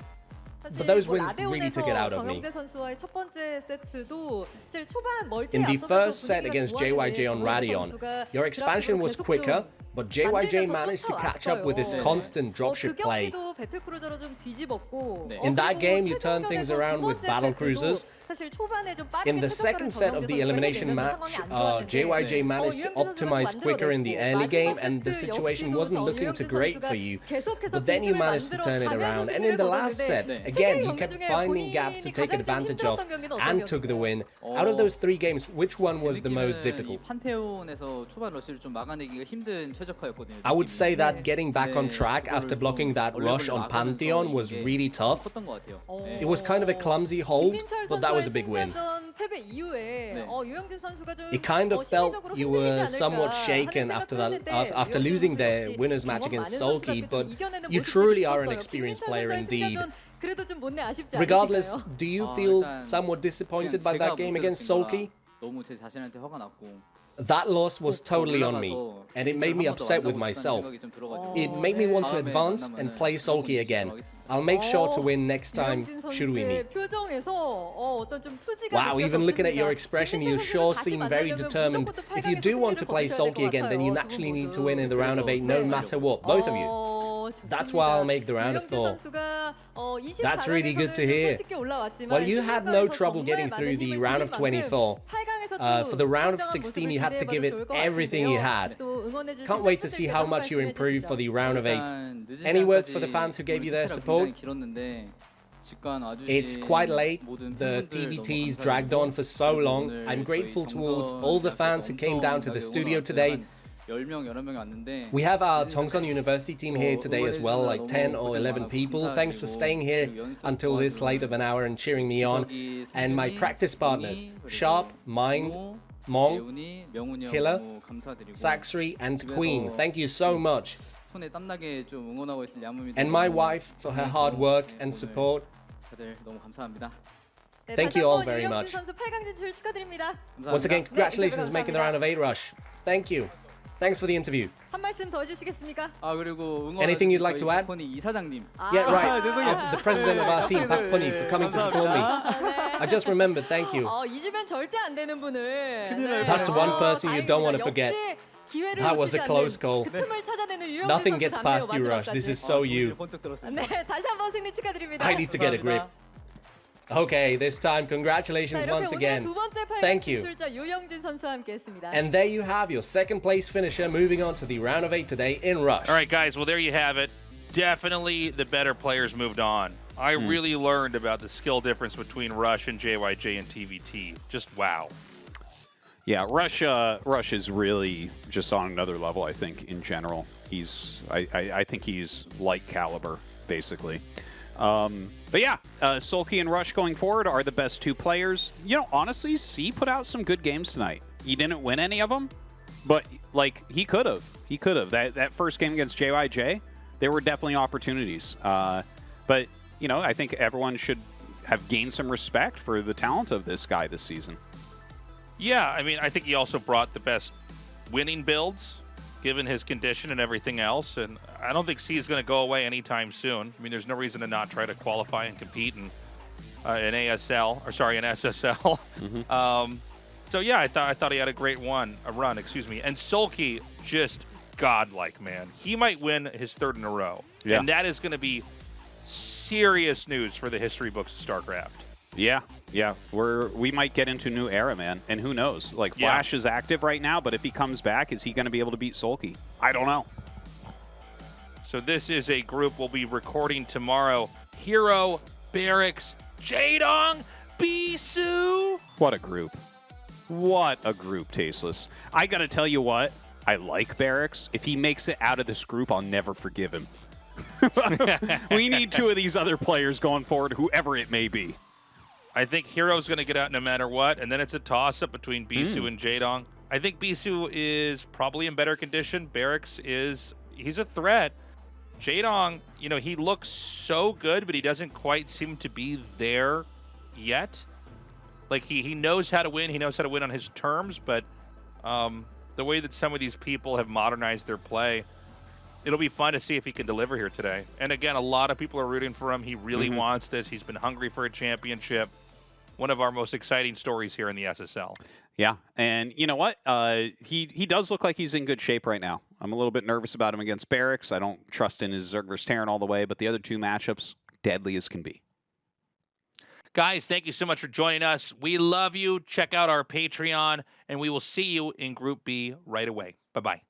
But those wins really took it out of me. In the first set against JYJ on Radion, your expansion was quicker, but JYJ managed to catch up with his constant dropship play. In that game, you turned things around with battle cruisers. In the second set of the elimination match, JYJ managed to optimize quicker in the early game, and the situation wasn't looking too great for you. But then you managed to turn it around, and in the last set, again, you kept finding gaps to take advantage of and took the win. Out of those 3 games, which one was the most difficult? 판테온에서 초반 러시를 좀 막아내기가 힘든 최적화였거든요. I would say that getting back on track after blocking that rush on Pantheon was really tough. It was kind of a clumsy hold, but that was a big win. It kind of felt you were somewhat shaken after that, after losing their winners match against Soulkey, but you truly are an experienced player indeed. Regardless, do you feel somewhat disappointed by that game against Soulkey? 너무 제 자신한테 화가 났고. That loss was totally on me, and it made me upset with myself. It made me want to advance and play Soulkey again. I'll make sure to win next time, should we meet. Wow, even looking at your expression, you sure seem very determined. If you do want to play Soulkey again, then you naturally need to win in the round of 8 no matter what, both of you. That's why I'll make the round of 4. That's really good to hear. Well, you had no trouble getting through the round of 24. For the round of 16, you had to give it everything you had. Can't wait to see how much you improved for the round of 8. Any words for the fans who gave you their support? It's quite late. The TVT's dragged on for so long. I'm grateful towards all the fans who came down to the studio today. We have our Tongsun University team here today as well, like 10 or 11 people. Thanks for staying here until this late of an hour and cheering me on. And my practice partners, Sharp, Mind, Mong, Killer, Saxry, and Queen. Thank you so much. And my wife for her hard work and support. Thank you all very much. Once again, congratulations on making the round of 8 rush. Thank you. Thanks for the interview. Anything you'd like to add? Yeah, right. The president of our team, Pak Puni, for coming to support me. I just remembered, thank you. That's one person you don't want to forget. That was a close call. Nothing gets past you, Rush. This is so you. I need to get a grip. Okay, this time, congratulations once again. Thank you. And there you have your second place finisher moving on to the round of 8 today in Rush. All right, guys, well, there you have it. Definitely the better players moved on. I really learned about the skill difference between Rush and JYJ and TVT. Just wow. Yeah, Rush is really just on another level, I think, in general. I think he's light caliber, basically. But yeah, Soulkey and Rush going forward are the best 2 players. You know, honestly, C put out some good games tonight. He didn't win any of them, but, like, he could have. He could have. That first game against JYJ, there were definitely opportunities. But, you know, I think everyone should have gained some respect for the talent of this guy this season. Yeah, I mean, I think he also brought the best winning builds, given his condition and everything else. And I don't think C is going to go away anytime soon. I mean, there's no reason to not try to qualify and compete in an ASL, or sorry, an SSL. So yeah, I thought he had a great run. And Soulkey, just godlike, man. He might win his 3rd in a row. Yeah. And that is going to be serious news for the history books of StarCraft. Yeah, yeah. We might get into a new era, man. And who knows? Like, Flash is active right now, but if he comes back, is he going to be able to beat Soulkey? I don't know. So this is a group we'll be recording tomorrow. Hero, Barracks, Jaedong, Bisu. What a group. What a group, Tasteless. I got to tell you what. I like Barracks. If he makes it out of this group, I'll never forgive him. We need 2 of these other players going forward, whoever it may be. I think Hero's going to get out no matter what, and then it's a toss-up between Bisu and Jaedong. I think Bisu is probably in better condition. Barracks he's a threat. Jaedong, he looks so good, but he doesn't quite seem to be there yet. Like, he knows how to win. He knows how to win on his terms, but the way that some of these people have modernized their play, it'll be fun to see if he can deliver here today. And again, a lot of people are rooting for him. He really wants this. He's been hungry for a championship. One of our most exciting stories here in the SSL. Yeah, and you know what? He does look like he's in good shape right now. I'm a little bit nervous about him against Barracks. I don't trust in his Zergver's Terran all the way, but the other 2 matchups, deadly as can be. Guys, thank you so much for joining us. We love you. Check out our Patreon, and we will see you in Group B right away. Bye-bye.